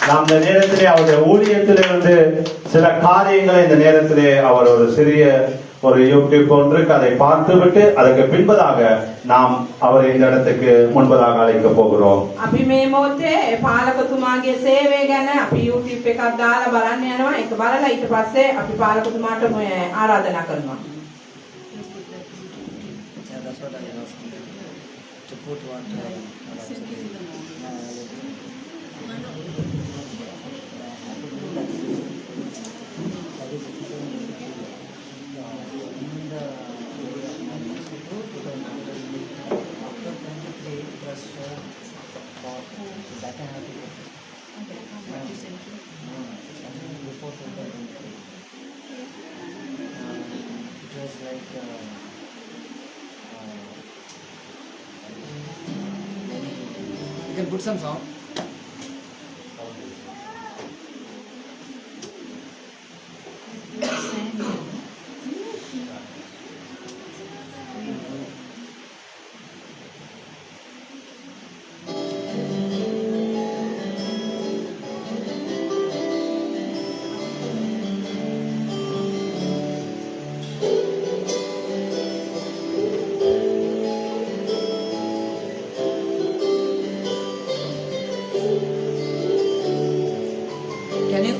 நாம் இந்த நேரத்திலே அவருடைய ஊழியத்திலிருந்து சில காரியங்களை இந்த நேரத்திலே அவர் ஒரு சிறிய ஒரு யூடியூப் ஒன்றுக்கு அதை பார்த்துவிட்டு அதற்கு பின்பதாக நாம் அவரை இந்த இடத்துக்கு முன்பதாக அழைக்க போகிறோம். අපි මේ මොහොතේ පාලකතුමාගේ සේවය ගැන අපි YouTube එකක් දාලා බලන්න යනවා. ඒක බලලා ඊට පස්සේ අපි පාලකතුමාට ආරාධනා කරනවා. You can put some song.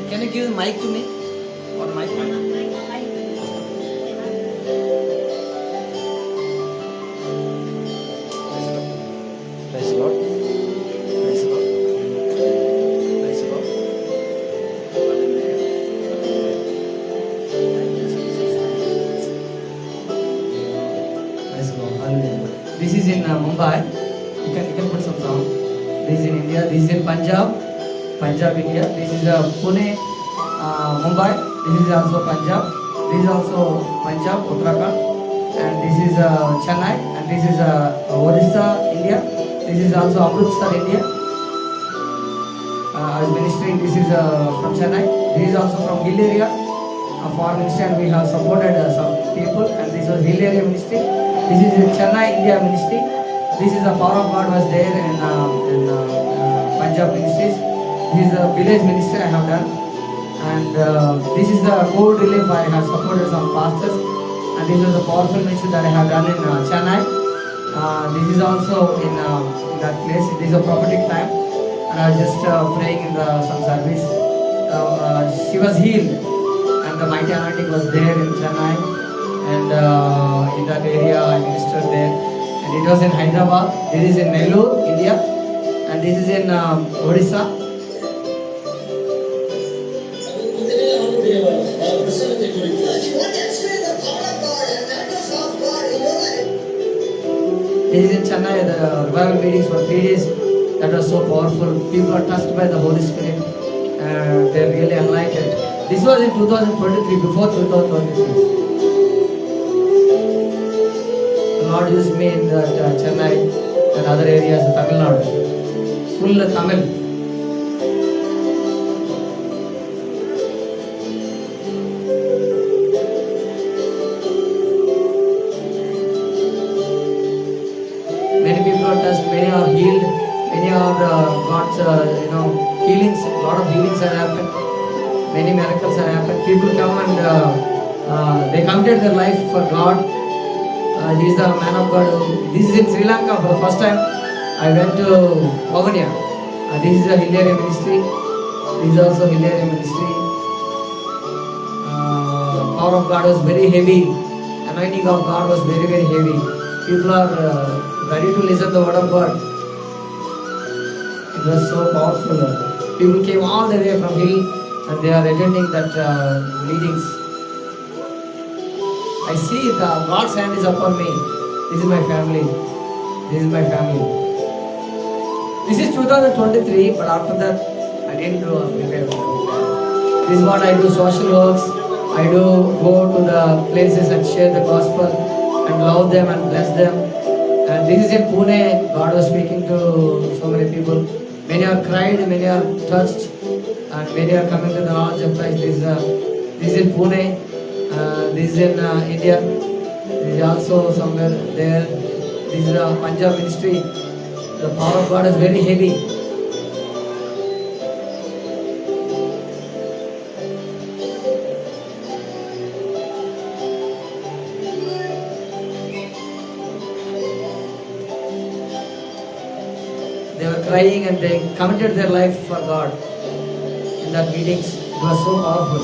Can you give the mic to me? Or mic? Praise the Lord. Praise the Lord. Praise the Lord. Praise the Lord. Hallelujah. This is in Mumbai. You can put some song. This is in India. This is in Punjab, India. This is Pune, Mumbai. This is also Punjab. This is also Punjab, Uttarakhand. And this is Chennai. And this is Odisha, India. This is also Amritsar, India. As ministering, this is from Chennai. This is also from Hill area. For ministry, and we have supported some people. And this was Hill area ministry. This is Chennai, India ministry. This is the power of God was there in Punjab ministries. This is the village ministry I have done, and this is the COVID relief I have supported some pastors, and this is the powerful ministry that I have done in Chennai. This is also in that place. This is a prophetic time, and I was just praying in some service. She was healed, and the mighty anointing was there in Chennai, and in that area I ministered there. And it was in Hyderabad. This is in Nellore, India, and this is in Odisha. This is in Chennai, the revival meetings for 3 days. That was so powerful. People are touched by the Holy Spirit. They are really enlightened. This was in 2023, before 2023. The Lord used me in Chennai and other areas of Tamil Nadu. Full Tamil. Many people are touched, many are healed, many are got healings. A lot of healings have happened. Many miracles have happened. People come and they committed their life for God. He is the man of God. This is in Sri Lanka for the first time. I went to Vavania. This is a Hilaria ministry. This is also Hilaria ministry. Power of God was very heavy. Anointing of God was very, very heavy. People are ready to listen to the word of God. It was so powerful. People came all the way from hill and they are attending that meetings. I see God's hand is upon me. This is my family. This is my family. This is 2023, but after that I didn't do prepare. This is what I do, social works. I do go to the places and share the gospel and love them and bless them. And this is in Pune. God was speaking to so many people. Many are cried, many are touched, and many are coming to the knowledge of Christ. This is in Pune. This is in India. This is also somewhere there. This is a Punjab ministry. The power of God is very heavy. crying and they committed their life for God in that meetings. It was so powerful.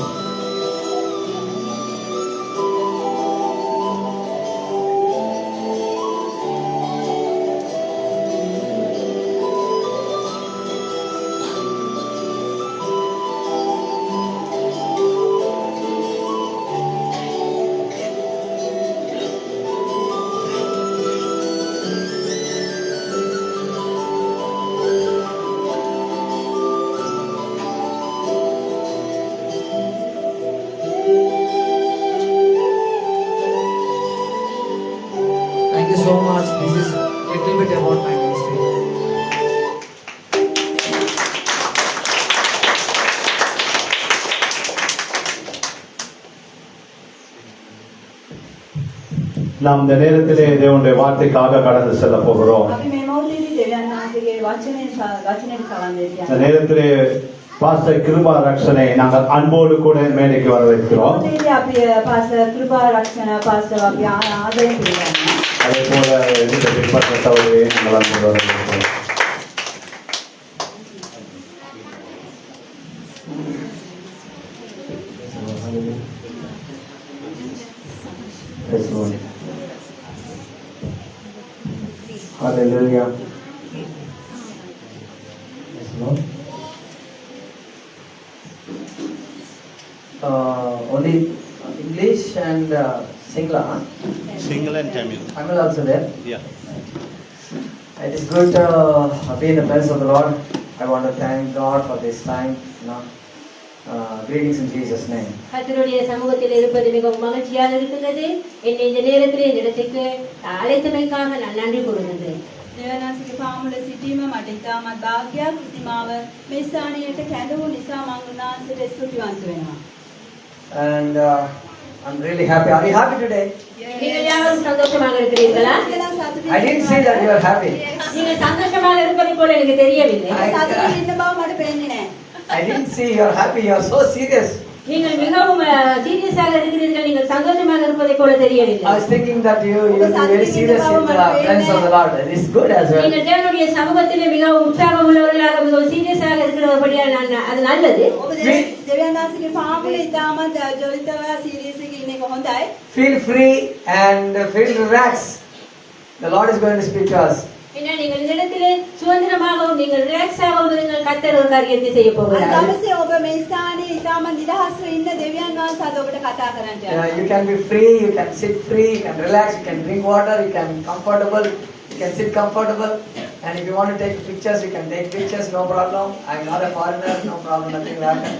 Thank you so much. This is a little bit about my ministry. நாம் இந்த நேரத்திலே தேவனுடைய வார்த்தைக்காக கடந்து செல்ல போகிறோம். අපි මේ මොහොතේදී දෙවියන් වහන්සේගේ වචනයට සවන් இந்த දෙන්න. நேரத்திலே பாஸ்டர் கிருபா ரக்ஷனை நாங்கள் அன்போடு கூட மேடைக்கு வரவேற்கிறோம். මොහොතේදී අපි පාස්ටර් කෘපා රක්ෂණ පාස්ටර් අපි ආදරයෙන් පිළිගන්නවා. அதே போல இந்த பின்பற்றத்தவரை நாங்கள் அன்போடு வரவேற்கிறோம். Praise the Lord. Hallelujah. Praise the Lord. Only English and Singla. Single and Tamil. Tamil also there. Yeah. It is good to be in the presence of the Lord. I want to thank God for this time. Greetings in Jesus' name. கர்த்தருடைய சமூகத்தில் இருப்பது மிகவும் மகிழ்ச்சியாக இருக்கிறது. என்னை இந்த நேரத்தில் இந்த இடத்துக்கு அழைத்தமைக்காக நான் நன்றி கூறுகின்றேன். දෙවියන් වහන්සේගේ පාමුල සිටීම මට ඉතාමත් වාග්යක් ප්‍රතිමාව මේ ස්ථානයට කැඳවු නිසා මම උන්වහන්සේට ස්තුතිවන්ත වෙනවා. And I'm really happy. Are you happy today? நீங்கள் யாரும் சந்தோஷமாக இருக்கிறீர்களா? I didn't say that you are happy. நீங்கள் சந்தோஷமாக இருப்பதை போல எனக்கு தெரியவில்லை. සතුටින් ඉන්න බව මට පේන්නේ නැහැ. I didn't see you are happy. You are so serious. நீங்கள் மிகவும் சீரியஸாக இருக்கிறீர்கள். நீங்கள் சந்தோஷமாக இருப்பதை போல தெரியவில்லை. I was thinking that you will be very serious in the presence of the Lord. It is good as well. நீங்கள் தேவனுடைய சமூகத்திலே மிகவும் உற்சாகம் உள்ளவர்களாக மிகவும் சீரியஸாக இருக்கிறபடியா அது நல்லது. ඔබ දෙවියන් වහන්සේගේ පාමුල ඉතාමත් ජොලිතව සීරියස් එකකින් ඉන්නේ කොහොඳයි. Feel free and feel relaxed. The Lord is going to speak to us. ஏன்னா நீங்கள் இந்த இடத்திலே சுதந்திரமாகவும் நீங்கள் ரிலாக்ஸாகவும் நீங்கள் கர்த்தர் ஒரு காரியத்தை செய்ய අද போகிறார். දවසේ ඔබ මේ ස්ථානයේ ඉතාමත් නිදහස්ව ඉන්න දෙවියන් වහන්සේ අද ඔබට කතා කරන්න යනවා. You can be free, you can sit free, you can relax, you can drink water, you can comfortable, you can sit comfortable. And if you want to take pictures, you can take pictures, no problem. I'm not a foreigner, no problem, nothing will happen.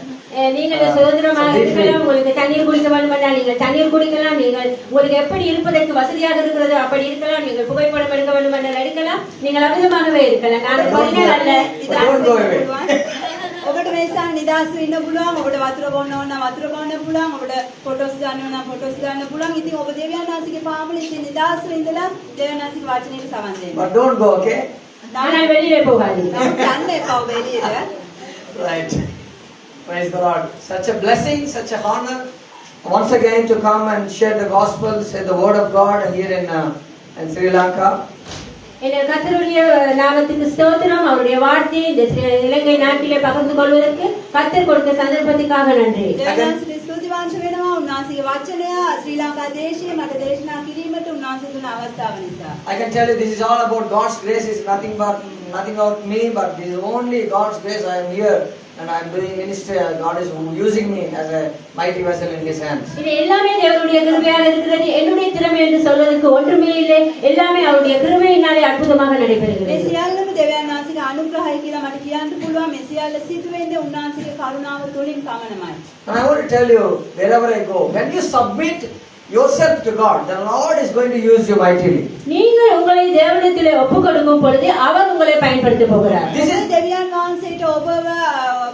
நீங்கள் சுதந்திரமாக இருக்கலாம். உங்களுக்கு தண்ணீர் குடிக்க வேண்டுமென்றால் நீங்கள் தண்ணீர் குடிக்கலாம். நீங்கள் உங்களுக்கு எப்படி இருப்பதற்கு வசதியாக இருக்கிறதோ அப்படி இருக்கலாம். நீங்கள் புகைப்படம் எடுக்க வேண்டுமென்றால் எடுக்கலாம். நீங்கள் அமிதமாகவே இருக்கலாம். நான் பதினேழு அல்ல. Don't go away. ඔබට මේ ස්ථාන නිදහස්ව ඉන්න පුළුවන්. ඔබට වතුර බොන්න ඕන නම් වතුර බොන්න පුළුවන්. ඔබට ෆොටෝස් ගන්න ඕන නම් ෆොටෝස් ගන්න පුළුවන්. ඉතින් ඔබ දෙවියන් වහන්සේගේ පාමුලේ ඉතින් නිදහස්ව ඉඳලා දෙවියන් වහන්සේගේ වචනයට සවන් දෙන්න. But don't go, okay? ஆனால் வெளியிலே போகாதீங்க. යන්න එපා ඔබ එළියට. Right. Praise the Lord. Such a blessing, such a honor. Once again to come and share the gospel, share the word of God here in Sri Lanka. என் கர்த்தருடைய நாமத்துக்கு ஸ்தோத்திரம். அவருடைய வார்த்தையை இந்த இலங்கை நாட்டிலே பகிர்ந்து கொள்வதற்கு கர்த்தர் கொடுத்த சந்தர்ப்பத்துக்காக நன்றி. දෙවියන් වහන්සේට ස්තුතිවන්ත වෙනවා. උන්වහන්සේගේ වචනය ශ්‍රී ලංකා දේශයේ මට දේශනා කිරීමට උන්වහන්සේ දුන්න අවස්ථාව නිසා. I can tell you this is all about God's grace. It's nothing about me, but this is only God's grace. I am here and I am doing ministry. God is using me as a mighty vessel in His hands. இது எல்லாமே தேவனுடைய கிருபையாக இருக்கிறது. என்னுடைய திறமை என்று சொல்வதற்கு ஒன்றுமே இல்லை. எல்லாமே அவருடைய கிருபையினாலே அற்புதமாக මේ நடைபெறுகிறது. සියල්ලම දෙවියන් වහන්සේගේ අනුග්‍රහය කියලා මට කියන්න පුළුවන්. මේ සියල්ල සිදු වෙන්නේ උන්වහන්සේගේ කරුණාව තුළින් පමණයි. And I want to tell you, wherever I go, when you submit yourself to God, the Lord is going to use you mightily. நீங்கள் உங்களை தேவனிடத்திலே ஒப்புக் கொடுக்கும் பொழுது அவர் உங்களை பயன்படுத்த போகிறார். This is දෙවියන් වහන්සේට ඔබව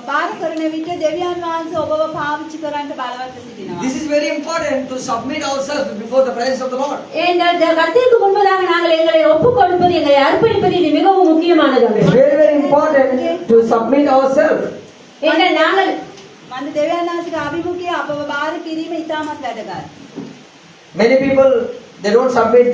බාර කරන විට දෙවියන් වහන්සේ ඔබව පාවිච්චි කරන්න බලවත් සිටිනවා. This is very important to submit ourselves before the presence of the Lord. ஏனென்றால் கர்த்தருக்கு முன்பதாக நாங்கள் எங்களை ஒப்புக் கொடுப்பது, எங்களை அர்ப்பணிப்பது இது மிகவும் முக்கியமானது. It's very, very important to submit ourselves. ஏனென்றால் நாங்கள் මන්ද දෙවියන් වහන්සේගේ අභිමුඛය අපව බාර කිරීම ඉතාමත් වැදගත්. Many people, they don't submit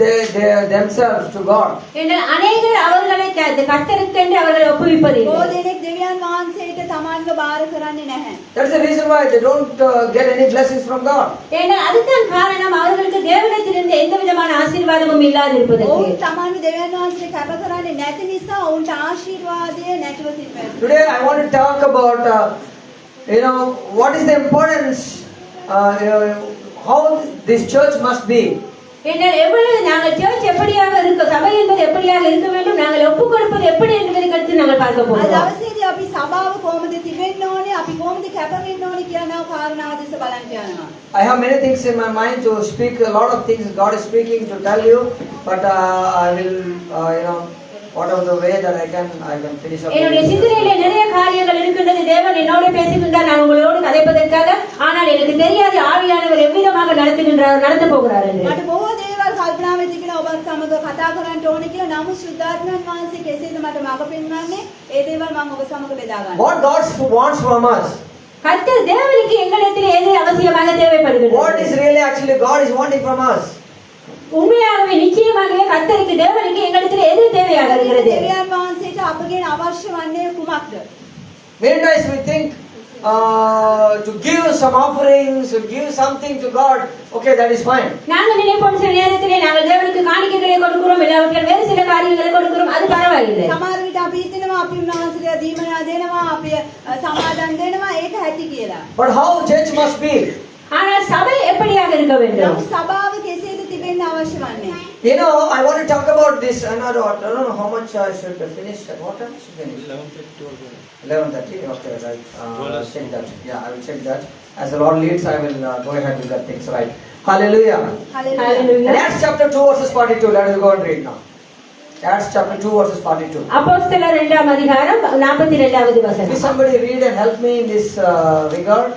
themselves to God. என்றால் அநேகர் அவர்களை கர்த்தருக்கென்று அவர்களை ஒப்புவிப்பதில்லை. බොහෝ දෙනෙක් දෙවියන් වහන්සේට තමන්ව බාර කරන්නේ නැහැ. That's the reason why they don't get any blessings from God. என்றால் அதுதான் காரணம் அவர்களுக்கு தேவனிடத்திலிருந்து எந்த விதமான ஆசீர்வாதமும் இல்லாதிருப்பதற்கு. ඔවුන් තමන්ව දෙවියන් වහන්සේට කැප කරන්නේ නැති නිසා ඔවුන්ට ආශිර්වාදය නැතිව තිබෙනවා. Today I want to talk about what is the importance, how this church must be. என்றால் எவ்வளவு நாங்கள் சர்ச் எப்படியாக இருக்க, சபை என்பது எப்படியாக இருக்க வேண்டும், நாங்கள் ஒப்புக் கொடுப்பது எப்படி என்பதை குறித்து நாங்கள் பார்க்க අද போகிறோம். දවසේදී අපි සභාව කොහොමද තිබෙන්න ඕනේ, අපි කොහොමද කැප වෙන්න ඕනේ කියන කාරණාව දෙස බලන්න යනවා. I have many things in my mind to speak, a lot of things God is speaking to tell you, but I will, whatever the way that I can finish up. என்னுடைய சிந்தனையிலே நிறைய காரியங்கள் இருக்கின்றது. தேவன் என்னோடு பேசுகின்றார், நான் உங்களோடு கதைப்பதற்காக. ஆனால் எனக்கு தெரியாது ஆவியானவர் எவ்விதமாக நடத்த போகிறார் என்று. මට බොහෝ දේවල් කල්පනාවේ තිබෙනවා ඔබත් සමග කතා කරන්න ඕනේ කියලා. නමුත් සුද්ධාත්මයන් වහන්සේ කෙසේද මට මඟ පෙන්වන්නේ, ඒ දේවල් මම ඔබ සමග බෙදා ගන්නවා. What God wants from us, கர்த்தர் தேவனுக்கு எங்களிடத்தில் எது அவசியமாக what தேவைப்படுகிறது, is really actually God is wanting from us. உண்மையாகவே நிச்சயமாகவே கர்த்தருக்கு தேவனுக்கு எங்களிடத்தில் எது தேவையாக இருக்கிறது? දෙවියන් වහන්සේට අපගෙන් අවශ්‍ය වන්නේ කුමක්ද? Many times we think to give some offerings, to give something to God, okay, that is fine. நாங்கள் நினைப்போம் சில நேரத்திலே நாங்கள் தேவனுக்கு காணிக்கைகளை கொடுக்கிறோம், இல்லாவிட்டால் வேறு சில காரியங்களை கொடுக்கிறோம், அது பரவாயில்லை. සමහර විට අපි හිතනවා අපි උන්වහන්සේට දීමනා දෙනවා, අපි සමාදන් දෙනවා, ඒක ඇති කියලා. But how church must be? ஆனால் சபை எப்படியாக இருக்க வேண்டும்? නමුත් සභාව කෙසේද තිබෙන්න අවශ්‍ය වන්නේ? I want to talk about this. I don't know how much I should finish. What time should finish? 11:30. Okay, right. Check that. Yeah, I will check that. As the Lord leads, I will go ahead with that things right. Hallelujah. Hallelujah. In Acts chapter 2 verses 42. Let us go and read now. Acts chapter 2 verses 42. அப்போஸ்தலர் 2ஆம் அதிகாரம் 42வது Please வசனம். somebody read and help me in this regard.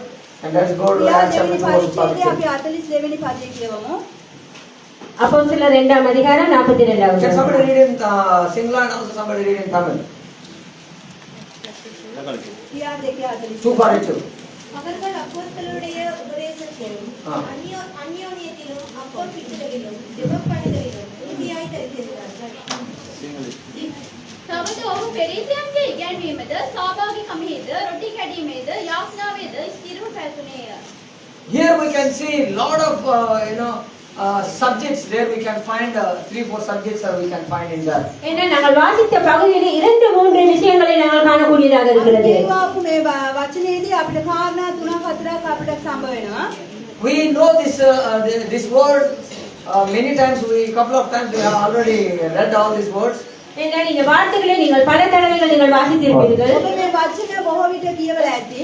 And let's go to Acts chapter 2 verses 42. අපි 42 වෙනි පදයේ කියවමු. அப்போஸ்தலர் 2ஆம் அதிகாரம் 42வது Can somebody வசனம். read in Sinhala and also somebody read in Tamil? කියා 42. 242. அவர்கள் அப்போஸ்தலருடைய உபதேசத்திலும் அந்யோன்யத்திலும் அப்பம் பிட்டுதலிலும் ஜெபப்பணிகளிலும் உறுதியாய் தரித்திருந்தார்கள். තවද ඔහු පෙරිසයන්ගේ ඉගැන්වීමද සහභාගීකමෙහිද රොටි කැඩීමේද යාඥාවේද ස්ථිරව පැවතුනේය. Here we can see lot of subjects. There we can find 3-4 subjects we can find in that. ஏன்னா நாங்கள் வாசித்த பகுதியிலே 2-3 விஷயங்களை நாங்கள் காணக்கூடியதாக இருக்கிறது. කියවපු මේ වචනේදී අපිට කාරණා 3-4ක් අපිට සම්බ වෙනවා. We know this word many times. Couple of times we have already read all these words. ஏன்னா இந்த வார்த்தைகளை நீங்கள் பல தடவைகள் நீங்கள் வாசித்திருப்பீர்கள். ඔබ මේ වචන බොහෝ විට කියවලා ඇති.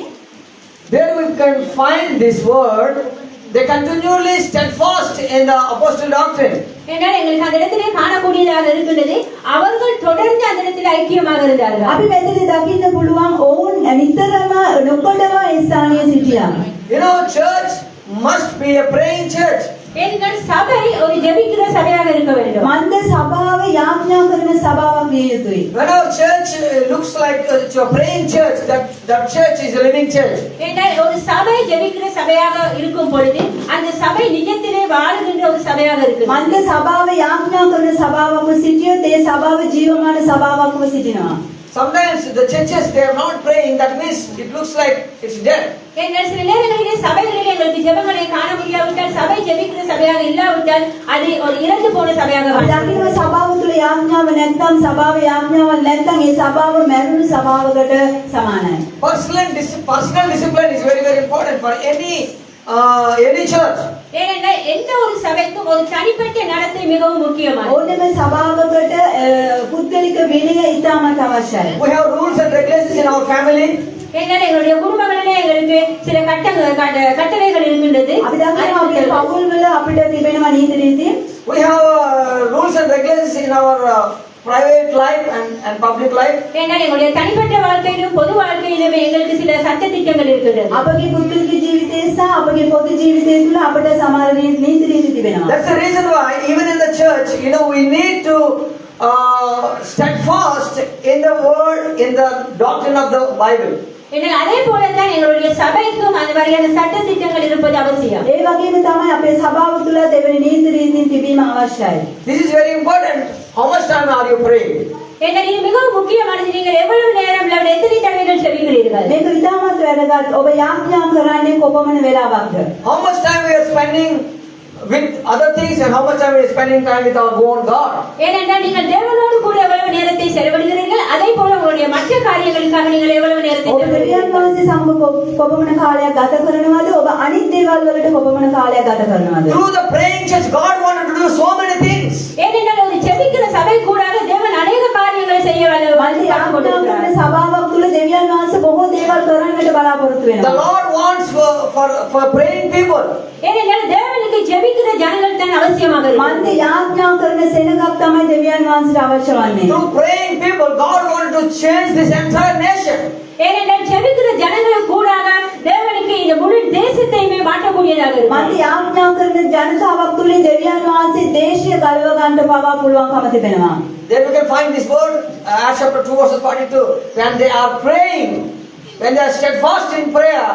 There we can find this word. They continually steadfast in the apostle doctrine. ஏன்னா எங்களுக்கு அந்த இடத்திலே காணக்கூடியதாக இருக்கிறது. அவர்கள் தொடர்ந்து அந்த இடத்தில் ஐக்கியமாக இருந்தார்கள். අපි මෙතනදී දකින්න පුළුවන් ඔවුන් නිතරම නොකොඩව ඒ ස්ථානයේ සිටියා. Church must be a praying church. எங்கள் சபை ஒரு ஜெபிக்கிற சபையாக இருக்க வேண்டும். මන්ද සභාව යාඥා කරන සභාවක් විය යුතුයි. When our church looks like a praying church, that church is a living church. ஏன்னா ஒரு சபை ஜெபிக்கிற சபையாக இருக்கும் பொழுது அந்த சபை நிஜத்திலே வாழுகின்ற ஒரு சபையாக இருக்கு. මන්ද සභාව යාඥා කරන සභාවක්ව සිටියොත් ඒ සභාව ජීවමාන සභාවක්ව සිටිනවා. Sometimes the churches, they are not praying. That means it looks like it's dead. எங்கள் சில நேரங்களிலே சபைகளிலே எங்களுக்கு ஜெபங்களை காண முடியாவிட்டால், சபை ஜெபிக்கிற சபையாக இல்லாவிட்டால் அது ஒரு இறந்து போன சபையாக අපි දකින්න සභාව තුළ යාඥාව නැත්නම් සභාව යාඥාවක් නැත්නම් ඒ සභාව මැරුණු සභාවකට සමානයි. Personal discipline is very, very important for any church. ஏனென்றால் எந்த ஒரு சபைக்கும் ஒரு தனிப்பட்ட நடத்தை மிகவும் முக்கியமானது. ඕනෑම සභාවකට පුද්ගලික විනය ඉතාමත් අවශ්‍යයි. We have rules and regulations in our family. ஏனென்றால் எங்களுடைய குடும்பங்களிலே எங்களுக்கு சில கட்டளைகள் இருக்கின்றது. අපි දකිනවා අපේ පවුල්වල අපිට තිබෙනවා නීති රීති. We have rules and regulations in our private life and public life. ஏனென்றால் எங்களுடைய தனிப்பட்ட வாழ்க்கையிலும் பொது வாழ்க்கையிலும் எங்களுக்கு சில சட்ட திட்டங்கள் இருக்கின்றது. අපගේ පුද්ගලික ජීවිතය සහ අපගේ පොදු ජීවිතය තුළ අපිට සමහර නීති රීති තිබෙනවා. That's the reason why even in the church, we need to steadfast in the word, in the doctrine of the Bible. என்னால் அதே போலத்தான் எங்களுடைய சபைக்கும் அந்த மாதிரியான சட்ட திட்டங்கள் இருப்பது அவசியம். ඒ වගේම තමයි අපේ සභාව තුළ දෙවනි නීති රීතීන් තිබීම අවශ්‍යයි. This is very important. How much time are you praying? என்னால் இது மிகவும் முக்கியமானது. நீங்கள் எவ்வளவு நேரம் அல்லது எத்தனை தடவைகள் செபிக்கிறீர்கள்? මේක ඉතාමත් වැදගත්. ඔබ යාඥා කරන්නේ කොපමණ වෙලාවක්ද? How much time we are spending with other things and how much time we are spending time with our own God? ஏனென்றால் நீங்கள் தேவனோடு கூட எவ்வளவு நேரத்தை செலவிடுகிறீர்கள், அதே போல உங்களுடைய மற்ற காரியங்களுக்காக நீங்கள் எவ்வளவு நேரத்தை ඔබ දෙවියන් වහන්සේ සමග කොපමණ කාලයක් ගත කරනවද? ඔබ අනිත් දේවල් වලට කොපමණ කාලයක් ගත කරනවද? Through the praying church, God wanted to do so many things. ஏனென்றால் ஒரு செபிக்கிற சபை கூடாக தேவன் அநேக காரியங்களை செய்ய මල්ලි යාඥා කරන සභාවක් තුළ දෙවියන් වහන්සේ බොහෝ දේවල් කරන්නට බලාපොරොත්තු The වෙනවා. Lord wants for praying people. ஏனென்றால் தேவனுக்கு ஜெபிக்கிற ஜனங்கள் தான் அவசியமாக இருக்கு. මන්ද යාඥා කරන සෙනගක් තමයි දෙවියන් වහන්සේට අවශ්‍ය වන්නේ. Through praying people, God wanted to change this entire nation. ஏனென்றால் ஜெபிக்கிற ஜனங்கள் கூடாக தேவனுக்கு இந்த முழு தேசத்தையுமே மாற்றக்கூடியதாக இருக்கு. මන්ද යාඥා කරන ජනතාවක් තුළින් දෙවියන් වහන්සේ දේශය ගලව ගන්න පවා පුළුවන්කම තිබෙනවා. Then we can find this word, Acts chapter 2 verses 42. When they are praying, when they are steadfast in prayer,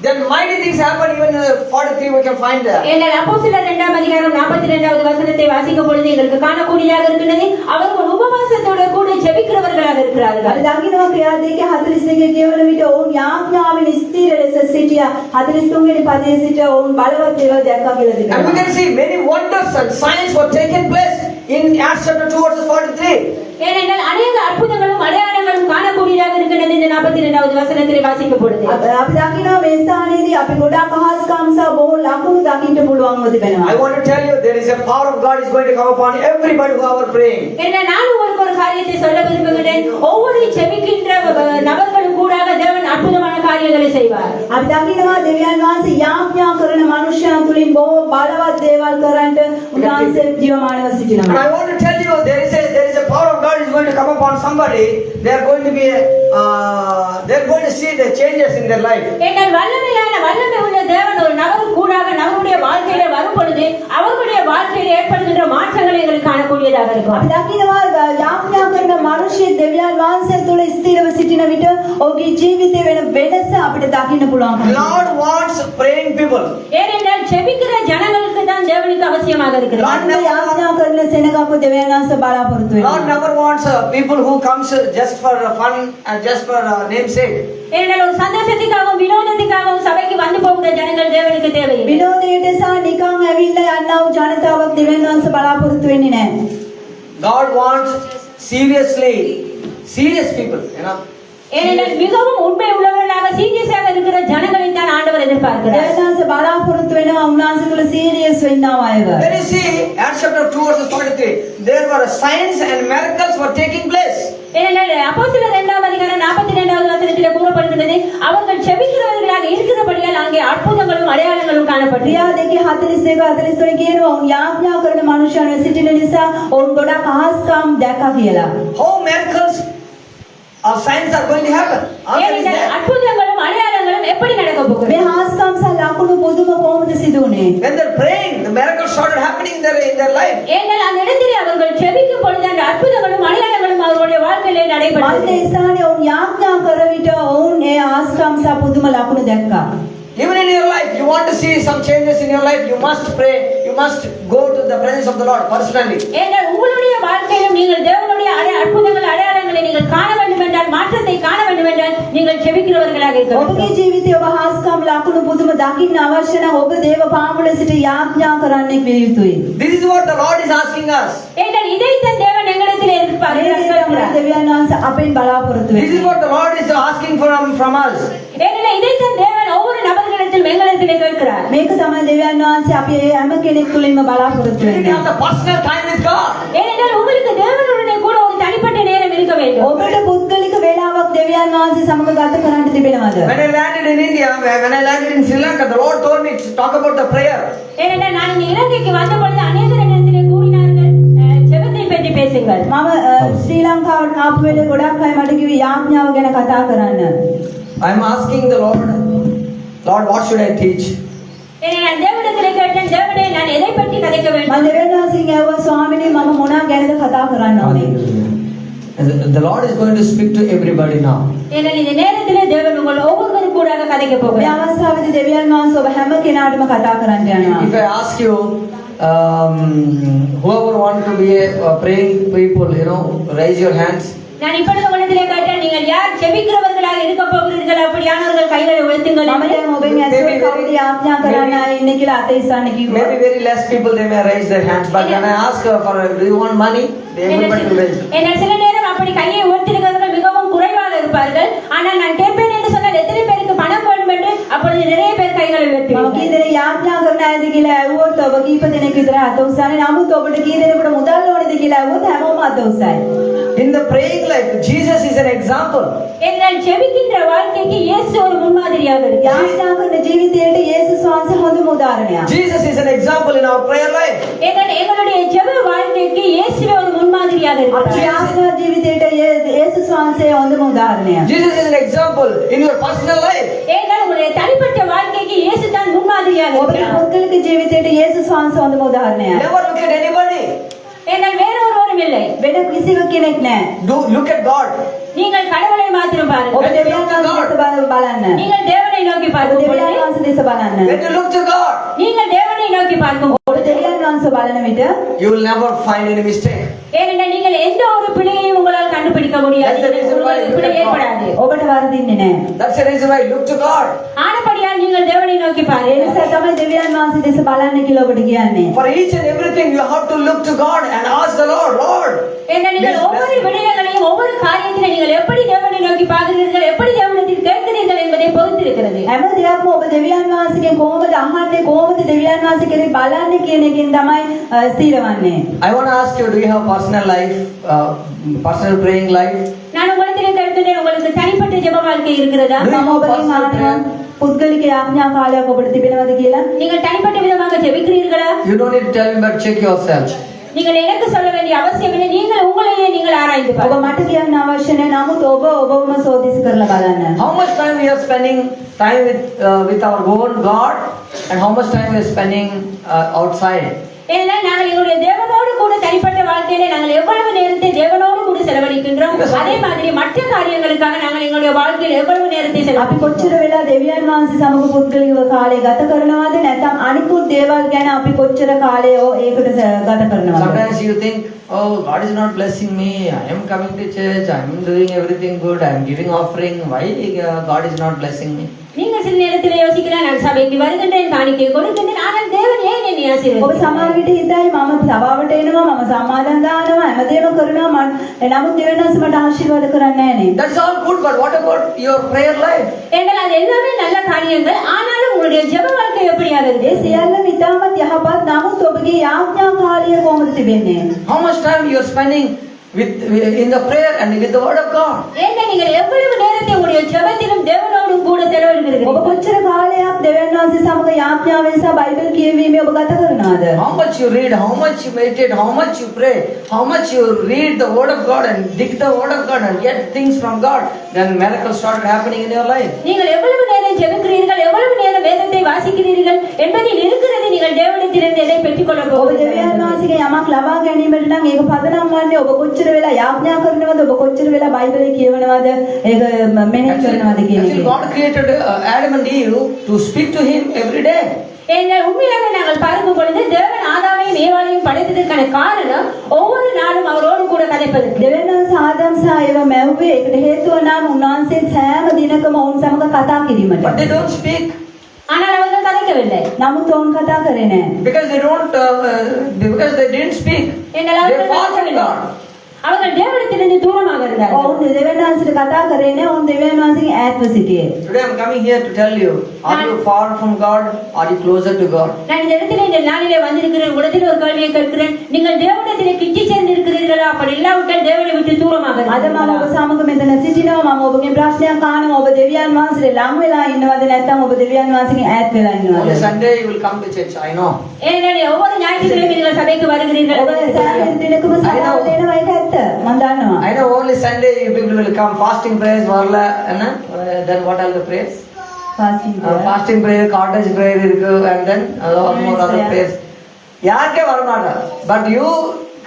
then mighty things happen. Even in 43 we can find there. ஏனென்றால் அப்போஸ்தலர் 2ஆம் அதிகாரம் 42வது வசனத்தை வாசிக்கும் பொழுது எங்களுக்கு காணக்கூடியதாக இருக்கிறது. அவர்கள் உபவாசத்தோடு கூட ஜெபிக்கிறவர்களாக இருக்கிறார்கள். අපි දකිනවා ක්‍රියා දෙකේ 42 කියවන විට ඔවුන් යාඥාවෙන් ස්ථිර ලෙස සිටියා. 43 වෙනි පදයේ සිට ඔවුන් බලවත් දේවල් දැක්කා කියලා And we තිබෙනවා. can see many wonders and signs were taking place in Acts chapter 2 verses 43. ஏனென்றால் அநேக அற்புதங்களும் அடையாளங்களும் காணக்கூடியதாக இருக்கிறது. இந்த 42வது வசனத்தில் வாசிக்கும் பொழுது අපි දකිනවා මේ ස්ථානයේදී අපි ගොඩාක් අහස්කම් සහ බොහෝ ලකුණු දකින්න පුළුවන්ව තිබෙනවා. I want to tell you there is a power of God is going to come upon everybody who are praying. ஏன்னா நான் உங்களுக்கு ஒரு காரியத்தை சொல்ல விரும்புகிறேன். ஒவ்வொரு ஜெபிக்கின்ற நபர்களும் கூடாக தேவன் அற்புதமான காரியங்களை செய்வார். අපි දකිනවා දෙවියන් වහන්සේ යාඥා කරන මනුෂ්‍යයන් තුලින් බොහෝ බලවත් දේවල් කරන්නට උන්වහන්සේ ජීවමානව And සිටිනවා. I want to tell you there is a power of God is going to come upon somebody. They are going to be they are going to see the changes in their life. ஏனால் வல்லமை உள்ள தேவன் ஒரு நபர் கூடாக நம்முடைய வாழ்க்கையில வரும் பொழுது அவர்களுடைய வாழ்க்கையில ஏற்படுகின்ற மாற்றங்களை எங்களுக்கு காணக்கூடியதாக இருக்கும். අපි දකිනවා යාඥා කරන මනුෂ්‍ය දෙවියන් වහන්සේ තුල ස්ථිරව සිටින විට ඔහුගේ ජීවිතේ වෙන වෙනස අපිට දකින්න පුළුවන්. Lord wants praying people. ஏனென்றால் ஜெபிக்கிற ஜனங்களுக்கு தான் தேவனுக்கு அவசியமாக இருக்கிறது. මන්ද යාඥා කරන සෙනගක්ව දෙවියන් වහන්සේ බලාපොරොත්තු Lord වෙනවා. never wants people who comes just for fun and just for namesake. ஏனால் ஒரு சந்தோஷத்துக்காகவும் வினோதத்துக்காகவும் சபைக்கு வந்து போகிற ஜனங்கள் தேவனுக்கு தேவையில்லை. විනෝදයට සහ නිකන් ඇවිල්ලා යන්නව ජනතාවක් දෙවියන් වහන්සේ බලාපොරොත්තු වෙන්නේ නැහැ. God wants serious people, you know. ஏனென்றால் மிகவும் உண்மை உள்ளவர்களாக சீரியஸாக இருக்கிற ஜனங்களை தான் ஆண்டவர் எதிர்பார்க்கிறார். දෙවියන් වහන්සේ බලාපොරොත්තු වෙනවා උන්වහන්සේ තුල සීරියස් වෙන්නව අයව. When you see Acts chapter 2 verses 43, there were signs and miracles were taking place. ஏனென்றால் அப்போஸ்தலர் 2ஆம் அதிகாரம் 42வது வசனத்தில் கூறப்படுகிறது அவர்கள் செபிக்கிறவர்களாக இருக்கிறபடியால் அங்கே அற்புதங்களும் அடையாளங்களும் காணப்பட்டது. ක්‍රියා දෙකේ 42 43 කියනවා ඔවුන් යාඥා කරන මනුෂ්‍යයන් සිටින නිසා ඔවුන් ගොඩක් අහස්කම් දැක්කා කියලා. How miracles or signs are going to happen? Answer is ஏனென்றால் there. அற்புதங்களும் அடையாளங்களும் எப்படி நடக்க போகிறது? මේ හාස්කම් සහ ලකුණු පුදුම කොහොමද සිදු වුනේ? When they're praying, the miracles started happening in their life. ஏனென்றால் அந்த இடத்திலே அவர்கள் செபிக்கும் பொழுது அந்த அற்புதங்களும் அடையாளங்களும் அவர்களுடைய வாழ்க்கையிலே நடைபெற்றது. මන්ද ස්ථානයේ ඔවුන් යාඥා කර විට ඔවුන් ඒ හාස්කම් සහ පුදුම ලකුණු දැක්කා. Even in your life, you want to see some changes in your life, you must pray, you must go to the presence of the Lord personally. ஏனென்றால் உங்களுடைய வாழ்க்கையிலும் நீங்கள் தேவனுடைய அற்புதங்கள் அடையாளங்களை நீங்கள் காண வேண்டும் என்றால் மாற்றத்தை காண வேண்டும் என்றால் நீங்கள் செபிக்கிறவர்களாக இருக்க வேண்டும். ඔබගේ ජීවිතයේ ඔබ හාස්කම් ලකුණු පුදුම දකින්න අවශ්‍ය නම් ඔබ දේව පාමුල සිට යාඥා කරන්නෙක් විය යුතුයි. This is what the Lord is asking us. ஏனென்றால் இதைத்தான் தேவன் எங்களிடத்தில் எதிர்பார்க்கிறார். දෙවියන් වහන්සේ අපෙන් බලාපොරොත්තු This is වෙනවා. what the Lord is asking from us. ஏனென்றால் இதைத்தான் தேவன் ஒவ்வொரு நபர்களிடத்தில் எங்களிடத்தில் கேட்கிறார். මේක තමයි දෙවියන් වහන්සේ අපි හැම කෙනෙක් තුලින්ම බලාපොරොත්තු You need to වෙන්නේ. have the personal time with God. ஏனென்றால் உங்களுக்கு தேவனுடைய கூட ஒரு தனிப்பட்ட நேரம் இருக்க வேண்டும். ඔබට පුද්ගලික වේලාවක් දෙවියන් වහන්සේ සමග ගත කරන්න තිබෙනවද? When I landed in India, when I landed in Sri Lanka, the Lord told me to talk about the prayer. ஏனென்றால் நான் இந்த இலங்கைக்கு வந்த பொழுது அநேகரிடத்திலே கூறினார்கள் ஜெபத்தை பற்றி பேசுங்கள். මම ශ්‍රී ලංකාවට ආපු වෙලේ ගොඩක් අය මට කිව්වේ යාඥාව ගැන කතා කරන්න. I am asking the Lord, what should I teach? நான் தேவனிடத்திலே கேட்டேன், தேவனே நான் எதை பற்றி கதைக்க வேண்டும்? මම දෙවියන් වහන්සේගෙන් ඇහුවා ස්වාමිනේ මම මොනවා ගැනද කතා කරන්න ඕනේ? And the Lord is going to speak to everybody now. ஏனெனில் இந்த நேரத்திலே தேவன் உங்கள் ஒவ்வொருவரும் கூட கதைக்க මේ போகிறார். අවස්ථාවේදී දෙවියන් වහන්සේ ඔබ හැම කෙනාටම කතා කරන්න යනවා. If I ask you, whoever want to be a praying people, raise your hands. நான் இப்பொழுது உங்களிடத்திலே கேட்டேன், நீங்கள் யார் ஜெபிக்கிறவர்களாக இருக்க போகிறீர்கள்? அப்படியானவர்கள் கைகளை உயர்த்துங்கள். මම දැන් ඔබෙන් ඇසුර කවුද යාඥා කරන්න අය ඉන්නේ කියලා අත ඉස්සන්න කිව්වා. Maybe very less people they may raise their hands, but when I ask for, do you want money? Everybody will raise. என்ன சில நேரம் அப்படி கையை உயர்த்திருக்கிறவர்கள் மிகவும் குறைவாக இருப்பார்கள். ஆனால் நான் கேட்பேன் என்று சொன்னால் எத்தனை பேருக்கு பணம் வேண்டும் என்று அப்பொழுது நிறைய பேர் கைகளை මම உயர்த்துவார்கள். කී දෙනෙක් යාඥා කරන්න ඇයිද කියලා ඇහුවොත් ඔබ කීප දෙනෙක් විතර අත උස්සන්නේ. නමුත් ඔබට කී දෙනෙකුට මුදල් ඕනේද කියලා ඇහුවොත් හැමෝම අත උස්සයි. In the praying life, Jesus is an example. என்றால் ஜெபிக்கின்ற வாழ்க்கைக்கு இயேசு ஒரு முன்மாதிரியாக இருக்கிறார். යාඥා කරන ජීවිතයට යේසුස් වහන්සේ හොඳම උදාහරණයක්. Jesus is an example in our prayer life. எங்களுடைய ஜெப வாழ்க்கைக்கு இயேசுவே ஒரு முன்மாதிரியாக අපේ இருக்கிறார். යාඥා ජීවිතයට යේසුස් වහන්සේ හොඳම උදාහරණයක්. Jesus is an example in your personal life. ஏனென்றால் உங்களுடைய தனிப்பட்ட வாழ்க்கைக்கு இயேசு தான் முன்மாதிரியாக ඔබේ இருக்கிறார். පුද්ගලික ජීවිතයට යේසුස් වහන්සේ හොඳම උදාහරණයක්. Never look at anybody. ஏனென்றால் வேறொருவரும் இல்லை. වෙන කිසිම කෙනෙක් නැහැ. Look at God. நீங்கள் கடவுளை மாத்திரம் ඔබ பாருங்கள். දෙවියන් වහන්සේ දෙස බලන්න. நீங்கள் தேவனை நோக்கி ඔබ பார்க்கும் දෙවියන් பொழுது, වහන්සේ දෙස බලන්න. When you look to God, நீங்கள் தேவனை நோக்கி பார்க்கும் ඔබ දෙවියන් වහන්සේ බලන විට you will never find any mistake. ஏனென்றால் நீங்கள் எந்த ஒரு பிழையையும் உங்களால் கண்டுபிடிக்க முடியாது. That's the reason why உங்களுக்கு பிழை ஏற்படாது. ඔබට වරදින්නේ නැහැ. That's the reason why you look to God. ஆனபடியால் நீங்கள் தேவனை நோக்கி ඒ பாருங்கள். නිසා තමයි දෙවියන් වහන්සේ දෙස බලන්න කියලා ඔබට කියන්නේ. For each and everything, you have to look to God and ask the Lord, Lord. ஏனென்றால் நீங்கள் ஒவ்வொரு விடயங்களையும் ஒவ்வொரு காரியத்திலும் நீங்கள் எப்படி தேவனை நோக்கி பார்க்கிறீர்கள், எப்படி தேவனிடத்தில் கேட்கிறீர்கள் என்பதை பொறுத்திருக்கிறது. හැම දෙයක්ම ඔබ දෙවියන් වහන්සේගෙන් කොහොමද අහන්නේ කොහොමද දෙවියන් වහන්සේ කෙරෙහි බලන්නේ කියන එකෙන් තමයි ස්ථිරවන්නේ. I want to ask you, do you have personal life, personal praying life? நான் உங்களிடத்தில் கேட்கிறேன், உங்களுக்கு தனிப்பட்ட ஜெப வாழ்க்கை இருக்கிறதா? Do you මම have ඔබගෙන් personal අහනවා prayer? පුද්ගලික යාඥා කාලයක් ඔබට තිබෙනවද කියලා? நீங்கள் தனிப்பட்ட விதமாக ஜெபிக்கிறீர்களா? You don't need to tell me, but check yourself. நீங்கள் எனக்கு சொல்ல வேண்டிய அவசியம் இல்லை. நீங்கள் உங்களையே நீங்கள் ஆராய்ந்து ඔබ பாருங்கள். මට කියන්න අවශ්‍ය නැහැ. නමුත් ඔබ ඔබවම සෝදිසි කරලා බලන්න. How much time we are spending time with our own God, and how much time we are spending outside? ஏனென்றால் நாங்கள் எங்களுடைய தேவனோடு கூட தனிப்பட்ட வாழ்க்கையிலே நாங்கள் எவ்வளவு நேரத்தை தேவனோடு கூட செலவழிக்கின்றோம், அதே மாதிரி மற்ற காரியங்களுக்காக நாங்கள் எங்களுடைய வாழ்க்கையில் எவ்வளவு நேரத்தை අපි செலவழிக்கிறோம். කොච්චර වෙලා දෙවියන් වහන්සේ සමග පුද්ගලිකව කාලය ගත කරනවද නැත්නම් අනිකුත් දේවල් ගැන අපි කොච්චර කාලය ඒකට ගත කරනවද? Sometimes you think, oh, God is not blessing me. I am coming to church. I am doing everything good. I am giving offering. Why God is not blessing me? நீங்கள் சில நேரத்தில் யோசிக்கலாம், நான் சபைக்கு வருகின்றேன், காணிக்கை கொடுக்கின்றேன், ஆனால் தேவன் ஏன் என்னை ඔබ ஆசீர்வதிக்கிறார்? සමහර විට හිතයි මම සභාවට එනවා මම සම්මාදන් දානවා හැමදේම කරනවා නමුත් දෙවියන් වහන්සේ මට ආශිර්වාද කරන්නේ නැහැ නේ. That's all good, but what about your prayer life? என்றால் அது எல்லாமே நல்ல காரியங்கள், ஆனாலும் உங்களுடைய ஜெப வாழ்க்கை எப்படியாக ඒ இருக்கு? සියල්ලම ඉතාමත් යහපත් නමුත් ඔබගේ යාඥා කාලය කොහොමද තිබෙන්නේ? How much time you are spending in the prayer and with the word of God? ஏன்னா நீங்கள் எவ்வளவு நேரத்தை உங்களுடைய ஜெபத்திலும் தேவனோடும் கூட ඔබ செலவழிக்கிறீர்கள்? කොච්චර කාලයක් දෙවියන් වහන්සේ සමග යාඥාවෙන් සහ බයිබල් කියවීමේ ඔබ ගත කරනවද? How much you read, how much you meditate, how much you pray, how much you read the word of God and dig the word of God and get things from God, then miracles started happening in your life. நீங்கள் எவ்வளவு நேரம் ஜெபிக்கிறீர்கள், எவ்வளவு நேரம் வேதத்தை வாசிக்கிறீர்கள் என்பதில் இருக்கிறது நீங்கள் தேவனிடத்திலிருந்து எதை பெற்றுக்கொள்ள ඔබ போகிறீர்கள். දෙවියන් වහන්සේගේ යමක් ලබා ගැනීමට නම් ඒක පදනම් වන්නේ ඔබ කොච්චර වෙලා යාඥා කරනවද ඔබ කොච්චර වෙලා බයිබලය කියවනවද ඒක මෙනෙහි කරනවද කියන Actually, එක. God created Adam and Eve to speak to Him every day. ஏனென்றால் உண்மையாக நாங்கள் பார்க்கும் பொழுது தேவன் ஆதாமையும் ஏவாளையும் படைத்ததற்கான காரணம் ஒவ்வொரு நாளும் அவரோடு கூட கதைப்பதற்கு. දෙවියන් වහන්සේ ආදම් සහ ඒව මැව්වේ ඒකට හේතුව නම් උන්වහන්සේ සෑම දිනකම ඔවුන් සමග කතා කිරීමට. But they don't speak ஆனால் அவர்கள் கதைக்கவில்லை. නමුත් ඔවුන් කතා කරේ නැහැ. because they didn't speak. என்றால் They அவர்கள் fought with கதைக்கவில்லை. God. அவர்கள் தேவனிடத்திலிருந்து தூரமாக இருந்தார்கள். ඔවුන් දෙවියන් වහන්සේට කතා කරේ නැහැ. ඔවුන් දෙවියන් වහන්සේගෙන් ඈත්ව සිටියේ. Today I'm coming here to tell you, are you far from God? Are you closer to God? நான் இந்த இடத்துல இந்த நாளிலே வந்திருக்கிறேன். உடத்தில் ஒரு கேள்வியை கேட்கிறேன். நீங்கள் தேவனிடத்திலே கிட்டி சேர்ந்து இருக்கிறீர்களா? அப்படி இல்லாவிட்டால் தேவனை விட்டு தூரமாக අද මම ඔබ இருக்கிறீர்களா? සමග මෙතන සිටිනවා. මම ඔබගෙන් ප්‍රශ්නයක් අහනවා. ඔබ දෙවියන් වහන්සේට ලං වෙලා ඉන්නවද නැත්නම් ඔබ දෙවියන් වහන්සේගෙන් ඈත් වෙලා Only ඉන්නවද? Sunday you will come to church, I know. ஏனென்றால் ஒவ்வொரு ஞாயிற்றுக்கிழமை நீங்கள் சபைக்கு வருகிறீர்கள். ඔබ සෑම දිනකම සභාවට එනවා ඒක ඇත්ත. මම දන්නවා. I know only Sunday you people will come fasting prayers, varla, then what are the prayers? Fasting prayer. Fasting prayer, cottage prayer இருக்கு, and then a lot more other prayers. யாருக்கே வர மாட்டாங்க. But you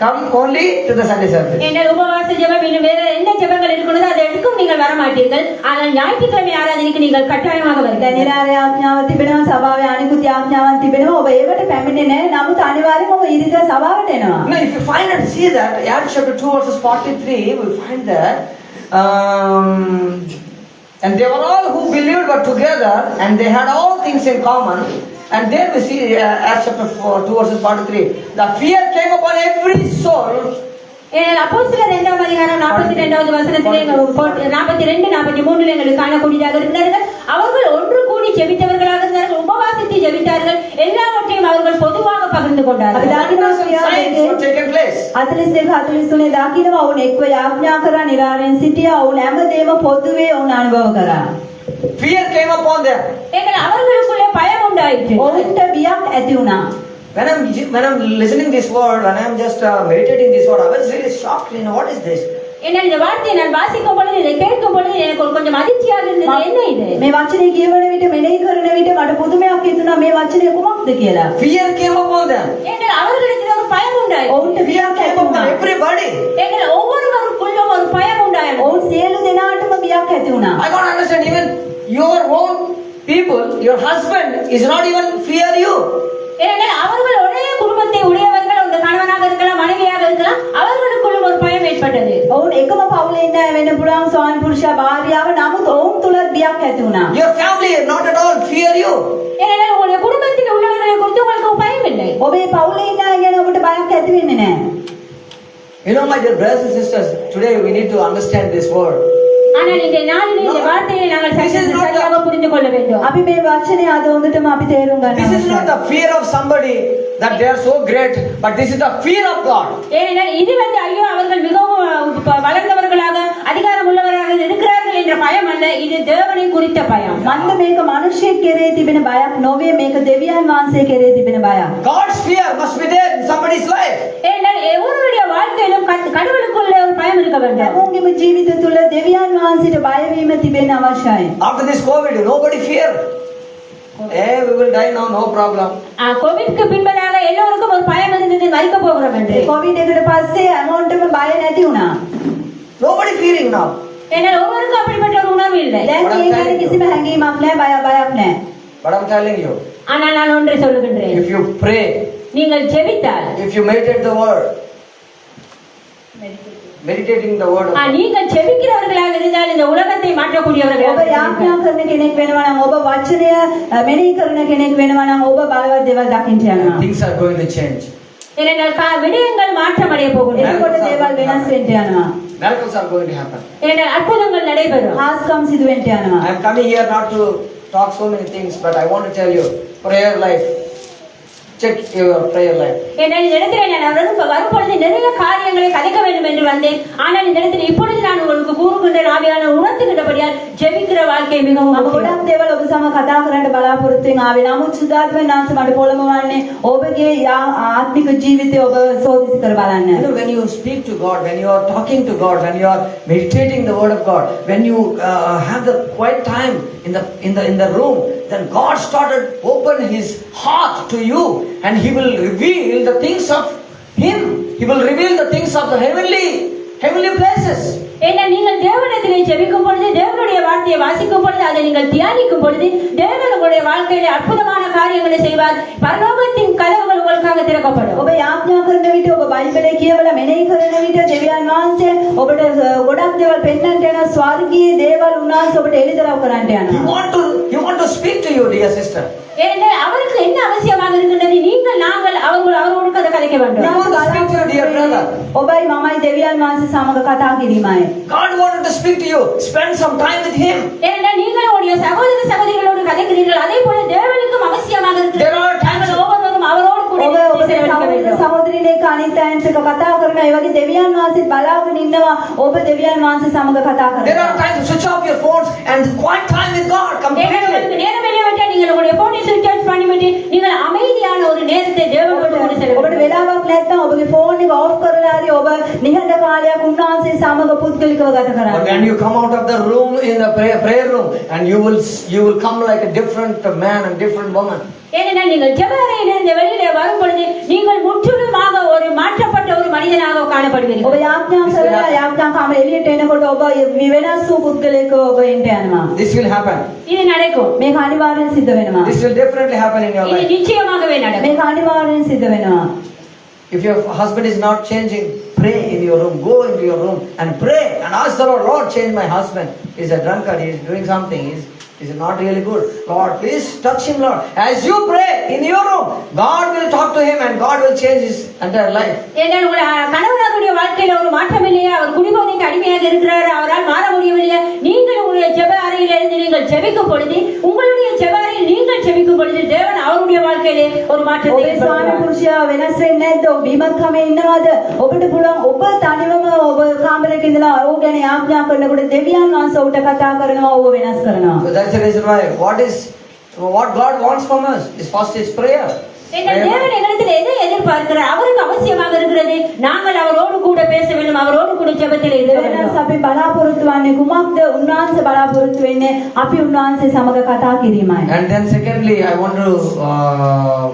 come only to the Sunday service. எங்கள் உபவாச ஜெபம் இன்னும் வேற என்ன ஜெபங்கள் இருக்கிறதோ அதை எடுக்கும் நீங்கள் வர மாட்டீர்கள். ஆனால் ஞாயிற்றுக்கிழமை ஆராதனைக்கு நீங்கள் கட்டாயமாக வருவீர்கள். දැනිරාරේ ආඥාව තිබෙනවා, සභාවේ අනිකුත් ආඥාවන් තිබෙනවා. ඔබ ඒවට පැමිණෙන්නේ නැහැ. නමුත් අනිවාර්යයෙන්ම ඔබ ඉරිදා සභාවට එනවා. Now, if you find and see that, Acts chapter 2 verses 43, we find that, and they were all who believed were together, and they had all things in common. And then we see Acts chapter 2 verses 43, the fear came upon every soul. அப்போஸ்தலர் 2ஆம் அதிகாரம் 42வது வசனத்திலே 42 43 எங்களுக்கு காணக்கூடியதாக இருக்கிறார்கள். அவர்கள் ஒன்று கூடி ஜெபித்தவர்களாக இருந்தார்கள், உபவாசித்து ஜெபித்தார்கள், எல்லாவற்றையும் அவர்கள் பொதுவாக பகிர்ந்து கொண்டார்கள். Taken place. 42 43 දකිනවා ඔවුන් එක්ව යාඥා කරා, නිරාරෙන් සිටියා, ඔවුන් හැමදේම පොදුවේ ඔවුන් අනුභව කරා. Fear came upon them. அவர்களுக்குள்ளே பயம் உண்டாயிற்று. ඔවුන්ට බියක් ඇති වුණා. When I'm listening this word, when I'm just meditating this word, I was really shocked. What is this? என்னால் இந்த வார்த்தையை நான் வாசிக்கும் பொழுது, இதை கேட்கும் பொழுது எனக்கு கொஞ்சம் அதிர்ச்சியாக இருந்தது. என்ன இது? මේ වචනේ කියවන විට මෙනෙහි කරන විට මට පුදුමයක් හිතුණා මේ වචනේ කුමක්ද කියලා. Fear came upon them. என்னால் அவர்களுக்கு ஒரு பயம் உண்டாயிற்று. ඔවුන්ට බියක් Came ඇති upon වුණා. everybody. எங்கள் ஒவ்வொருவருக்குள்ளும் ஒரு பயம் உண்டாயிற்று. ඔවුන් සියලු දෙනාටම බියක් ඇති වුණා. I can't understand, even your own people, your husband is not even fear you. ஏனென்றால் அவர்கள் ஒரே குடும்பத்தை உடையவர்கள், ஒரு கணவனாக இருக்கலாம், மனைவியாக இருக்கலாம், அவர்களுக்குள்ளும் ஒரு பயம் ஏற்பட்டது. ඔවුන් එකම පවුලේ ඉන්න අය වෙන්න පුළුවන්, ස්වාමි පුරුෂයා භාර්යාව, නමුත් ඔවුන් තුල බියක් ඇති වුණා. Your family not at all fear you. ஏனென்றால் உங்களுடைய குடும்பத்தில் உள்ளவர்களை குறித்து உங்களுக்கு பயம் இல்லை. ඔබේ පවුලේ ඉන්න අය ගැන ඔබට බයක් ඇති වෙන්නේ නැහැ. You know, my dear brothers and sisters, today we need to understand this word. ஆனால் இந்த நாளிலே இந்த வார்த்தையை நாங்கள் சரியாக புரிந்து கொள்ள வேண்டும். අපි මේ වචනේ අද හොඳටම අපි තේරුම් ගන්න. This is not the fear of somebody that they are so great, but this is the fear of God. ஏனென்றால் இது ஐயோ அவர்கள் மிகவும் வளர்ந்தவர்களாக அதிகாரம் உள்ளவர்களாக இருக்கிறார்கள் என்ற பயம் அல்ல, இது தேவனை குறித்த பயம். මන්ද මේක මිනිස්සෙක් කෙරේ තිබෙන බයක් නොවේ, මේක දෙවියන් වහන්සේ කෙරේ තිබෙන බයක්. God's fear must be there in somebody's life. ஏனென்றால் ஒவ்வொருவருடைய வாழ்க்கையிலும் கடவுளுக்குள்ள ஒரு பயம் இருக்க வேண்டும். හැමෝගෙම ජීවිත තුළ දෙවියන් වහන්සේට බය වීම තිබෙන්න අවශ්‍යයි. After this COVID, nobody fear. Hey, we will die now, no problem. கோவிட்க்கு பின்பதாக எல்லோருக்கும் ஒரு பயம் இருந்தது, மரிக்க போகிறோம் என்று. කොවිඩ් එකට පස්සේ හැමෝටම බය නැති වුණා. Nobody fearing now. ஏனால் ஒவ்வொருக்கும் அப்படிப்பட்ட ஒரு உணர்வு இல்லை. දැන් මේ ගැන කිසිම හැඟීමක් නැහැ, බයක් නැහැ. But I'm telling you, ஆனால் நான் ஒன்றை சொல்லுகின்றேன். if you pray, நீங்கள் ஜெபித்தால், if you meditate the word, meditating the word of God, நீங்கள் ஜெபிக்கிறவர்களாக இருந்தால் இந்த உலகத்தை ඔබ மாற்றக்கூடியவர்களாக යාඥා කරන කෙනෙක් වෙනවා නම්, ඔබ වචනය මෙනෙහි කරන කෙනෙක් වෙනවා නම්, ඔබ බලවත් දේවල් දකින්න යනවා. things are going to change. ஏனென்றால் விடயங்கள் மாற்றமடைய போகின்றன. එතකොට දේවල් වෙනස් වෙන්න යනවා. Miracles are going to happen. ஏனென்றால் அற்புதங்கள் நடைபெறும். හාස්කම් සිදු වෙන්න යනවා. I am coming here not to talk so many things, but I want to tell you, prayer life. Check your prayer life. ஏனென்றால் இந்த இடத்துல நான் வரும்பொழுது நிறைய காரியங்களை கதைக்க வேண்டும் என்று வந்தேன். ஆனால் இந்த இடத்துல இப்பொழுது நான் உங்களுக்கு கூறுகின்ற ஆவியான உணர்த்துகின்றபடியால் ஜெபிக்கிற வாழ்க்கை மிகவும் මම ගොඩක් දේවල් ඔබ සමග කතා කරන්න බලාපොරොත්තු වෙන ආවේ. නමුත් සුදාත්මයන් වහන්සේ මට පොළඹවන්නේ ඔබගේ ආත්මික ජීවිතය ඔබ සෝදිසි කර බලන්න. You know, when you speak to God, when you are talking to God, when you are meditating the word of God, when you have the quiet time in the room, then God started open His heart to you, and He will reveal the things of Him. He will reveal the things of the heavenly places. ஏன்னா நீங்கள் தேவனிடத்திலே ஜெபிக்கும் பொழுது, தேவனுடைய வார்த்தையை வாசிக்கும் பொழுது, அதை நீங்கள் தியானிக்கும் பொழுது, தேவன் உங்களுடைய வாழ்க்கையிலே அற்புதமான காரியங்களை செய்வார். பரலோகத்தின் கதவுகள் உங்களுக்காக திறக்கப்படும். ඔබ යාඥා කරන විට, ඔබ බයිබලය කියවලා මෙනෙහි කරන විට දෙවියන් වහන්සේ ඔබට ගොඩක් දේවල් පෙන්වන්නට යන ස්වර්ගීය දේවල් උන්වහන්සේ ඔබට එළිදරව් කරන්නට යනවා. He want to speak to you, dear sister. ஏனென்றால் அவருக்கு என்ன அவசியமாக இருக்கின்றது? நீங்கள் நாங்கள் அவரோடு கதை கதைக்க வேண்டும். He want to speak to you, dear brother. ඔබයි මමයි දෙවියන් වහන්සේ සමග කතා කිරීමයි. God wanted to speak to you. Spend some time with Him. ஏனென்றால் நீங்கள் உங்களுடைய சகோதர சகோதரிகளோடு கதைக்கிறீர்கள், அதே போல தேவனுக்கும் அவசியமாக இருக்கிறது. There are times ஒவ்வொருவரும் அவரோடு கூட ඔබ ඔබේ සහෝදර සහෝදරිනේ අනිත් අයන්ට කතා කරන ඒ වගේ දෙවියන් වහන්සේ බලාගෙන ඉන්නවා. ඔබ දෙවියන් වහන්සේ සමග කතා There are කරනවා. times to switch off your phones and quiet time with God completely. நேரம் இல்லையா நீங்கள் உங்களுடைய போனை சுவிட்ச் ஆஃப் பண்ணிவிட்டு நீங்கள் அமைதியான ஒரு நேரத்தை தேவனோடு கூட ඔබට செலவிடுங்கள். වෙලාවක් නැත්නම් ඔබගේ ෆෝන් එක ඔෆ් කරලා හරි ඔබ ඔබ නිහඬ කාලයක් උන්වහන්සේ සමග පුද්ගලිකව ගත But කරන්න. when you come out of the room in the prayer room, and you will come like a different man and different woman. ஏனென்றால் நீங்கள் ஜெப அறையிலிருந்து வெளியிலே வரும் பொழுது நீங்கள் முற்றிலுமாக ஒரு மாற்றப்பட்ட ஒரு மனிதனாக ඔබ காணப்படுவீர்கள். යාඥා කරලා යාඥා කාම එළියට එනකොට ඔබ වෙනස් වූ පුද්ගලයෙක්ව ඔබ එන්න යනවා. This will happen. இது நடக்கும். මේක අනිවාර්යෙන් සිද්ධ වෙනවා. This will definitely happen in your இது life. நிச்சயமாகவே நடக்கும். මේක අනිවාර්යෙන් සිද්ධ වෙනවා. If your husband is not changing, pray in your room. Go into your room and pray and ask the Lord, Lord, change my husband. He's a drunkard. He's doing something. He's not really good. Lord, please touch him, Lord. As you pray in your room, God will talk to him and God will change his entire life. ஏனென்றால் உங்கள் கணவனுடைய வாழ்க்கையில ஒரு மாற்றம் இல்லையா, அவர் குடிபோதைக்கு அடிமையாக இருக்கிறார், அவரால் மாற முடியவில்லையா, நீங்கள் உங்களுடைய ஜெப அறையிலிருந்து நீங்கள் ஜெபிக்கும் பொழுது, உங்களுடைய ஜெப அறையில் நீங்கள் ஜெபிக்கும் பொழுது தேவன் அவருடைய வாழ்க்கையிலே ஒரு மாற்றத்தை ඔබේ ස්වාමි ஏற்படுத்துவார். පුරුෂයා වෙනස් වෙන්නේ නැද්ද? ඔබ බීමත් කමේ ඉන්නවද? ඔබට පුළුවන් ඔබ තනිවම ඔබ කාමරයක ඉඳලා ඔහු ගැන යාඥා කරනකොට දෙවියන් වහන්සේ ඔබට කතා කරනවා, ඔබ වෙනස් කරනවා. So that's the reason why what God wants from us is first is prayer. எங்கள் தேவன் எங்களிடத்தில் எதை எதிர்பார்க்கிறார்? அவருக்கு அவசியமாக இருக்கிறது நாங்கள் அவரோடு கூட பேச வேண்டும், அவரோடு கூட ஜெபத்தில் இருக்க වෙනස් வேண்டும். අපි බලාපොරොත්තු වන්නේ කුමක්ද? උන්වහන්සේ බලාපොරොත්තු වෙන්නේ අපි උන්වහන්සේ සමග කතා කිරීමයි. And then secondly, I want to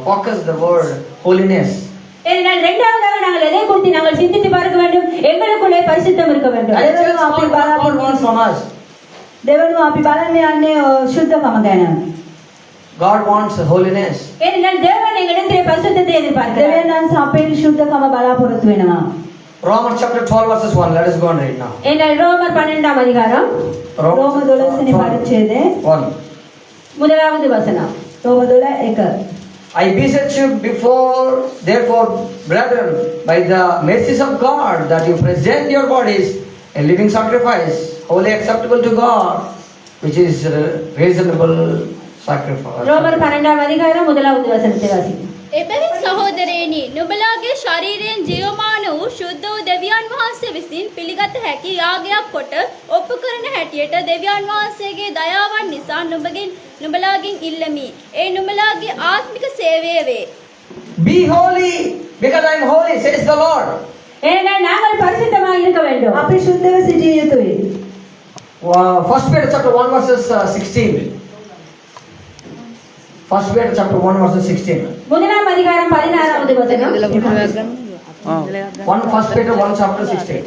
focus the word holiness. ஏனென்றால் இரண்டாவதாக நாங்கள் எதை குறித்து நாங்கள் சிந்தித்து பார்க்க வேண்டும்? எங்களுக்குள்ளே பரிசுத்தம் இருக்க வேண்டும். And just what God wants from us. දෙවනුව අපි බලන්න යන්නේ ශුද්ධකම ගැන. God wants holiness. ஏனென்றால் தேவன் எங்களிடத்திலே பரிசுத்தத்தை எதிர்பார்க்கிறார். දෙවියන් වහන්සේ අපේ ශුද්ධකම බලාපොරොත්තු වෙනවා. Romans chapter 12 verses 1. Let us go and read now. ஏனென்றால் ரோமர் 12ஆம் அதிகாரம் රෝම 12 වෙනි පරිච්ඡේදය 1. முதலாவது வசனம். රෝම 12:1. I beseech you therefore, brethren, by the mercies of God, that you present your bodies a living sacrifice, wholly acceptable to God, which is reasonable sacrifice. ரோமர் 12ஆம் அதிகாரம் முதலாவது வசனத்தை வாசிக்கிறேன். එබැවින් සහෝදරයනි නුඹලාගේ ශරීරයෙන් ජීවමාන වූ ශුද්ධ වූ දෙවියන් වහන්සේ විසින් පිළිගත හැකි යාගයක් කොට ඔප්පු කරන හැටියට දෙවියන් වහන්සේගේ දයාවන් නිසා නුඹලාගෙන් ඉල්ලමි. ඒ නුඹලාගේ ආත්මික සේවය වේ. Be holy, because I am holy, says the Lord. ஏனென்றால் நாங்கள் பரிசுத்தமாக இருக்க வேண்டும். අපි ශුද්ධව සිටිය යුතුයි. 1 Peter chapter 1 verses 16. 1 Peter chapter 1 verses 16. முதலாம் அதிகாரம் 16வது வசனம். 1 Peter 1 chapter 16.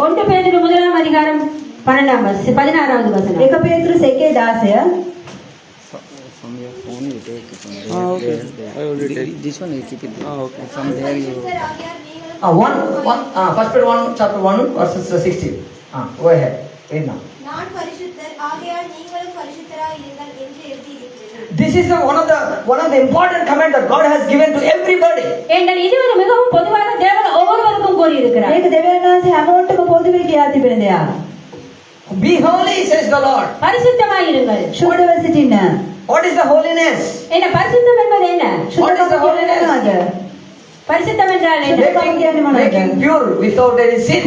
1 பேதுரு முதலாம் அதிகாரம் 16வது வசனம். 1 පේතුරු 1:16. This one you keep it. Okay. From there you. First Peter 1 chapter 1 verses 16. Go ahead. Read now. நான் பரிசுத்தர் ஆகையால் நீங்களும் பரிசுத்தராய் இருங்கள் என்று எழுதியிருக்கிறேன். This is one of the important command that God has given to everybody. ஏனென்றால் இது ஒரு மிகவும் பொதுவான தேவன் ஒவ்வொருவருக்கும் கூறி இருக்கிறார். මේක දෙවියන් වහන්සේ හැමෝටම පොදුවේ කියා තිබෙන දෙයක්. Be holy, says the Lord. பரிசுத்தமாக இருங்கள். ශුද්ධව සිටින්න. What is the holiness? என்ன பரிசுத்தம் என்பது என்ன? What is the holiness? பரிசுத்தம் என்றால் என்ன? Making pure without any sin.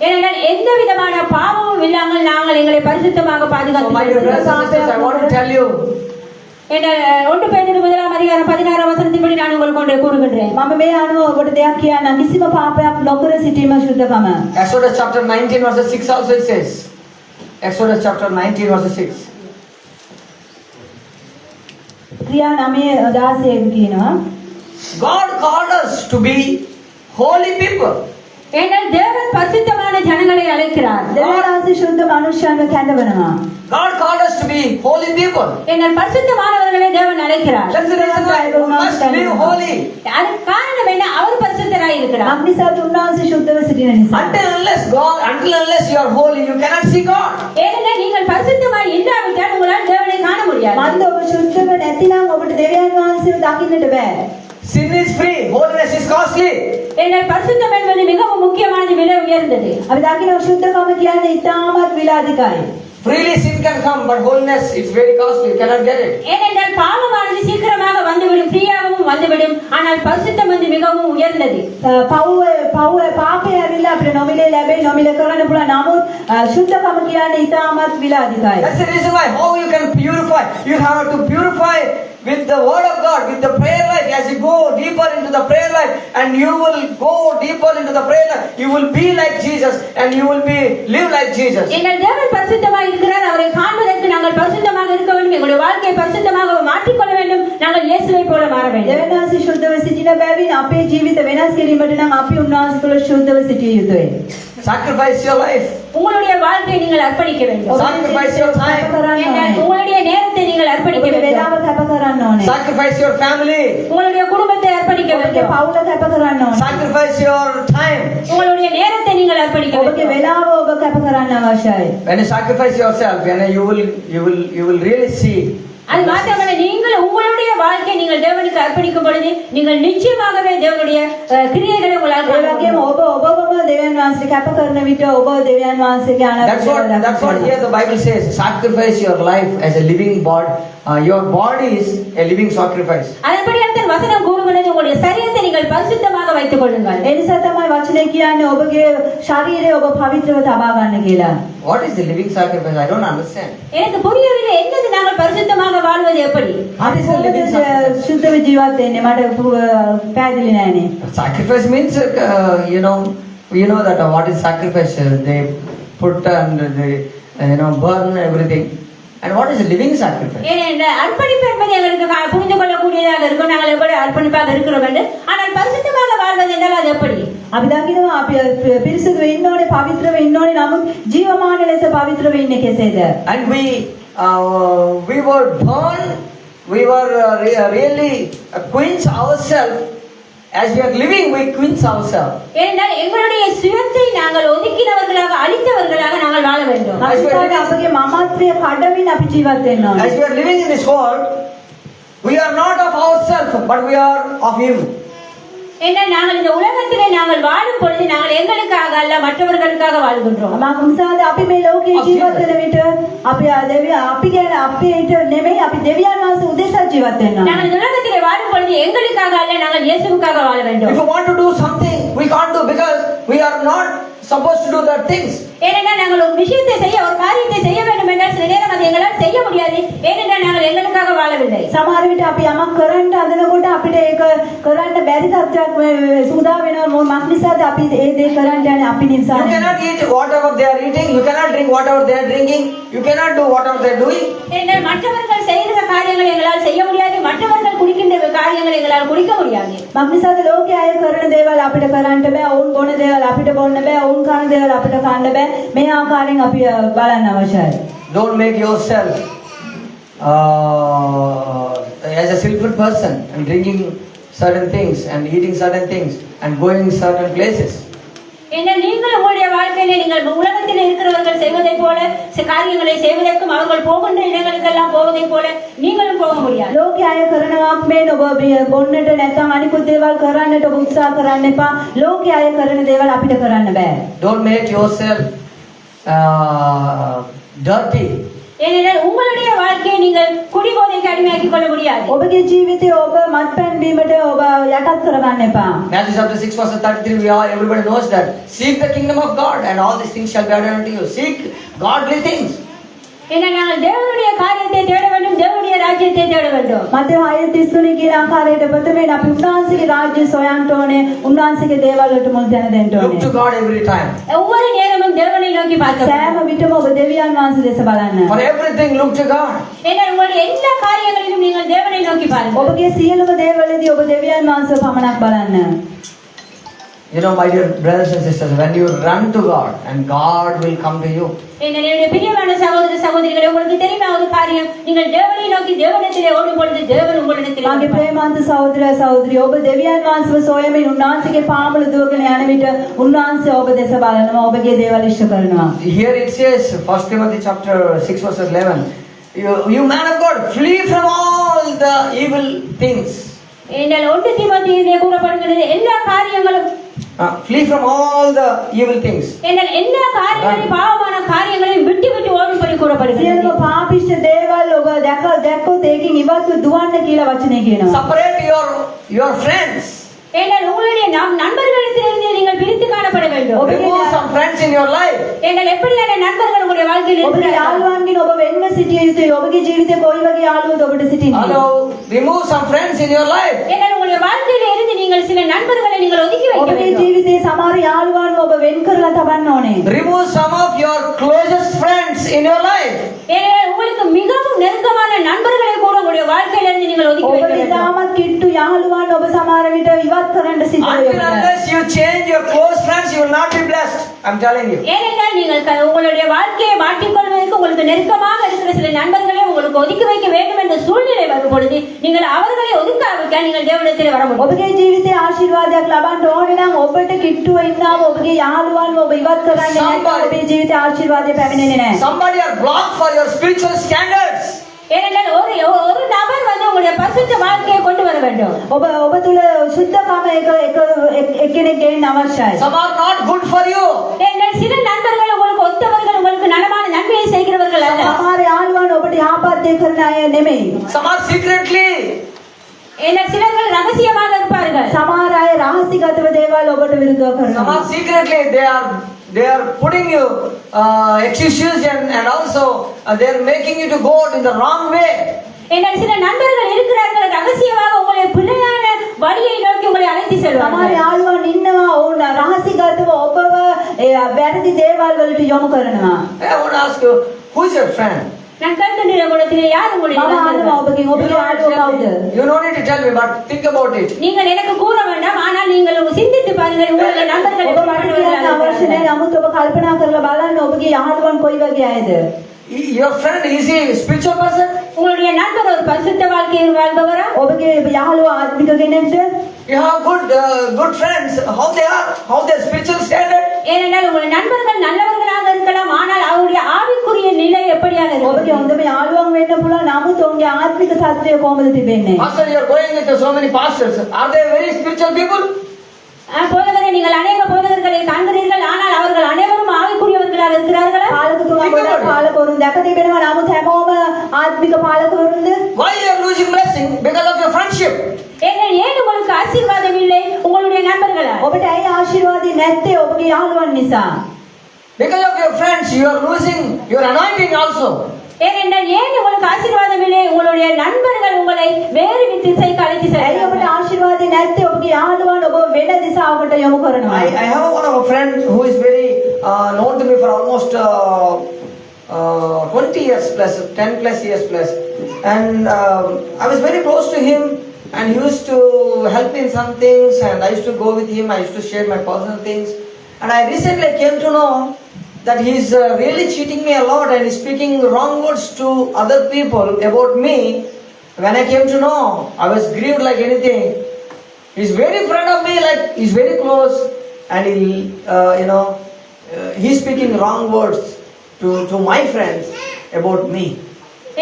ஏனென்றால் எந்த விதமான பாவமும் இல்லாமல் நாங்கள் எங்களை பரிசுத்தமாக So my dear brothers and பாதுகாத்து sisters, I want to tell you, 1 பேதுரு முதலாம் அதிகாரம் 16ஆம் வசனத்தின்படி நான் உங்களுக்கு ஒன்றை கூறுகின்றேன். මම මේ අනුව ඔබට දෙයක් කියන්න කිසිම පාපයක් නොකර සිටීම ශුද්ධකම. Exodus chapter 19 verses 6 also it says. Exodus chapter 19 verses 6. ක්‍රියා 9:16 කියනවා. God called us to be holy people. ஏனென்றால் தேவன் பரிசுத்தமான ஜனங்களை அழைக்கிறார். දෙවියන් වහන්සේ ශුද්ධ මනුෂ්‍යයන්ව කැඳවනවා. God called us to be holy people. ஏனென்றால் பரிசுத்தமானவர்களை தேவன் அழைக்கிறார். That's the reason why we must live holy. அதற்கு காரணம் என்ன? அவர் பரிசுத்தராய் இருக்கிறார். අග්නිසත් උන්වහන්සේ ශුද්ධව සිටින නිසා. Until unless you are holy, you cannot see God. ஏனென்றால் நீங்கள் பரிசுத்தமாய் இல்லாவிட்டால் உங்களால் தேவனை காண முடியாது. මන්ද ඔබ ශුද්ධව නැතිනම් ඔබට දෙවියන් වහන්සේව දකින්නට බෑ. Sin is free, holiness is costly. ஏனென்றால் பரிசுத்தம் என்பது மிகவும் முக்கியமானது, விலை உயர்ந்தது. අපි දකින්න ශුද්ධකම කියන්නේ ඉතාමත් විලාදිකයි. Freely sin can come, but holiness is very costly. You cannot get it. ஏனென்றால் பாவமானது சீக்கிரமாக வந்துவிடும், ஃப்ரீயாகவும் வந்துவிடும். ஆனால் பரிசுத்தம் வந்து மிகவும் உயர்ந்தது. පව් පාපය ඇවිල්ලා අපිට නොමිලේ ලැබෙයි, නොමිලේ කරන්න පුළුවන්. නමුත් ශුද්ධකම කියන්නේ ඉතාමත් විලාදිතයි. That's the reason why how you can purify. You have to purify with the word of God, with the prayer life. As you go deeper into the prayer life, and you will go deeper into the prayer life, you will be like Jesus, and you will live like Jesus. எங்கள் தேவன் பரிசுத்தமாக இருக்கிறார். அவரை காண்பதற்கு நாங்கள் பரிசுத்தமாக இருக்க வேண்டும். எங்களுடைய வாழ்க்கையை பரிசுத்தமாக மாற்றிக்கொள்ள வேண்டும். நாங்கள் இயேசுவை போல மாற வேண்டும். දෙවනාසි ශුද්ධව සිටින බැවින් අපේ ජීවිත වෙනස් කිරීමට නම් අපි උන්වහන්සේ තුළ ශුද්ධව සිටිය යුතුයි. Sacrifice your life. உங்களுடைய வாழ்க்கையை நீங்கள் அர்ப்பணிக்க வேண்டும். Sacrifice your time. உங்களுடைய நேரத்தை நீங்கள் அர்ப்பணிக்க வேண்டும். වෙලාව කැප කරන්න ඕනේ. Sacrifice your family. உங்களுடைய குடும்பத்தை அர்ப்பணிக்க ඔබගේ வேண்டும். පවුල කැප කරන්න ඕනේ. Sacrifice your time. உங்களுடைய நேரத்தை நீங்கள் அர்ப்பணிக்க ඔබගේ வேண்டும். වෙලාව ඔබ කැප කරන්න අවශ්‍යයි. When you sacrifice yourself, then you will really see. அது மாத்திரமல்ல, நீங்கள் உங்களுடைய வாழ்க்கையை நீங்கள் தேவனுக்கு அர்ப்பணிக்கும் பொழுது நீங்கள் நிச்சயமாகவே தேவனுடைய கிரியைகளை உங்களால் ඒ වගේම ඔබ ඔබවම දෙවියන් වහන්සේ කැප කරන විට ඔබ දෙවියන් වහන්සේගේ That's what here the Bible says. Sacrifice your life as a living body. Your body is a living sacrifice. அதன்படியாக வசனம் கூறுகிறது, உங்களுடைய சரீரத்தை நீங்கள் பரிசுத்தமாக வைத்துக் கொள்ளுங்கள். ඒ නිසා තමයි වචනේ කියන්නේ ඔබගේ ශරීරය ඔබ පවිත්‍රව තබා ගන්න කියලා. What is the living sacrifice? I don't understand. எனக்கு புரியவில்லை, என்னது நாங்கள் பரிசுத்தமாக வாழ்வது எப்படி? අපි කොහොමද ශුද්ධව ජීවත් වෙන්නේ? මට පැහැදිලි නෑනේ. Sacrifice means you know that what is sacrifice? They put and they burn everything. And what is a living sacrifice? ஏனென்றால் அர்ப்பணிப்பு என்பது எங்களுக்கு புரிந்து கொள்ளக்கூடியதாக இருக்கும். நாங்கள் எப்படி அர்ப்பணிப்பாக இருக்கிறோம் என்று. ஆனால் பரிசுத்தமாக வாழ்வது என்றால் அது எப்படி? අපි දකිනවා අපි පිරිසුදුව ඉන්න ඕනේ, පවිත්‍රව ඉන්න ඕනේ. නමුත් ජීවමාන ලෙස පවිත්‍රව ඉන්නේ කෙසේද? And we were born, we were really quench ourselves. As we are living, we quench ourselves. ஏனென்றால் எங்களுடைய சுயத்தை நாங்கள் ஒதுக்கினவர்களாக, அழித்தவர்களாக நாங்கள் வாழ வேண்டும். අපගේ මමත්වය කඩමින් අපි ජීවත් වෙන්න ඕනේ. As we are living in this world, we are not of ourselves, but we are of Him. ஏனென்றால் நாங்கள் இந்த உலகத்திலே நாங்கள் வாழும் பொழுது நாங்கள் எங்களுக்காக அல்ல, மற்றவர்களுக்காக வாழ்கின்றோம். මොකද අපි මේ ලෝකේ ජීවත් වෙන විට අපි අපි කියන අපේට නෙමෙයි, අපි දෙවියන් වහන්සේ උදෙසා ජීවත් වෙනවා. நாங்கள் இந்த உலகத்திலே வாழும் பொழுது எங்களுக்காக அல்ல, நாங்கள் இயேசுவுக்காக வாழ வேண்டும். If you want to do something, we can't do because we are not supposed to do that things. ஏனென்றால் நாங்கள் ஒரு விஷயத்தை செய்ய, ஒரு காரியத்தை செய்ய வேண்டும் என்றால் சில நேரம் அதை எங்களால் செய்ய முடியாது. ஏனென்றால் நாங்கள் எங்களுக்காக வாழவில்லை. සමහර විට අපි යමක් කරන්න හදනකොට අපිට ඒක කරන්න බැරි තත්ත්වයක් සූදා වෙනවා. මොකක් නිසාද අපි ඒ දේ කරන්න යන්නේ? අපි නිසා. You cannot eat whatever they are eating. You cannot drink whatever they are drinking. You cannot do whatever they are doing. ஏனென்றால் மற்றவர்கள் செய்கிற காரியங்களை எங்களால் செய்ய முடியாது. மற்றவர்கள் குடிக்கின்ற காரியங்களை எங்களால் குடிக்க முடியாது. මොකක් නිසාද ලෝකයේ අය කරන දේවල් අපිට කරන්න බෑ. ඔවුන් බොන දේවල් අපිට බොන්න බෑ. ඔවුන් කන දේවල් අපිට කන්න බෑ. මේ ආකාරයෙන් අපි බලන්න අවශ්‍යයි. Don't make yourself as a sinful person and drinking certain things and eating certain things and going certain places. ஏனென்றால் நீங்கள் உங்களுடைய வாழ்க்கையிலே நீங்கள் உலகத்தில் இருக்கிறவர்கள் செய்வதைப் போல காரியங்களை செய்வதற்கும் அவர்கள் போகின்ற இடங்களுக்கெல்லாம் போவதைப் போல நீங்களும் போக முடியாது. ලෝකයේ අය කරනවාක් මේ ඔබ බොන්නට නැත්නම් අනිකුත් දේවල් කරන්නට ඔබ උත්සාහ කරන්න එපා. ලෝකයේ අය කරන දේවල් අපිට කරන්න බෑ. Don't make yourself dirty. ஏனென்றால் உங்களுடைய வாழ்க்கையை நீங்கள் குடிபோதைக்கு அடிமையாக்கிக் கொள்ள முடியாது. ඔබගේ ජීවිතය ඔබ මත්පැන් බීමට ඔබ යටත් කරගන්න එපා. Matthew chapter 6 verse 33, everybody knows that. Seek the kingdom of God and all these things shall be added unto you. Seek godly things. ஏனென்றால் நாங்கள் தேவனுடைய காரியத்தை தேட வேண்டும், தேவனுடைய ராஜ்யத்தை தேட வேண்டும். මතේ 6:33 කියන ආකාරයට ප්‍රථමයෙන් අපි උන්වහන්සේගේ රාජ්‍ය සොයන්න ඕනේ. උන්වහන්සේගේ දේවල් වලට මුල් තැන දෙන්න Look ඕනේ. to God every time. ஒவ்வொரு நேரமும் தேவனை நோக்கி பார்க்க வேண்டும். සෑම විටම ඔබ දෙවියන් වහන්සේ දෙස බලන්න. For everything, look to God. ஏனென்றால் உங்களுடைய எல்லா காரியங்களிலும் நீங்கள் தேவனை நோக்கி பாருங்கள். ඔබගේ සියලුම දේවල්වලදී ඔබ දෙවියන් වහන්සේව පමණක් බලන්න. You know, my dear brothers and sisters, when you run to God and God will come to you. என்னுடைய பிரியமான சகோதர சகோதரிகளே, உங்களுக்கு தெரியுமா ஒரு காரியம்? நீங்கள் தேவனை நோக்கி தேவனிடத்திலே ஓடும் பொழுது தேவன் உங்களிடத்தில் මගේ ප්‍රේමාන්ත සහෝදර සහෝදරිය, ඔබ දෙවියන් වහන්සේව සොයමින් උන්වහන්සේගේ පාමුල දුවගෙන යන විට උන්වහන්සේ ඔබ දෙස බලනවා, ඔබගේ දේවල් ඉෂ්ට කරනවා. Here it says, 1 Timothy chapter 6 verse 11, you man of God, flee from all the evil things. என்றால் 1 தீமோத்தேயுவிலே கூறப்படுகிறது எல்லா காரியங்களும் flee from all the evil things. என்றால் எல்லா காரியங்களையும் பாவமான காரியங்களையும் விட்டு விட்டு ஓடும்படி கூறப்படுகிறது. සියලුම පාපිෂ්ඨ දේවල් ඔබ දැක්කොත් ඒකින් ඉවත්ව දුවන්න කියලා වචනේ කියනවා. Separate your friends. ஏனால் உங்களுடைய நண்பர்களிடத்திலிருந்து நீங்கள் பிரித்து காணப்பட வேண்டும். Remove some friends in your life. ஏனால் எப்படியான நண்பர்கள் உங்களுடைய வாழ்க்கையில் ඔබගේ இருக்கிறார்கள்? යාළුවන්ගෙන් ඔබ වෙන්ව සිටිය යුතුයි. ඔබගේ ජීවිතේ කොයි වගේ යාළුවෝද ඔබට සිටින්නේ? Hello, remove some friends in your life. ஏனால் உங்களுடைய வாழ்க்கையில இருந்து நீங்கள் சில நண்பர்களை நீங்கள் ஒதுக்கி வைக்க ඔබගේ வேண்டும். ජීවිතේ සමහර යාළුවන්ව ඔබ වෙන් කරලා තබන්න ඕනේ. Remove some of your closest friends in your life. ஏனால் உங்களுக்கு மிகவும் நெருக்கமான நண்பர்களை கூட உங்களுடைய வாழ்க்கையில இருந்து நீங்கள் ஒதுக்கி வைக்க ඔබට வேண்டும். ඉතාමත් කිට්ටු යාළුවන් ඔබ සමහර විට ඉවත් කරන්න සිද්ධ Until වෙනවා. unless you change your close friends, you will not be blessed. I'm telling you. ஏனென்றால் நீங்கள் உங்களுடைய வாழ்க்கையை மாற்றிக்கொள்வதற்கு உங்களுக்கு நெருக்கமாக இருக்கிற சில நண்பர்களை உங்களுக்கு ஒதுக்கி வைக்க வேண்டும் என்ற சூழ்நிலை வரும் பொழுது நீங்கள் அவர்களை ஒதுக்காவிட்டால் நீங்கள் தேவனிடத்தில் வர முடியும். ඔබගේ ජීවිතේ ආශිර්වාදයක් ලබන්න ඕනේ නම් ඔබට කිට්ටුව ඉන්නා ඔබගේ යාළුවන් ඔබ ඉවත් කරන්නේ නැත්නම් ඔබේ ජීවිතේ ආශිර්වාදය පැමිණෙන්නේ නැහැ. Somebody are blocked for your spiritual standards. ஏனென்றால் ஒரு நபர் வந்து உங்களுடைய பரிசுத்த வாழ்க்கையை கொண்டு வர வேண்டும். ඔබ තුල සුද්ධකම එක්කෙනෙක් ගේන්න අවශ්‍යයි. Some are not good for you. ஏனென்றால் சில நண்பர்கள் உங்களுக்கு ஒத்தவர்கள் உங்களுக்கு நலமான நன்மையை செய்கிறவர்கள் அல்ல. සමහර යාළුවන් ඔබට යහපත් කරන අය නෙමෙයි. Some are secretly. ஏனென்றால் சிலர்கள் ரகசியமாக இருப்பார்கள். සමහර අය රහසිගතව දේවල් ඔබට විරුද්ධව Some කරනවා. are secretly. They are putting you excuses and also they are making you to go in the wrong way. ஏனென்றால் சில நண்பர்கள் இருக்கிறார்கள் ரகசியமாக உங்களை பிள்ளையான வழியை நோக்கி உங்களை அழைத்து සමහර செல்வார்கள். යාළුවන් ඉන්නවා ඔවුන් රහසිගතව ඔබව වැරදි දේවල් වලට යොමු කරනවා. I want to ask you, who is your friend? நான் கேட்கின்ற குணத்திலே யார் உங்களுடைய මම අහනවා நண்பர்கள்? ඔබගෙන් ඔබගේ යාළුවා කවුද? You don't need to tell me, but think about it. நீங்கள் எனக்கு கூற வேண்டாம் ஆனால் நீங்கள் சிந்தித்து பாருங்கள் உங்களுடைய நண்பர்கள் ඔබ මට කියන්න අවශ්‍ය නැහැ. නමුත් ඔබ කල්පනා කරලා බලන්න ඔබගේ යාළුවන් කොයි වගේ අයද? Your friend, is he a spiritual person? உங்களுடைய நண்பர் ஒரு பரிசுத்த வாழ்க்கையில் வாழ்பவரா? ඔබගේ යාළුවා ආත්මික කෙනෙක්ද? You have good friends. How they are? How their spiritual standard? ஏனென்றால் உங்கள் நண்பர்கள் நல்லவர்களாக இருக்கலாம் ஆனால் அவருடைய ஆவிக்குரிய நிலை எப்படியாக ඔබගේ இருக்கும்? හොඳම යාළුවන් වෙන්න පුළුවන්. නමුත් ඔවුන්ගේ ආත්මික තත්ත්වය කොහොමද තිබෙන්නේ? Pastor, you are going with so many pastors. Are they very spiritual people? போதகரை நீங்கள் அநேக போதகர்களை காண்கிறீர்கள் ஆனால் அவர்கள் அனைவரும் ஆவிக்குரியவர்களாக இருக்கிறார்களா? පාලකතුමා ගොඩක් පාලකවරුන් දැක තිබෙනවා. නමුත් හැමෝම ආත්මික පාලකවරුන්ද? Why you are losing blessing? Because of your friendship. ஏன் உங்களுக்கு ஆசீர்வாதம் இல்லை உங்களுடைய நண்பர்களா? ඔබට ඇයි ආශිර්වාදي නැත්තේ? ඔබගේ යාළුවන් නිසා. Because of your friends, you are losing your anointing also. ஏனென்றால் ஏன் உங்களுக்கு ஆசீர்வாதம் இல்லை உங்களுடைய நண்பர்கள் உங்களை வேறு திசைக்கு அழைத்து ඇයි ඔබට செல்கிறார்கள்? ආශිර්වාදي නැත්තේ? ඔබගේ යාළුවන් ඔබ වෙන දිශාවකට යොමු කරනවා. I have one of a friend who is very known to me for almost 20 years plus, 10 plus years plus. And I was very close to him and he used to help me in some things and I used to go with him, I used to share my personal things. And I recently came to know that he is really cheating me a lot and is speaking wrong words to other people about me. When I came to know, I was grieved like anything. He's very friend of me, like he's very close, and he's speaking wrong words to my friends about me.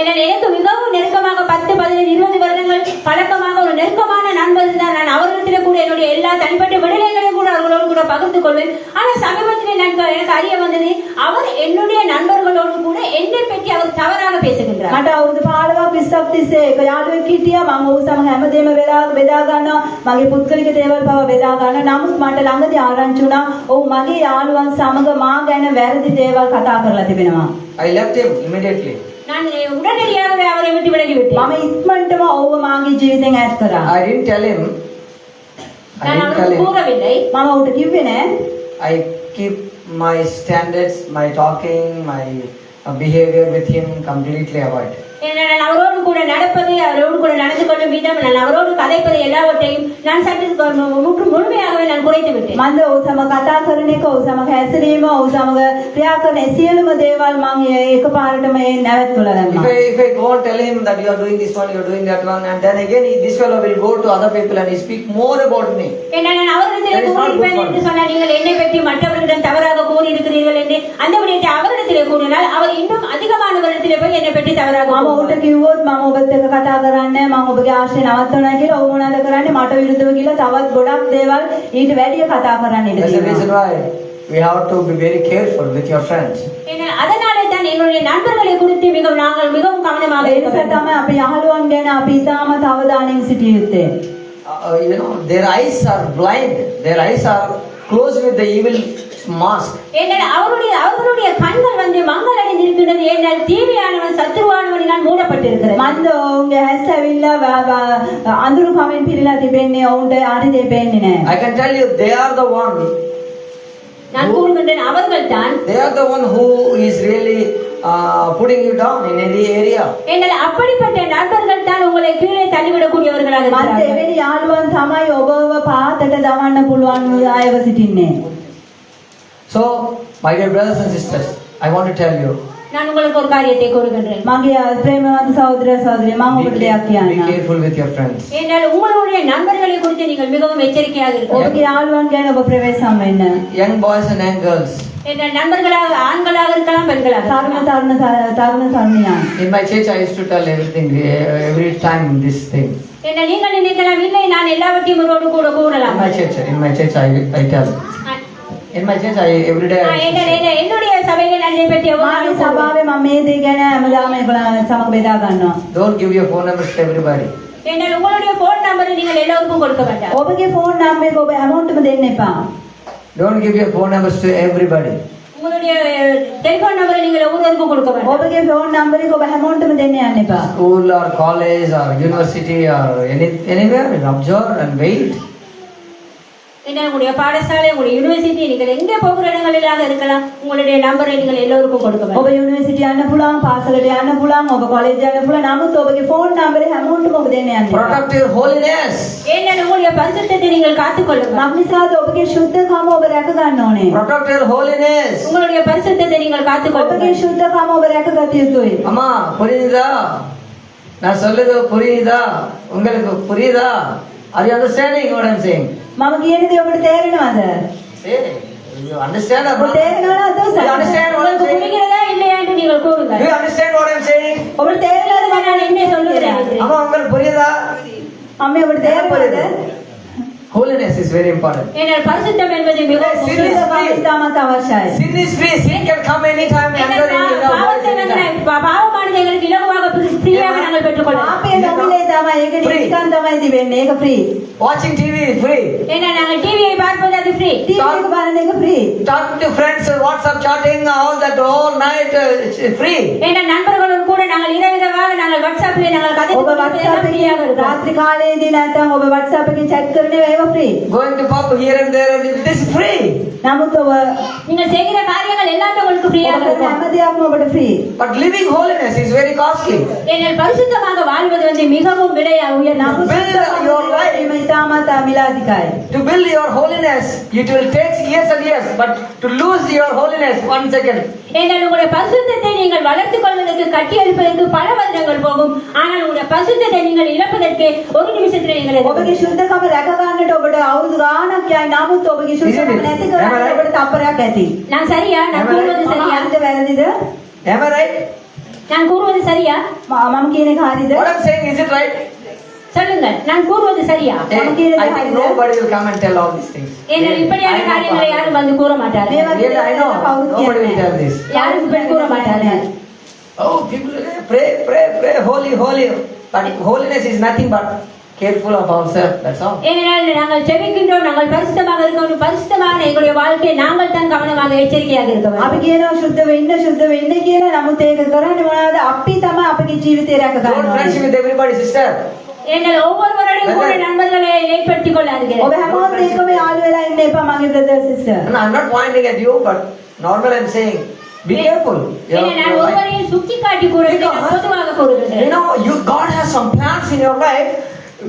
எனக்கு மிகவும் நெருக்கமாக 10, 15, 20 வருடங்கள் பழக்கமாக ஒரு நெருக்கமான நண்பர் தான். நான் அவர்களிடத்தில் கூட என்னுடைய எல்லா தனிப்பட்ட விடயங்களையும் கூட அவர்களோடு கூட பகிர்ந்து கொள்வேன். ஆனால் சமீபத்தில் எனக்கு அறிய வந்தது அவர் என்னுடைய நண்பர்களோடு கூட என்னை பற்றி அவர் தவறாக பேசுகின்றார். මට අවුරුදු 15ක් 20ක් තිස්සේ එක යාළුවෙක් හිටියා. මම ඔහු සමග හැමදේම බෙදා ගන්නවා. මගේ පුද්ගලික දේවල් පවා බෙදා ගන්නවා. නමුත් මට ළඟදී ආරංචි වුණා ඔහු මගේ යාළුවන් සමග මා ගැන වැරදි දේවල් කතා කරලා තිබෙනවා. I left him immediately. நான் உடனடியாகவே அவரை விட்டு விலகிவிட்டேன். මම ඉක්මනටම ඔහුව මාගේ ජීවිතෙන් ඈත් කරා. I didn't tell him. நான் அவருக்கு கூறவில்லை. මම ඔහුට කිව්වේ නෑ. I keep my standards, my talking, my behavior with him completely avoid. நான் அவரோடு கூட நடப்பது அவரோடு கூட நடந்து கொள்ளும் விதம் நான் அவரோடு கதைப்பது எல்லாவற்றையும் நான் சற்று முழுமையாகவே நான் குறைத்து விட்டேன். මන්ද ඔහු සමග කතා කරන එක ඔහු සමග හැසිරීම ඔහු සමග ක්‍රියා කරන සියලුම දේවල් මම එකපාරටම නැවතුලා දැම්මා. If I go and tell him that you are doing this one, you are doing that one, and then again this fellow will go to other people and he speak more about me. நான் அவரிடத்திலே கூறியிருப்பேன் என்று சொன்னால் நீங்கள் என்னை பற்றி மற்றவர்களிடம் தவறாக கூறியிருக்கிறீர்கள் என்று அந்த விடயத்தை அவரிடத்திலே கூறினால் அவர் இன்னும் அதிகமானவரிடத்திலே போய் என்னை பற்றி தவறாக මම ඔහුට කිව්වොත් මම ඔබත් එක්ක කතා කරන්නේ මම ඔබගේ ආශ්‍රය නවත්තනවා කියලා ඔහු මොනවද කරන්නේ මට විරුද්ධව කියලා තවත් ගොඩක් දේවල් ඊට වැඩිය කතා කරන්න ඉඩ That's the තියෙනවා. reason why we have to be very careful with your friends. ஏன்னா அதனாலே தான் எங்களுடைய நண்பர்களை குறித்து நாங்கள் மிகவும் கவனமாக ඒ இருக்க නිසා வேண்டும். තමයි අපි යහළුවන් ගැන අපි ඉතාමත් අවධානයෙන් සිටිය යුත්තේ. Their eyes are blind. Their eyes are closed with the evil mask. ஏன்னா அவர்களுடைய கண்கள் மங்கள் அடைந்திருக்கின்றது. ஏனால் தீமையானவன் சத்துருவானவனால் மூடப்பட்டிருக்கிறது. මන්ද ඔවුන්ගේ ඇස් ඇවිල්ලා අඳුරු කමෙන් පිරීලා තිබෙන්නේ ඔවුන්ට හරි දේ පේන්නේ නැහැ. I can tell you, they are the one. நான் கூறுகின்றேன் அவர்கள் தான். They are the one who is really putting you down in any area. ஏனால் அப்படிப்பட்ட நண்பர்கள் தான் உங்களை கீழே தள்ளிவிடக்கூடியவர்களாக මන්ද இருக்கிறார்கள். එවැනි යාළුවන් තමයි ඔබව පාතට දවන්න පුළුවන් අයව සිටින්නේ. So, my dear brothers and sisters, I want to tell you, நான் உங்களுக்கு ஒரு காரியத்தை கூறுகின்றேன். මගේ ප්‍රේමවන්ත සහෝදර සහෝදරිය මම ඔබට දෙයක් be කියන්නම්. careful with your friends. ஏனால் உங்களுடைய நண்பர்களை குறித்து நீங்கள் மிகவும் எச்சரிக்கையாக இருக்க வேண்டும். ඔබගේ යාළුවන් ගැන ඔබ ප්‍රවේශම් වෙන්න. Young boys and young girls. ஏனால் நண்பர்களாக ஆண்களாக இருக்கலாம் பெண்களாக තරුණ இருக்கலாம். තරුණියන්. In my church, I used to tell everything, every time this thing. ஏனால் நீங்கள் நினைக்கலாம் இல்லை நான் எல்லாவற்றையும் ஒருவரோடு கூட கூறலாம். In my church, I tell. In my church, every day. என்னுடைய சபையில நான் இதை பற்றி මාගේ ஒவ்வொரு සභාවේ මම මේ දේ ගැන හැමදාම ඒගොල්ලන් සමග බෙදා ගන්නවා. Don't give your phone numbers to everybody. ஏனால் உங்களுடைய போன் நம்பரை நீங்கள் எல்லாருக்கும் கொடுக்க வேண்டாம். ඔබගේ ෆෝන් නම්බර් එක ඔබ හැමෝටම දෙන්න එපා. Don't give your phone numbers to everybody. உங்களுடைய டெலிபோன் நம்பரை நீங்கள் ஒவ்வொருவருக்கும் கொடுக்க வேண்டாம். ඔබගේ ෆෝන් නම්බර් එක ඔබ හැමෝටම දෙන්න යන්න එපා. School or college or university or anywhere, observe and wait. ஏன்னா உங்களுடைய பாடசாலை உங்களுடைய யூனிவர்சிட்டி நீங்கள் எங்கே போகிற இடங்களிலாக இருக்கலாம் உங்களுடைய நம்பரை நீங்கள் எல்லோருக்கும் கொடுக்க ඔබ வேண்டும். යුනිවර්සිටි යන්න පුළුවන්, පාසලට යන්න පුළුවන්, ඔබ කොලෙජ් යන්න පුළුවන්. නමුත් ඔබගේ ෆෝන් නම්බර් හැමෝටම ඔබ දෙන්න යන්න එපා. Protect your holiness. ஏன்னா உங்களுடைய பரிசுத்தத்தை நீங்கள் காத்துக்கொள்ளுங்கள். මක් නිසාද ඔබගේ ශුද්ධකම ඔබ රැක ගන්න ඕනේ. Protect your holiness. உங்களுடைய பரிசுத்தத்தை நீங்கள் ඔබගේ காத்துக்கொள்ளுங்கள். ශුද්ධකම ඔබ රැක ගත යුතුයි. அம்மா புரியுதா? நான் சொல்லுது புரியுதா? உங்களுக்கு புரியுதா? Are you understanding what I'm saying? මම කියන දේ ඔබට තේරෙනවද? Say, you understand or ඔබ not? තේරෙනවද? Do you understand what I'm உங்களுக்கு saying? புரிகிறதா இல்லையா என்று நீங்கள் Do கூறுங்கள். you understand what I'm saying? ඔබට තේරෙනවද நான் என்ன சொல்லுகிறேன் என்று. அம்மா உங்களுக்கு புரியுதா? අම්මේ ඔබට තේරෙනවද? Holiness is very important. ஏனால் பரிசுத்தம் என்பது மிகவும் Sin is முக்கியம். free. ඉතාමත් අවශ්‍යයි. Sin is free. Sin can come anytime, ஏனால் enter in your voice பாவத்தை anytime. பாவமானது எங்களுக்கு இலகுவாக ஃப்ரீயாக நாங்கள் பெற்றுக்கொள்ளலாம். පාපය නොමිලේ තමයි ඒක නිකන් තමයි තිබෙන්නේ. ඒක free. Watching TV is free. ஏன்னா நாங்கள் டிவியை பார்ப்பது அது ஃப்ரீ. TV එක බලන එක free. Talking to friends, WhatsApp chatting, all that all night, it's free. ஏன்னா நண்பர்களோடு கூட நாங்கள் இரவிரவாக நாங்கள் வாட்ஸ்அப்ல நாங்கள் கதை ඔබ WhatsApp ஃப்ரீயாக එකේ இருக்கும். රාත්‍රී කාලයේදී නැත්නම් ඔබ WhatsApp එකෙන් chat කරන ඒවා free. Going to pub here and there, it is free. නමුත් ඔබ நீங்கள் செய்கிற காரியங்கள் எல்லாமே உங்களுக்கு ඔබ ஃப்ரீயாக කරන இருக்கும். හැම දෙයක්ම ඔබට free. But living holiness is very costly. ஏனால் பரிசுத்தமாக வாழ்வது மிகவும் விலை உயர்ந்தது. නමුත් Build your life. මේ ඉතාමත් මිලාදිකයි. To build your holiness, it will take years and years. But to lose your holiness, 1 second. ஏனால் உங்களுடைய பரிசுத்தத்தை நீங்கள் வளர்த்துக் கொள்வதற்கு கட்டி எழுப்பதற்கு பல வருடங்கள் போகும். ஆனால் உங்களுடைய பரிசுத்தத்தை நீங்கள் இழப்பதற்கு ஒரு நிமிஷத்தில் நீங்கள் ඔබගේ ශුද්ධකම රැක ගන්නට ඔබට අවුරුදු ගාණක් යයි. නමුත් ඔබගේ ශුද්ධකම නැති කරගන්න ඔබට තප්පරයක් ඇති. நான் சரியா? நான் கூறுவது சரியா? හරිද වැරදිද? Am I right? நான் கூறுவது சரியா? මම කියන එක හරිද? What I'm saying, is it right? சொல்லுங்கள். நான் கூறுவது சரியா? I think nobody will come and tell all these things. ஏனால் இப்படியான காரியங்களை யாரும் வந்து கூற மாட்டார்கள். Really, I know. Nobody will tell this. யாரும் இப்படி கூற மாட்டார்கள். Oh, people pray, holy. But holiness is nothing but careful of ourselves. That's all. ஏனென்றால் நாங்கள் ஜெபிக்கின்றோம், நாங்கள் பரிசுத்தமாக இருக்கணும், பரிசுத்தமான எங்களுடைய வாழ்க்கை நாங்கள் தான் கவனமாக எச்சரிக்கையாக இருக்க வேண்டும். අපි කියනවා ශුද්ධ වෙන්න කියලා. නමුත් ඒක කරන්නේ මොනවද? අපි තමයි අපගේ ජීවිතය රැක Don't ගන්න friendship ඕනේ. with everybody, sister. ஏனால் ஒவ்வொருவரையும் கூட நண்பர்களை ஏற்படுத்திக் கொள்ளாதீர்கள். ඔබ හැමෝම ඒකම යාළු වෙලා ඉන්න එපා මගේ brother sister. No, I'm not pointing at you, but normal I'm saying, be careful. ஏனால் நான் ஒவ்வொருவரையும் சுட்டி காட்டி கூறவில்லை, நான் பொதுவாக கூறுகின்றேன். You know, God has some plans in your life.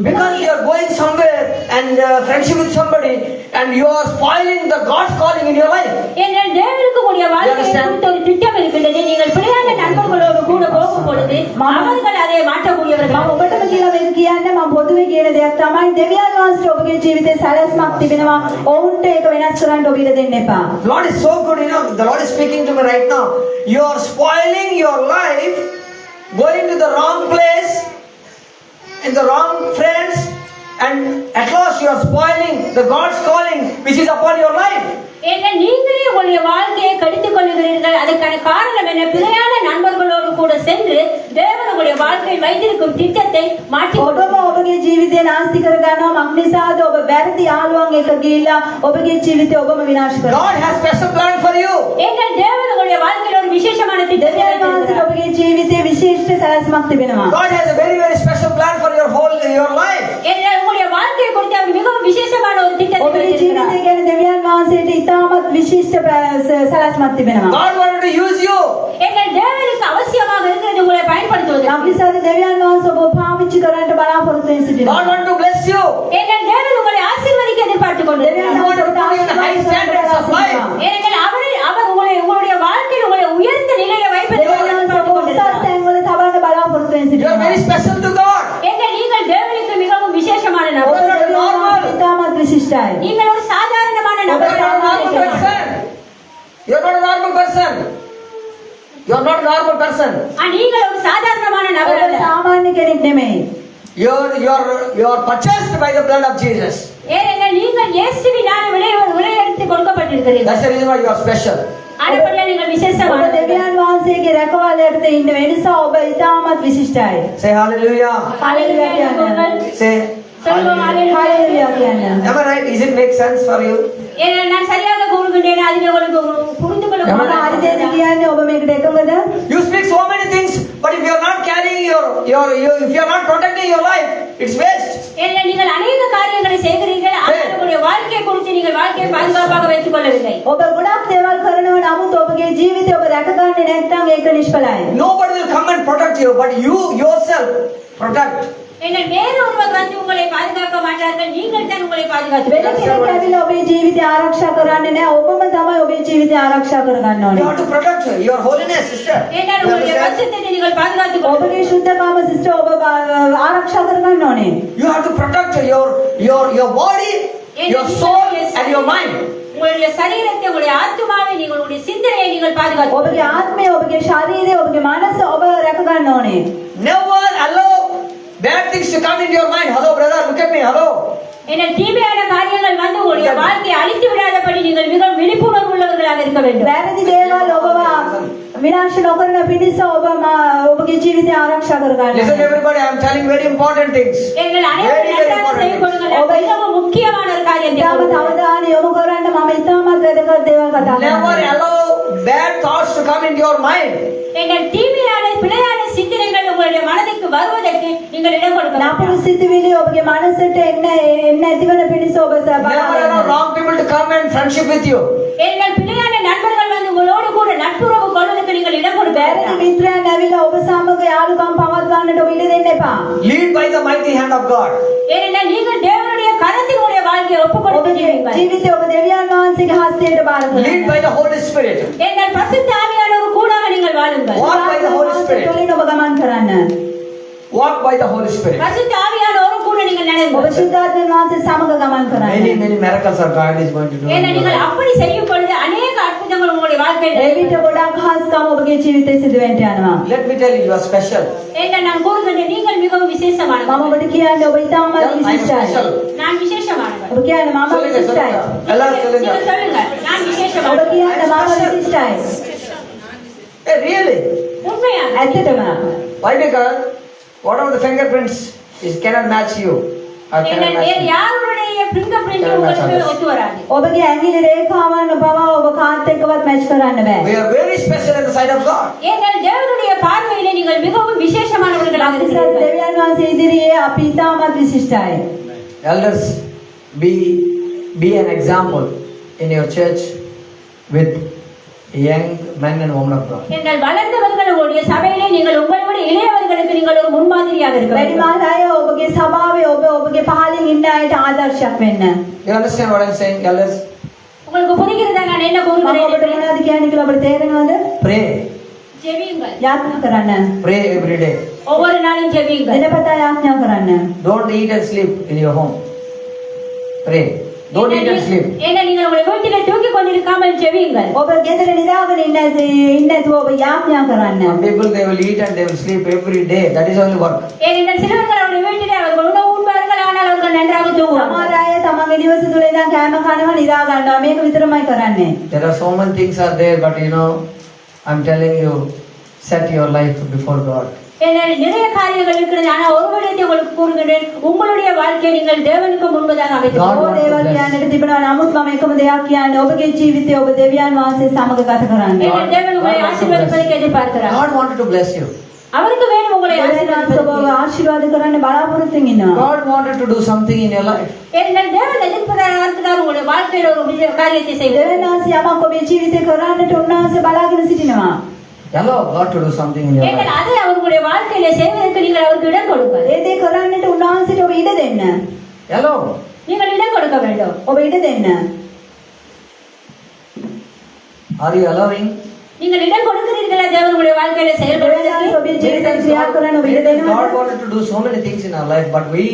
Because you are going somewhere and friendship with somebody and you are spoiling the God's calling in your life. ஏனால் தேவனுக்கு உடைய வாழ்க்கையை குறித்த ஒரு திட்டம் இருக்கின்றது. நீங்கள் பிழையான நண்பர்களோடு கூட போகும் பொழுது அவர்கள் அதை மாற்றக்கூடியவர்கள். මම ඔබටම කියලා මේක කියන්නේ මම පොදුවේ කියන දෙයක් තමයි දෙවියන් වහන්සේ ඔබගේ ජීවිතේ සැලැස්මක් තිබෙනවා. ඔවුන්ට ඒක වෙනස් කරන්න ඔබ ඉඩ දෙන්න එපා. The Lord is so good, you know. The Lord is speaking to me right now. You are spoiling your life, going to the wrong place, in the wrong friends, and at last you are spoiling the God's calling which is upon your life. ஏன்னா நீங்களே உங்களுடைய வாழ்க்கையை கடித்துக் கொள்ளுகிறீர்கள். அதுக்கான காரணம் என்ன? பிழையான நண்பர்களோடு கூட சென்று தேவன் உங்களுடைய வாழ்க்கையில் வைத்திருக்கும் திட்டத்தை மாற்றி ඔබම ඔබගේ ජීවිතය නාස්ති කර ගන්නවා. මක් නිසාද ඔබ වැරදි ආලුවන් එක ගිහිල්ලා ඔබගේ ජීවිතය ඔබම විනාශ කරනවා. God has special plan for you. எங்கள் தேவன் உங்களுடைய வாழ்க்கையில் ஒரு விசேஷமான திட்டத்தை දෙවියන් වහන්සේට ඔබගේ ජීවිතයේ විශේෂ සැලැස්මක් තිබෙනවා. God has a very special plan for your life. எங்கள் உங்களுடைய வாழ்க்கையை குறித்து அவர் மிகவும் விசேஷமான ஒரு திட்டத்தை ඔබගේ வைத்திருக்கிறார். ජීවිතය ගැන දෙවියන් වහන්සේට ඉතාමත් විශිෂ්ට සැලැස්මක් තිබෙනවා. God wanted to use you. எங்கள் தேவனுக்கு அவசியமாக இருக்கிறது உங்களை பயன்படுத்துவது. මක් නිසාද දෙවියන් වහන්සේ ඔබ පාවිච්චි කරන්නට බලාපොරොත්තු වෙන God සිටිනවා. wanted to bless you. எங்கள் தேவன் உங்களை ஆசீர்வதிக்க எதிர்பார்த்துக் கொண்டிருக்கிறார். He wanted to put you in high standards of life. ஏனென்றால் அவர் உங்களுடைய வாழ்க்கையில் உங்களை உயர்ந்த நிலையை வைப்பதற்கு දෙවියන් වහන්සේ எதிர்பார்த்துக் ඔබ උසස් கொண்டிருக்கிறார். තැන්වල තබන්න බලාපොරොත්තු වෙන You are very සිටිනවා. special to God. நீங்கள் தேவனுக்கு மிகவும் விசேஷமான ඔබ நபர். දෙවියන් වහන්සේ ඉතාමත් විශිෂ්ටයි. நீங்கள் ஒரு சாதாரணமான You are நபர். not a normal person. You are not a normal person. You are not a normal person. நீங்கள் ஒரு சாதாரணமான நபர் ඔබ அல்ல. සාමාන්‍ය කෙනෙක් නෙමෙයි. You are purchased by the blood of Jesus. ஏனென்றால் நீங்கள் இயேசுவினால் விலையெடுத்து கொடுக்கப்பட்டிருக்கிறீர்கள். That's the reason why you are special. ஆனபடியால் நீங்கள் ඔබ விசேஷமானவர்கள். දෙවියන් වහන්සේගේ රැකවලයට ඉන්න ඒ නිසා ඔබ ඉතාමත් විශිෂ්ටයි. Say hallelujah. හalleluya කියන්න. Say சொல்லுவோம் hallelujah. හalleluya කියන්න. Am I right? Is it make sense for you? ஏன்னா நான் சரியாக கூறுகின்றேன். அதில் உங்களுக்கு புரிந்து கொள்ள ஆமா. ඔබ හරියද කියන්නේ ඔබ මේකට එකඟද? You speak so many things, but if you are not carrying if you are not protecting your life, it's waste. ஏன்னா நீங்கள் அநேக காரியங்களை செய்கிறீர்கள். ஆனால் உங்களுடைய வாழ்க்கையை குறித்து நீங்கள் வாழ்க்கையை பாதுகாப்பாக வைத்துக் கொள்ளவில்லை. ඔබ ගොඩක් දේවල් කරනවා නමුත් ඔබගේ ජීවිතය ඔබ රැකගන්නේ නැත්නම් ඒක නිෂ්ඵලයි. Nobody will come and protect you, but you yourself protect. ஏன்னா வேறொருவர் வந்து உங்களை பாதுகாக்க மாட்டார்கள். நீங்கள் தான் உங்களை වෙන பாதுகாத்து කෙනෙක් ඇවිල්ලා ඔබේ ජීවිතය ආරක්ෂා කරන්නේ නැහැ. ඔබම තමයි ඔබේ ජීවිතය ආරක්ෂා කරගන්න You ඕනේ. have to protect your holiness, sister. ஏன்னா You உங்களுடைய understand? பரிசுத்தத்தை நீங்கள் பாதுகாத்துக் கொள்ள ඔබගේ ශුද්ධකම සිස්ටර් ඔබ ආරක්ෂා කරගන්න ඕනේ. You have to protect your body, your soul, and your mind. உங்களுடைய சரீரத்தை, உங்களுடைய ஆத்மாவை, உங்களுடைய சிந்தனையை நீங்கள் பாதுகாத்து ඔබගේ ආත්මය, ඔබගේ ශරීරය, ඔබගේ මනස ඔබ රැකගන්න ඕනේ. Never allow bad things to come into your mind. Hello, brother, look at me. Hello. ஏன்னா தீமையான காரியங்கள் வந்து உங்களுடைய வாழ்க்கையை அழித்து விடாதபடி நீங்கள் மிகவும் விழிப்புணர்வு உள்ளவர்களாக இருக்க வேண்டும். වැරදි දේවල් ඔබව විනාශ නොකරන පිණිස ඔබගේ ජීවිතය ආරක්ෂා කරගන්න Listen, ඕනේ. everybody, I am telling very important things. எங்கள் Very, அனைவரும் very நன்றாக important செய்து things. கொடுங்கள். மிகவும் முக்கியமான ஒரு காரியத்தை ඉතාමත් கொடுங்கள். අවධානය යොමු කරන්න මම ඉතාමත් වැදගත් දේවල් කතා Never කරනවා. allow bad thoughts to come into your mind. எங்கள் தீமையான பிழையான சிந்தனைகள் உங்களுடைய மனதிற்கு வருவதற்கு நீங்கள் இடம் கொடுக்கலாம். නපුරු සිතුවිලි ඔබගේ මනසට එන්න ඇතිවන පිණිස ඔබ Never allow wrong people to come and friendship with you. எங்கள் பிழையான நண்பர்கள் வந்து உங்களோடு கூட நட்புறவு கொள்வதற்கு நீங்கள் இடம் கொடுக்க වැරදි வேண்டாம். මිත්‍රයන් ඇවිල්ලා ඔබ සමග යාළුකම් පවත්වන්නට ඔබ ඉඩ දෙන්න එපා. Lead by the mighty hand of God. ஏனென்றால் நீங்கள் தேவனுடைய கரத்தில் உங்களுடைய வாழ்க்கையை ஒப்புக் கொடுத்து ඔබගේ ஜீவிங்கள். ජීවිතය ඔබ දෙවියන් වහන්සේගේ හස්තයට බාර Lead by කරගන්න. the Holy Spirit. எங்கள் பரிசுத்த ஆவியானவர் கூடாக நீங்கள் வாழுங்கள். Walk by the Holy Spirit. තුළින් ඔබ ගමන් කරන්න. Walk by the Holy Spirit. பரிசுத்த ஆவியானவர் கூட நீங்கள் ඔබ நடங்கள். ශුද්ධාත්මයන් වහන්සේ සමග ගමන් Many, කරන්න. many miracles are God is going to do. in ஏன்னா your நீங்கள் life. அப்படி செய்யும் பொழுது அநேக அற்புதங்கள் உங்களுடைய வாழ்க்கையில் එවිට ගොඩක් හස්කම් ඔබගේ ජීවිතේ සිදු වෙන්න යනවා. Let me tell you, you are special. ஏன்னா நான் கூறுகின்றேன் நீங்கள் மிகவும் මම விசேஷமானவர். ඔබට කියන්නේ ඔබ ඉතාමත් Yeah, I'm විශිෂ්ටයි. special. நான் விசேஷமானவர். ඔබ කියන්නේ මම சொல்லுங்க, විශිෂ්ටයි. சொல்லுங்க. எல்லாரும் சொல்லுங்க. நீங்கள் சொல்லுங்க நான் ඔබ விசேஷமானவர். කියන්නේ මම විශිෂ්ටයි. Hey, really? உண்மையாக ඇත්තටම Why? Because whatever the fingerprints is cannot match you. Or cannot நீங்கள் match வேறு me. யாருடைய பிரிண்ட் பிரிண்ட் Cannot match உங்களுக்கு others. ஒத்து வராது. ඔබගේ ඇඟිලි රේඛාවන් පවා ඔබ කාත් එක්කවත් මැච් කරන්න බෑ. We are very special in the sight of God. ஏனென்றால் தேவனுடைய பார்வையிலே நீங்கள் மிகவும் விசேஷமானவர்களாக අපිට இருக்கிறீர்கள். දෙවියන් වහන්සේ ඉදිරියේ අපි ඉතාමත් විශිෂ්ටයි. Elders, be an example in your church with young men and women of God. நீங்கள் வளர்ந்தவர்கள் உங்களுடைய சபையிலே நீங்கள் உங்களை விட இளையவர்களுக்கு நீங்கள் ஒரு முன்மாதிரியாக இருக்க வேண்டும். වැඩිමහල් අය ඔබගේ සභාවේ ඔබගේ පහලින් ඉන්න අයට ආදර්ශයක් වෙන්න. You understand what I'm saying, elders? உங்களுக்கு புரிகிறதா நான் என்ன මම ඔබට கூறுகிறேன்? මොනවද කියන්නේ කියලා ඔබට තේරෙනවද? Pray. ஜெபியுங்கள். යාඥා කරන්න. Pray every day. ஒவ்வொரு நாளும் ஜெபியுங்கள். දිනපතා යාඥා කරන්න. Don't eat and sleep in your home. Pray. Don't eat and sleep. ஏன்னா நீங்கள் உங்களை வீட்டிலே தூக்கி கொண்டிருக்காமல் ஜெபியுங்கள். ඔබ ගෙදර නිදාගෙන ඉන්න නැතුව ඔබ යාඥා කරන්න. Some people they will eat and they will sleep every day. That is only work. ஏனென்றால் சிலர்கள் அவருடைய வீட்டிலே அவர்கள் உணவு உண்பார்கள் ஆனால் அவர்கள் நன்றாக தூங்குவார்கள். සමහර අය තමන්ගේ නිවස තුල ඉඳන් කෑම කනවා නිදා ගන්නවා. මේක විතරමයි කරන්නේ. There are so many things are there, but you know, I'm telling you, set your life before God. ஏன்னா நிறைய காரியங்கள் இருக்கிறது. ஆனா ஒரு விடயத்தை உங்களுக்கு கூறுகிறேன், உங்களுடைய வாழ்க்கையை நீங்கள் தேவனுக்கு முன்பதாக அமைத்து God බොහෝ දේවල් කියන්නට තිබෙනවා. නමුත් මම එකම දෙයක් කියන්නේ ඔබගේ ජීවිතය ඔබ දෙවියන් වහන්සේ සමග ගත කරන්න. ஏன்னா தேவன் உங்களை ஆசீர்வதிப்பதற்கு எதிர்பார்க்கிறார். God wanted to bless you. அவருக்கு வேணும் உங்களை දෙවියන් වහන්සේ ඔබව ආශිර්වාද කරන්න බලාපොරොත්තු වෙනවා. God wanted to do something in your life. ஏன்னா தேவன் எதிர்பார்க்கிறார் உங்களுடைய வாழ்க்கையில ஒரு காரியத்தை செய்வது. දෙවියන් වහන්සේ යමක් ඔබේ ජීවිතේ කරන්නට උන්වහන්සේ බලාගෙන සිටිනවා. Allow God to do something in your ஏன்னா life. அதை அவர்களுடைய வாழ்க்கையில செய்வதற்கு நீங்கள் அவருக்கு இடம் கொடுங்கள். ඒ දේ කරන්නට උන්වහන්සේට ඔබ ඉඩ දෙන්න. Allow. நீங்கள் இடம் கொடுக்க வேண்டும். ඔබ ඉඩ දෙන්න. Are you allowing? நீங்கள் இடம் கொடுக்கிறீர்களா தேவனுடைய வாழ்க்கையில දෙවියන් செயல்படுவதற்கு? වහන්සේ ඔබේ ජීවිතේ ක්‍රියා කරන්න ඔබ ඉඩ God දෙනවා. wanted to do so many things in our life, but we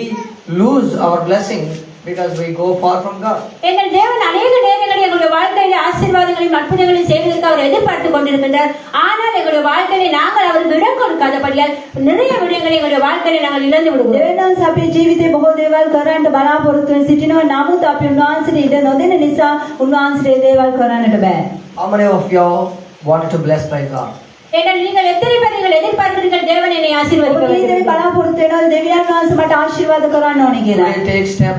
lose our blessing because we go far from God. எங்கள் தேவன் அநேக நேரங்களில் எங்களுடைய வாழ்க்கையில ஆசீர்வாதங்களையும் அற்புதங்களையும் செய்வதற்கு அவர் எதிர்பார்த்து கொண்டிருக்கின்றார். ஆனால் எங்களுடைய வாழ்க்கையில நாங்கள் அவருக்கு இடம் கொடுக்காதபடியால் நிறைய விடயங்களை எங்களுடைய வாழ்க்கையில நாங்கள் இழந்து விடுவோம். දෙවියන් වහන්සේ අපේ ජීවිතේ බොහෝ දේවල් කරන්න බලාපොරොත්තු වෙන සිටිනවා. නමුත් අපි උන්වහන්සේට ඉඩ නොදෙන නිසා උන්වහන්සේට ඒ දේවල් කරන්නට බෑ. How many of you wanted to bless by God? ஏன்னா நீங்கள் எத்தனை பேர் நீங்கள் எதிர்பார்க்கிறீர்கள் தேவன் என்னை ஆசீர்வதிக்க ඔබ කී දෙනෙක් வேண்டும்? බලාපොරොත්තු වෙනවද දෙවියන් වහන්සේ මට ආශිර්වාද කරන්න ඕනේ කියලා? Will you take step?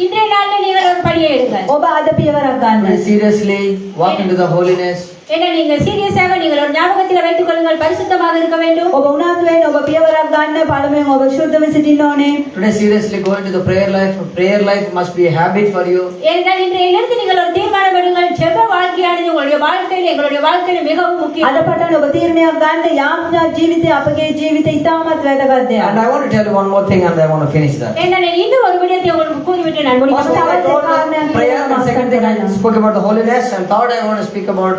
இன்றைய நாளில் நீங்கள் ஒரு படியை எடுங்கள். ඔබ අද පියවරක් ගන්න. Will you seriously walk into the holiness? ஏன்னா நீங்கள் சீரியஸாக நீங்கள் ஒரு ஞாபகத்தில் வைத்துக் கொள்ளுங்கள், பரிசுத்தமாக இருக்க வேண்டும். ඔබ උනන්දු වෙන්න ඔබ පියවරක් ගන්න. පළමුවෙන් ඔබ ශුද්ධව සිටින්න ඕනේ. Today seriously go into the prayer life. Prayer life must be a habit for you. ஏனென்றால் இன்றையிலிருந்து நீங்கள் ஒரு தீர்மானம் எடுங்கள். ஜெப வாழ்க்கையானது உங்களுடைய வாழ்க்கையில் எங்களுடைய வாழ்க்கையில் மிகவும் முக்கியம். අද පටන් ඔබ තීරණයක් ගන්න. යාඥා ජීවිතය අපගේ ජීවිතය ඉතාමත් වැදගත් දෙයක්. And I want to tell you one more thing and I want to finish that. ஏன்னா இன்னும் ஒரு விடயத்தை உங்களுக்கு கூறிவிட்டு நான் First முடிக்கிறேன். thing I told you prayer, and second thing I spoke about the holiness, and third I want to speak about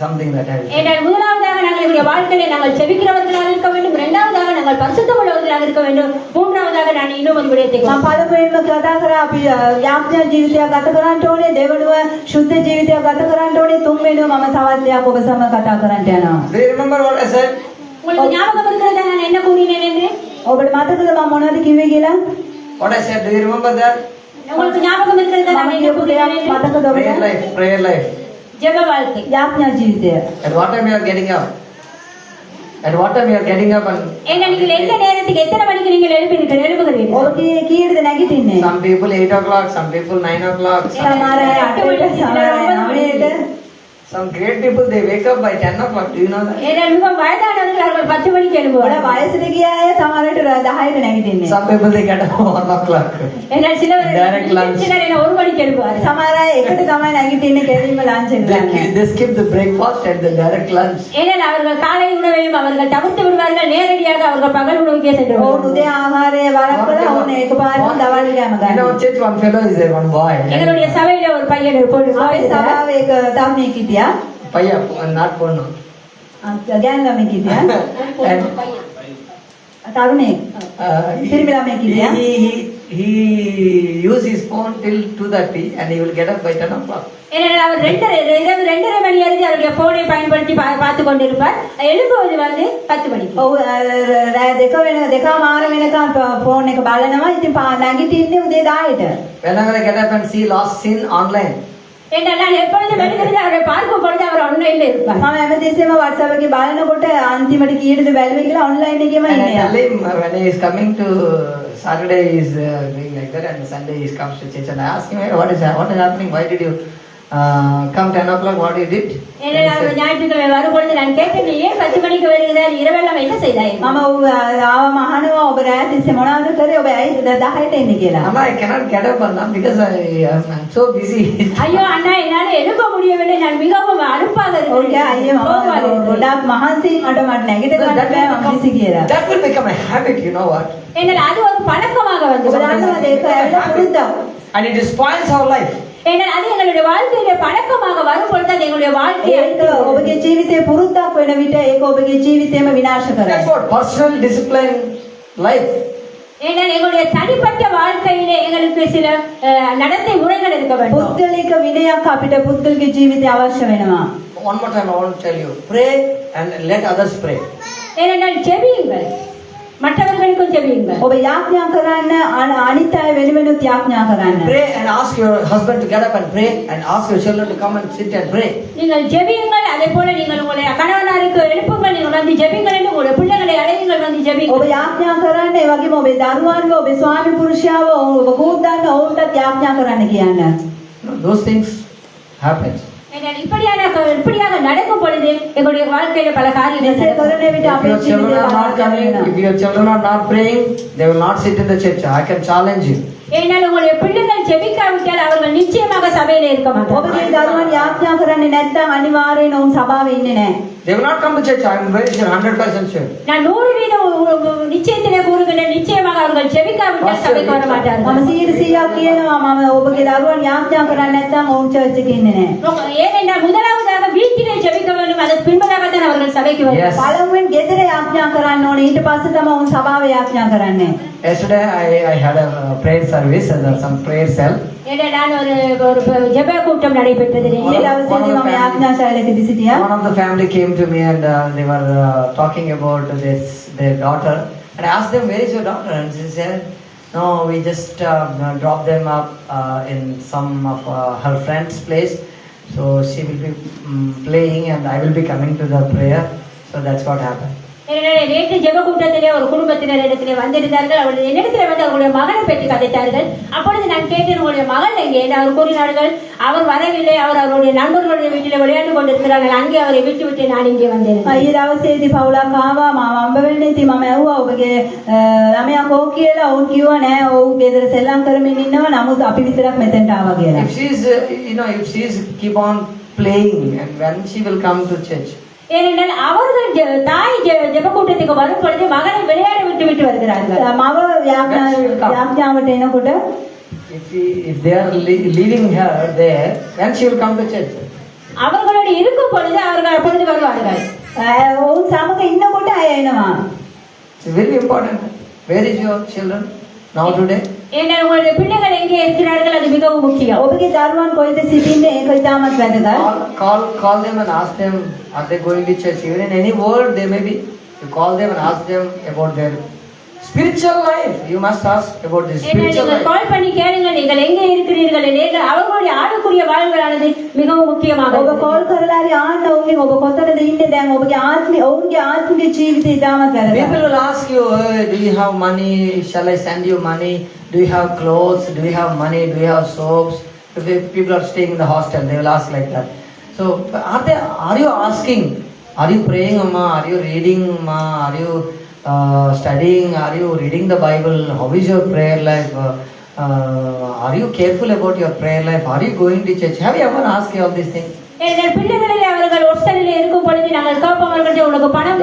something that I will say. ஏன்னா முதலாவதாக நாங்கள் எங்களுடைய வாழ்க்கையில நாங்கள் செபிக்கிறவர்களாக இருக்க வேண்டும். இரண்டாவதாக நாங்கள் பரிசுத்தம் உள்ளவர்களாக இருக்க வேண்டும். மூன்றாவதாக நான் இன்னும் ஒரு விடயத்தை මම පළමුවෙන්ම කතා කරා අපි යාඥා ජීවිතයක් ගත කරන්න ඕනේ. දෙවනුව ශුද්ධ ජීවිතයක් ගත කරන්න ඕනේ. තුන්වෙනුව මම තවත් දෙයක් ඔබ සමග කතා කරන්න යනවා. Do you remember what I said? உங்களுக்கு ஞாபகம் இருக்கிறதா நான் என்ன கூறினேன் என்று? ඔබට මතකද මම මොනවද කිව්වේ කියලා? What I said, do you remember that? உங்களுக்கு ஞாபகம் இருக்கிறதா நான் මම என்ன කියපු கூறினேன் දෙයක් என்று? මතකද Prayer ඔබට? life, prayer life. ஜெப வாழ்க்கை. යාඥා ජීවිතය. At what time you are getting up? At what time you are getting up? And ஏன்னா நீங்கள் எந்த நேரத்துக்கு எத்தனை மணிக்கு நீங்கள் எழுப்புகிறீர்கள்? ඔබ කීයටද නැගිටින්නේ? some people 8 o'clock, some people 9 o'clock. සමහර අය 8ට සමහර අය 9ට. Some great people they wake up by 10 o'clock. Do you know that? ஏன்னா மிகவும் வயதானவர்கள் அவர்கள் 10 மணிக்கு ඔයාලා எழும்புவார்கள். වයසට ගිය අය සමහරට 10ට නැගිටින්නේ. Some people they get up 1 o'clock. ஏன்னா Direct lunch. சிலர் என்ன 1 மணிக்கு எழும்புவார்கள். සමහර අය 1ට තමයි නැගිටින්නේ කෙලින්ම ලන්ච් එක ගන්න. They skip the breakfast and the direct lunch. ஏன்னா அவர்கள் காலை உணவையும் அவர்கள் தவிர்த்து விடுவார்கள். நேரடியாக அவர்கள் பகல் உணவுக்கே சென்று ඔවුන් விடுவார்கள். උදේ ආහාරය වළක්වලා ඔවුන් එකපාරටම දවල් කෑම In our ගන්නවා. church, one fellow is there, one boy. எங்களுடைய சபையில ஒரு பையன் අපේ இருப்பார். සභාවේ එක තරුණයෙක් හිටියා. Paya, not Ponno. ගෑනු ළමෙක් හිටියා. And තරුණයෙක්. he, පිරිමි ළමයෙක් හිටියා. he use his phone till 2:30 and he will get up by 10 o'clock. ஏன்னா அவர் இரவு 2:30 மணி வரை அவருடைய போனை பயன்படுத்தி பார்த்து கொண்டிருப்பார். எழுப்புவது வந்து 10 மணிக்கு. ඔව් රෑ දෙකමාර වෙනකම් ෆෝන් එක බලනවා. ඉතින් නැගිටින්නේ උදේ 10ට. Whenever I get up and see lost sin online, ஏன்னா நான் எப்பொழுதும் எழுகிறது அவரை பார்க்கும் பொழுது அவர் ஆன்லைன்ல இருப்பார். මම හැමදෙස්සෙම WhatsApp එකේ බලනකොට අන්තිමට කීයටද බැලුවේ කියලා ඔන්ලයින් එකේම and I ඉන්නේ. tell him when he is coming to Saturday he is doing like that, and Sunday he comes to church, and I ask him, hey, what is happening? Why did you come 10 o'clock? What you did? ஏன்னா அவர் ஞாயிற்றுக்கிழமை வரும்பொழுது நான் கேட்டேன், நீ ஏன் 10 மணிக்கு வருகிறார்? இரவெல்லாம் என்ன செய்தாய்? මම ආවම අහනවා ඔබ රෑ තිස්සේ මොනවද කරේ? ඔබ ඇයි 10ට එන්නේ කියලා. Amma, I cannot get up now because I'm so busy. ஐயோ அண்ணா என்னால எழுப்ப முடியவில்லை, நான் மிகவும் அலுப்பாக ඔව් යා අයියේ මම ගොඩාක් මහන්සි මට නැගිට ගන්න බෑ මම busy කියලා. That will become a habit, you know what? ஏன்னா அது ஒரு பழக்கமாக வந்து ඔබ දන්නවද ඒක ඇවිල්ලා පුරුද්දක්. And it spoils our life. ஏன்னா அது எங்களுடைய வாழ்க்கையில பழக்கமாக வரும் பொழுது அது எங்களுடைய வாழ்க்கையை ඒක ඔබගේ ජීවිතේ පුරුද්දක් වෙන විට ඒක ඔබගේ ජීවිතේම විනාශ That's කරයි. what personal discipline life. ஏன்னா எங்களுடைய தனிப்பட்ட வாழ்க்கையிலே எங்களுக்கு சில நடத்தை முறைகள் இருக்க வேண்டும். පුද්ගලික විනයක් අපිට පුද්ගලික ජීවිතය අවශ්‍ය වෙනවා. One more time I want to tell you, pray and let others pray. ஏனென்றால் ஜெபியுங்கள். மற்றவர்களுக்கும் ஜெபியுங்கள். ඔබ යාඥා කරන්න අනිත් අය වෙනුවෙනුත් යාඥා කරන්න. Pray and ask your husband to get up and pray, and ask your children to come and sit and pray. நீங்கள் ஜெபியுங்கள். அதே போல நீங்கள் உங்களுடைய கணவனாருக்கு எழுப்புங்கள். நீங்கள் வந்து ஜெபியுங்கள் என்று உங்களுடைய பிள்ளைகளை அழையுங்கள் வந்து ඔබ ஜெபியுங்கள். යාඥා කරන්න ඒ වගේම ඔබේ දරුවන්ව ඔබේ ස්වාමි පුරුෂයාව ඔබ කූද්දන්න ඔවුන්ටත් යාඥා කරන්න කියන්න. Those things happen. இப்படியாக நடக்கும் பொழுது எங்களுடைய வாழ்க்கையில பல காரியங்கள் මෙසේ நடக்கும். කරන විට If අපේ your children ජීවිතේ are not coming, if your children are not praying, they will not sit in the church. I can challenge you. ஏனால் உங்களுடைய பிள்ளைகள் ஜெபிக்காவிட்டால் அவர்கள் நிச்சயமாக சபையில இருக்க மாட்டார்கள். ඔබගේ දරුවන් යාඥා කරන්නේ නැත්නම් අනිවාර්යයෙන් ඔවුන් සභාවේ ඉන්නේ නැහැ. They will not come to church. I am very sure, 100% sure. நான் 100% நிச்சயத்திலே கூறுகிறேன், நிச்சயமாக அவர்கள் ஜெபிக்காவிட்டால் சபைக்கு வர மாட்டார்கள். මම 100% කියනවා මම ඔබගේ දරුවන් යාඥා කරන්නේ නැත්නම් ඔවුන් චර්ච් එකේ ඉන්නේ නැහැ. ஏனென்றால் முதலாவதாக வீட்டிலே ஜெபிக்க வேண்டும், அதற்கு பின்பதாகத்தான் அவர்கள் சபைக்கு Yes. வருவார்கள். පළමුවෙන් ගෙදර යාඥා කරන්න ඕනේ. ඊට පස්සේ තමයි ඔවුන් සභාවේ යාඥා කරන්නේ. Yesterday I had a prayer service, some prayer cell. ஏன்னா நான் ஒரு ஜெப கூட்டம் நடைபெற்றது. ඊයේ දවසේදී මම යාඥා ශාලාවකදී සිටියා. One of the family came to me and they were talking about their daughter, and I asked them, where is your daughter? And she said, no, we just dropped them up in some of her friend's place, so she will be playing and I will be coming to the prayer. So that's what happened. நேற்று ஜெப கூட்டத்திலே ஒரு குடும்பத்தினர் இடத்திலே வந்திருந்தார்கள். அவர்கள் என்னிடத்தில் வந்து அவர்களுடைய மகனை பற்றி கதைத்தார்கள். அப்பொழுது நான் கேட்டேன், உங்களுடைய மகன் எங்கே என்று அவர் கூறினார்கள், அவர் வரவில்லை, அவர் அவருடைய நண்பர்களுடைய வீட்டில் விளையாண்டு கொண்டிருக்கிறார்கள், அங்கே அவரை விட்டு நான் இங்கே வந்தேன். ඊයේ දවසේදී පවුලක් ආවා මම අම්බ වෙන්නේ ඉතින් මම ඇහුවා ඔබගේ ළමයා කෝ කියලා. ඔවුන් කිව්වා නෑ ඔව් ගෙදර සෙල්ලම් කරමින් ඉන්නවා නමුත් අපි විතරක් මෙතෙන්ට ආවා කියලා. If she is, if she is keep on playing, and when she will come to church. ஏனென்றால் அவர்கள் தாய் ஜெப கூட்டத்துக்கு வரும் பொழுது மகனை விளையாட விட்டு வருகிறார்கள். මව යාඥාවට එනකොට If they are leaving her there, then she will come to church. அவர்களோடு இருக்கும் பொழுது அவர்கள் அப்பொழுது வருவார்கள். ඔවුන් සමග ඉන්නකොට අය එනවා. It's very important. Where is your children now today? ஏன்னா உங்களுடைய பிள்ளைகள் எங்கே இருக்கிறார்கள், அது மிகவும் முக்கியம். ඔබගේ දරුවන් කොහෙද සිටින්නේ ඒක ඉතාමත් වැදගත්. Call them and ask them, are they going to church? Even in any world they may be. You call them and ask them about their spiritual life. You must ask about their spiritual life. கால் பண்ணி கேளுங்க, நீங்கள் எங்கே இருக்கிறீர்கள் என்று. அவர்களுடைய ஆளுக்குரிய வாழ்வானது மிகவும் முக்கியமாக. ඔබ කෝල් කරලා හරි ආන්න ඔවුන්ගෙන් ඔබ කොතනද ඉන්නේ දැන් ඔබගේ ඔවුන්ගේ ආත්මික ජීවිතය ඉතාමත් වැදගත්. People will ask you, hey, do you have money? Shall I send you money? Do you have clothes? Do you have money? Do you have soaps? If people are staying in the hostel, they will ask like that. So, are you asking? Are you praying, Amma? Are you reading, Amma? Are you studying? Are you reading the Bible? How is your prayer life? Are you careful about your prayer life? Are you going to church? Have you ever asked all these things? பிள்ளைகளிலே அவர்கள் ஒட்டலிலே இருக்கும் பொழுது நாங்கள் கேட்போம், அவர்கள் உனக்கு பணம்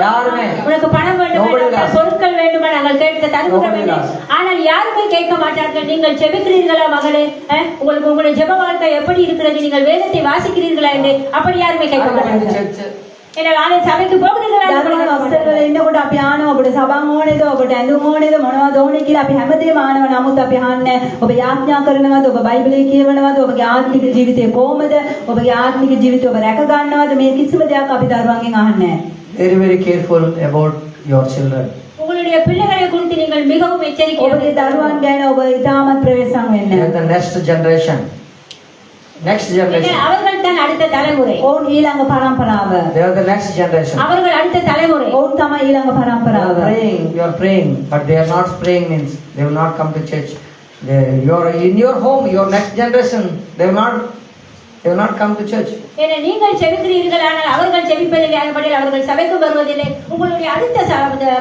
வேண்டுமா, பொருட்கள் வேண்டுமா, நாங்கள் கேட்டு தருகிறோம். ஆனால் யாருமே கேட்க மாட்டார்கள், நீங்கள் ஜெபிக்கிறீர்களா மகளே, உங்களுக்கு உங்களுடைய ஜெப வாழ்க்கை எப்படி இருக்கிறது, நீங்கள் வேதத்தை வாசிக்கிறீர்களா என்று அப்படி யாருமே கேட்க மாட்டார்கள். சபைக்கு போகிறீர்களா? හොස්ටල් ඉන්නකොට අපි ආනවා ඔබට සබන් ඕනේද, ඔබට ඇඳුම් ඕනේද, මොනවද ඕනේ කියලා අපි හැමදේම ආනවා. නමුත් අපි අහන්නේ ඔබ යාඥා කරනවද, ඔබ බයිබලයේ කියවනවද, ඔබගේ ආත්මික ජීවිතය කොහොමද, ඔබගේ ආත්මික ජීවිතය ඔබ රැක ගන්නවද, මේ කිසිම දෙයක් අපි දරුවන්ගෙන් අහන්නේ නැහැ. Very careful about your children. உங்களுடைய பிள்ளைகளை குறித்து நீங்கள் மிகவும் எச்சரிக்கையாக ඔබගේ දරුවන් ගැන ඔබ ඉතාමත් ප්‍රවේශම් වෙන්න. The next generation. அவர்கள் தான் அடுத்த தலைமுறை. ඔවුන් ඊළඟ පරම්පරාව. They are the next generation. அவர்கள் அடுத்த தலைமுறை. ඔවුන් තමයි ඊළඟ පරම්පරාව. You are praying, but they are not praying means they will not come to church. You are in your home, your next generation, they will not come to church. ஏன்னா நீங்கள் ஜெபிக்கிறீர்கள், ஆனால் அவர்கள் ஜெபிப்பதில்லை, அதுபடி அவர்கள் சபைக்கு வருவதில்லை. உங்களுடைய அடுத்த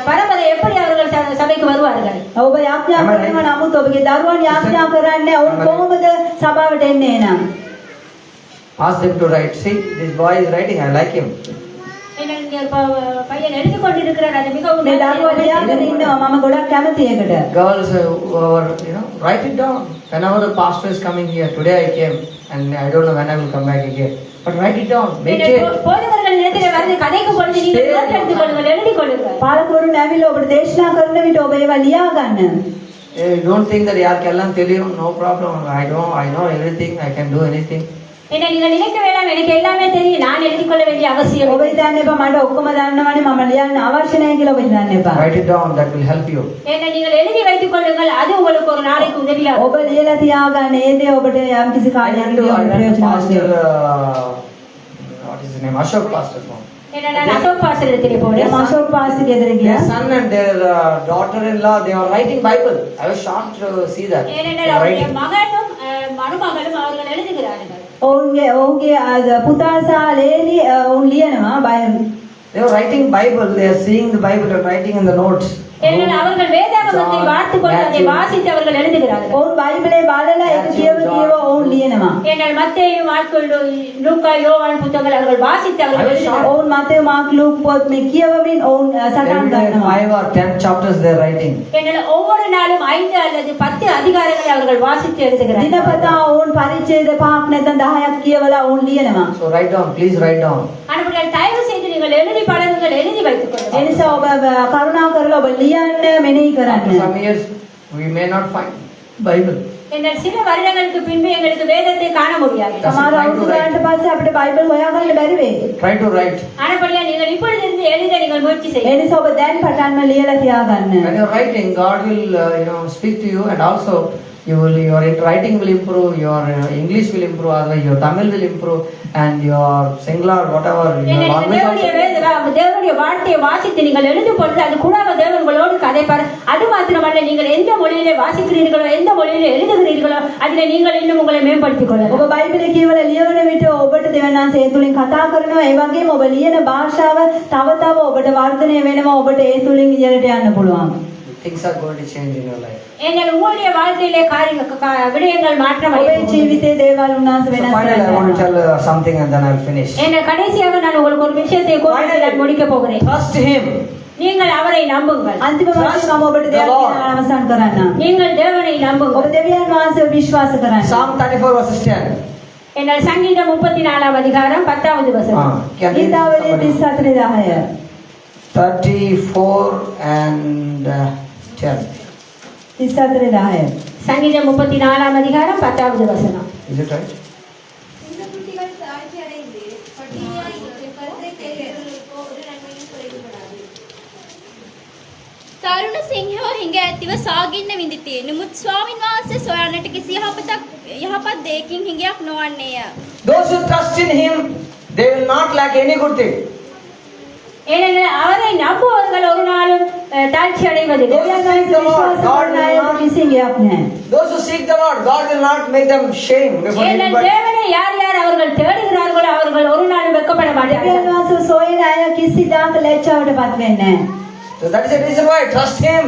பரம்பரை எப்படி அவர்கள் சபைக்கு வருவார்கள்? ඔබ යාඥා කරනවා නමුත් ඔබගේ දරුවන් යාඥා කරන්නේ ඔවුන් කොහොමද සභාවට එන්නේ නම්? Ask them to write. See, this boy is writing. I like him. பையன் எழுதி கொண்டிருக்கிறார், அது மிகவும் මේ දරුවා ලියාගෙන ඉන්නවා මම ගොඩක් කැමති ඒකට. Girls, write it down. Whenever the pastor is coming here, today I came and I don't know when I will come back again. But write it down. Make it. போதகர்கள் இடத்திலே வந்து கதைக்கு பொழுது நீங்கள் நோட் எடுத்துக் கொள்ளுங்கள், எழுதி கொள்ளுங்கள். පාලකවරුන් ඇවිල්ලා ඔබට දේශනා කරන විට ඔබ ඒවා ලියා ගන්න. Don't think that yaar kellam theliyum, no problem. I know everything. I can do anything. என்ன நீங்கள் நினைக்க வேண்டாம், எனக்கு எல்லாமே தெரியும், நான் எழுதிக் கொள்ள வேண்டிய அவசியம் ඔබ හිතන්න එපා මට ඔක්කොම දන්නවනේ මම ලියන්න අවශ්‍ය නැහැ කියලා ඔබ හිතන්න එපා. Write it down, that will help you. என்ன நீங்கள் எழுதி வைத்துக் கொள்ளுங்கள், அது உங்களுக்கு ஒரு நாளைக்கு உதவியாக ඔබ ලියලා තියාගන්න ඒ දේ ඔබට යම් කිසි I went කාලයකට to ප්‍රයෝජනවත් Pastor, වෙනවා. what is his name? Ashok Pastor's home. என்ன நான் அசோக் பாஸ்டர் இடத்திலே போனேன். අශෝක් පාස්ටර් ගෙදර Their ගියා. son and their daughter-in-law, they are writing Bible. I was shocked to see that. They ஏனென்றால் are அவருடைய writing. மகனும் மருமகளும் அவர்கள் எழுதுகிறார்கள். ඔවුන්ගේ පුතා සහ ලේලි ඔවුන් ලියනවා Bible. They are writing Bible. They are seeing the Bible and writing in the notes. ஏனென்றால் அவர்கள் வேதாகமத்தை John, வாசித்துக் கொண்டு அதை Matthew. வாசித்து அவர்கள் எழுதுகிறார்கள். ඔවුන් බයිබලේ බලලා ඒක කියව ඔවුන් ලියනවා. ஏனென்றால் மத்தேயு, மாற்கு, லூக்கா, யோவான் புத்தகங்கள் அவர்கள் வாசித்து அவர்கள் I was எழுதுகிறார்கள். ඔවුන් මතේ මාක් ලූක් පොත් මේ කියවමින් ඔවුන් සටහන් Every day ගන්නවා. 5 or 10 chapters they are writing. ஏனென்றால் ஒவ்வொரு நாளும் 5 அல்லது 10 அதிகாரங்களை அவர்கள் வாசித்து எழுதுகிறார்கள். දිනපතා ඔවුන් පරිච්ඡේද 5ක් නැත්නම් 10ක් කියවලා ඔවුන් ලියනවා. So write down, please write down. ஆனால் தயவு செய்து நீங்கள் எழுதி பழகுங்கள், எழுதி வைத்துக் ඒ கொள்ளுங்கள். නිසා ඔබ කරුණා කරලා ඔබ ලියන්න මෙනෙහි After කරන්න. some years, we may not find Bible. ஏனென்றால் சில வருடங்களுக்கு பின்பு எங்களுக்கு வேதத்தை காண முடியாது. සමහර අවුරුදු ගානට පස්සේ අපිට බයිබල් හොයාගන්න බැරි වෙයි. Try to write. ஆனபடியா நீங்கள் இப்பொழுதிருந்து எழுத நீங்கள் முயற்சி ඒ செய்யுங்கள். නිසා ඔබ දැන් පටන්ම ලියලා තියාගන්න. When you are writing, God will speak to you, and also your writing will improve, your English will improve, otherwise your Tamil will improve, and your Sinhala, whatever your ஏனென்றால் language தேவனுடைய வார்த்தையை வாசித்து நீங்கள் எழுதும் பொழுது அது கூட தேவன் உங்களோடு கதைப்பார். அது மாத்திரமல்ல, நீங்கள் எந்த மொழியிலே வாசிக்கிறீர்களோ, எந்த மொழியிலே எழுதுகிறீர்களோ, அதில் நீங்கள் இன்னும் உங்களை மேம்படுத்திக் கொள்ளலாம். ඔබ බයිබලේ කියවලා ලියවන විට ඔබට දෙවියන් වහන්සේ ඒ තුලින් කතා කරනවා. ඒ වගේම ඔබ ලියන භාෂාව තව තව ඔබට වර්ධනය වෙනවා. ඔබට ඒ තුලින් ඉහළට යන්න පුළුවන්. things are going to change in your life. ஏனென்றால் உங்களுடைய வாழ்க்கையிலே விடயங்கள் மாற்றம் ඔබේ அடையும். ජීවිතේ දේවල් උන්වහන්සේ So වෙනස් finally, I want to කරනවා. tell something, and then I'll finish. என்ன கடைசியாக நான் உங்களுக்கு ஒரு விஷயத்தை கூறி நான் முடிக்க போகிறேன். Trust Him. நீங்கள் அவரை நம்புங்கள். අන්තිම වශයෙන් මම ඔබට දෙයක් කියන්න අවසන් කරන්න. நீங்கள் தேவனை ඔබ நம்புங்கள். දෙවියන් වහන්සේව විශ්වාස කරන්න. Psalm 34 verses 10. என்னால் சங்கீதம் 34 அதிகாரம் 10வது வசனம். Can you read ගීතාවලිය somebody? 34:10. 34 and 10. 34:10. சங்கீதம் 34 அதிகாரம் 10வது வசனம். Is it right? இந்த குட்டிகள் தாழ்ச்சி அடைந்து பட்டினியாய் இருந்து கருத்தை தேடுகிறவர்களுக்கோ ஒரு நன்மையும் குறைவுபடாது. තරුණ සිංහෝ හිඟ ඇතිව සාගින්න විඳිති. නමුත් ස්වාමින් වහන්සේ සොයන්නට කිසි යහපත් දෙයකින් හිඟයක් නොවන්නේය. Those who trust in Him, they will not lack any good thing. ஏனென்றால் அவரை நம்புவர்கள் ஒரு நாளும் தாழ்ச்சி அடைவதில்லை. දෙවියන් වහන්සේ විශ්වාස කරන අයට කිසි ගයක් නැහැ. Those who seek the Lord, God will not make them shame before ஏனென்றால் anybody. தேவனை யார் யார் அவர்கள் தேடுகிறார்களோ அவர்கள் ஒரு நாளும் வெட்கப்பட දෙවියන් மாட்டார்கள். වහන්සේ සොයන අය කිසිදාක ලැජ්ජාවටපත් වෙන්නේ නැහැ. So that is the reason why trust Him.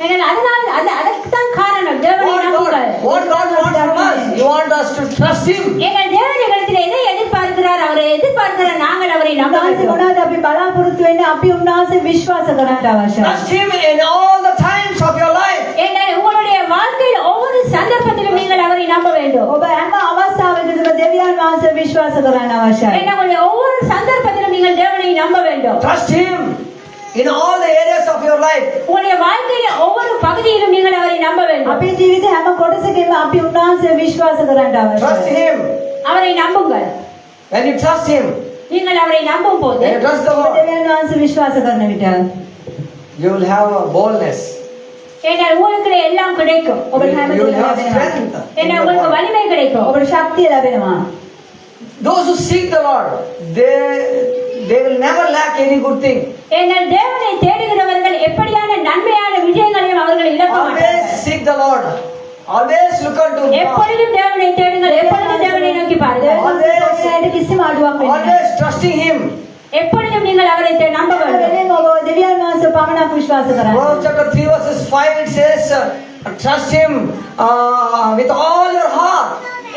ஏனென்றால் அதற்கு தான் காரணம். தேவனை நம்புங்கள். What God wants from us, He wants us to trust Him. எங்கள் தேவனிடத்தில் எதை எதிர்பார்க்கிறார்? அவரை எதிர்பார்க்கிறார். நாங்கள் அவரை நம்ப උන්වහන්සේ வேண்டும். මොනවද අපි බලාපොරොත්තු වෙන්නේ? අපි උන්වහන්සේ විශ්වාස කරන්නට අවශ්‍යයි. Trust Him in all the times of your life. ஏனென்றால் உங்களுடைய வாழ்க்கையில் ஒவ்வொரு சந்தர்ப்பத்திலும் நீங்கள் அவரை நம்ப வேண்டும். ඔබ හැම අවස්ථාවකදීම දෙවියන් වහන්සේ විශ්වාස කරන්න අවශ්‍යයි. ஏனென்றால் உங்களுடைய ஒவ்வொரு சந்தர்ப்பத்திலும் நீங்கள் தேவனை நம்ப வேண்டும். Trust Him in all the areas of your life. உங்களுடைய வாழ்க்கையில் ஒவ்வொரு பகுதியிலும் நீங்கள் அவரை நம்ப வேண்டும். අපේ ජීවිතේ හැම කොටසකම අපි උන්වහන්සේ විශ්වාස කරන්න Trust අවශ්‍යයි. Him. அவரை நம்புங்கள். When you trust Him, நீங்கள் அவரை நம்பும் போது when you trust the ඔබ Lord, දෙවියන් වහන්සේ විශ්වාස කරන විට you will have a boldness. ஏனால் உங்களுக்கு எல்லாம் கிடைக்கும். ඔබට You හැම will දෙයක්ම have ලැබෙනවා. strength. in ஏனால் your உங்களுக்கு body. வலிமை கிடைக்கும். ඔබට ශක්තිය ලැබෙනවා. Those who seek the Lord, they will never lack any good thing. ஏனால் தேவனை தேடுகிறவர்கள் எப்படியான நன்மையான விஷயங்களையும் அவர்கள் இழக்க Always மாட்டார்கள். seek the Lord. Always look unto God. எப்பொழுதும் தேவனை தேடுங்கள். எப்பொழுதும் தேவனை நோக்கி பாருங்கள். ඔබට කිසිම අඩුවක් වෙන්නේ නැහැ. Always trusting Him. எப்பொழுதும் நீங்கள் அவரை நம்ப வேண்டும். වෙනින් ඔබ දෙවියන් වහන්සේ පමණක් විශ්වාස කරන්න. Proverbs chapter 3 verses 5 it says, trust Him with all your heart.